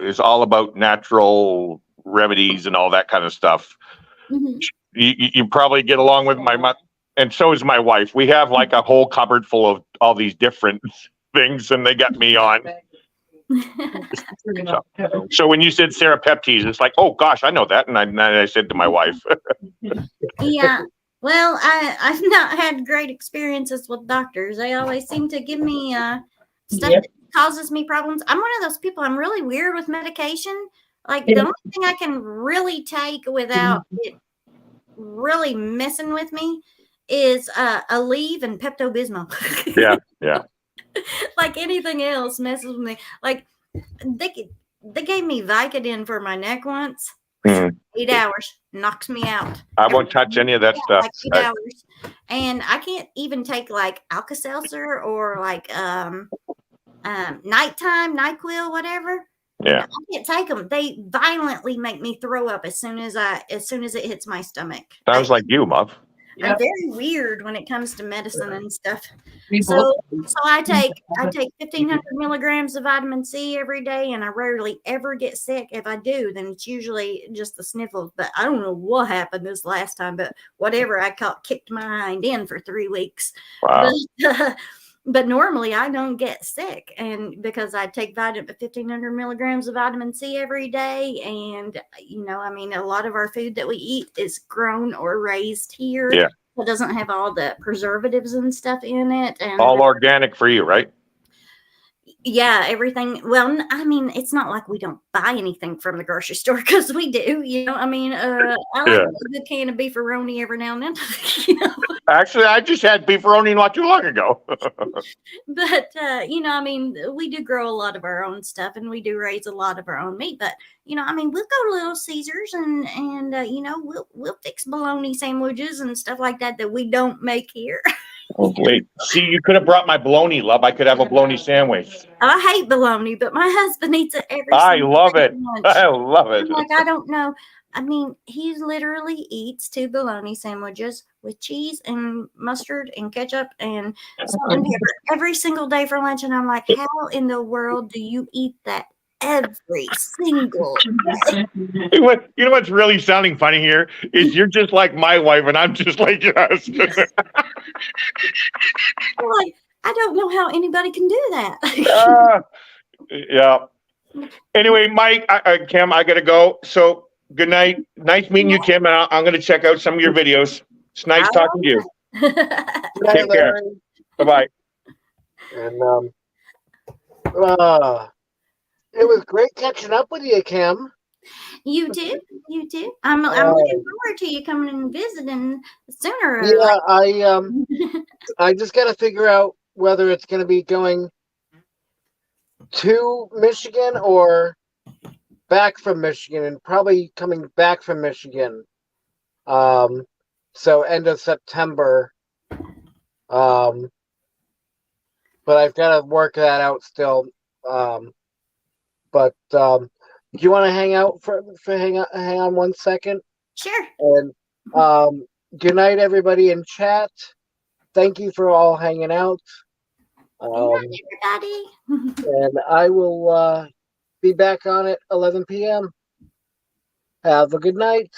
is all about natural remedies and all that kind of stuff. Mhm. You probably get along with my mom, and so is my wife. We have like a whole cupboard full of all these different things, and they got me on. So when you said serapeptes, it's like, oh gosh, I know that, and I said to my wife. Yeah. Well, I've not had great experiences with doctors. They always seem to give me stuff that causes me problems. I'm one of those people. I'm really weird with medication. Like the only thing I can really take without it really messing with me is Aleve and Pepto-Bismol. Yeah. Like anything else messes with me. Like they gave me Vicodin for my neck once. 8 hours knocks me out. I won't touch any of that stuff. Like 8 hours, and I can't even take like Alka-Seltzer or like nighttime NyQuil, whatever. Yeah, I can't take them. They violently make me throw up as soon as it hits my stomach. sounds like you, Muff. I'm very weird when it comes to medicine and stuff. So I take 1,500 milligrams of vitamin C every day, and I rarely ever get sick. If I do, then it's usually just the sniffles. But I don't know what happened this last time. But whatever, I kicked my hind end for 3 weeks. Wow. But normally I don't get sick, and because I take 1,500 milligrams of vitamin C every day, and a lot of our food that we eat is grown or raised here. Yeah. It doesn't have all the preservatives and stuff in it, and All organic for you, right? yeah, everything. Well, I mean, it's not like we don't buy anything from the grocery store, because we do. I like a good can of beefaroni every now and then. Actually, I just had beefaroni not too long ago. But we do grow a lot of our own stuff, and we do raise a lot of our own meat. But we'll go to Little Caesars and we'll fix bologna sandwiches and stuff like that we don't make here. Oh, wait, see, you could have brought my bologna, love. I could have a bologna sandwich. I hate bologna, but my husband eats it every I single love day it. for lunch. I love it. I'm like, I don't know. I mean, he literally eats 2 bologna sandwiches with cheese and mustard and ketchup and salt and pepper every single day for lunch. And I'm like, how in the world do you eat that every single day? You know what's really sounding funny here is you're just like my wife and I'm just like your husband. I'm like, I don't know how anybody can do that. Yeah. Anyway, Mike, Kim, I gotta go. So good night. Nice meeting you, Kim. And I'm gonna check out some of your videos. It's nice talking to you. Take care. Bye-bye. And it was great catching up with you, Kim. You too. I'm looking forward to you coming and visiting sooner. Or I just got to figure out whether it's going to be going to Michigan or back from Michigan, and probably coming back from Michigan. So end of September. But I've got to work that out still. But do you want to hang out hang on 1 second? Sure. And good night, everybody in chat. Thank you for all hanging out. Good night, everybody. And I will be back on at 11 p.m. Have a good night.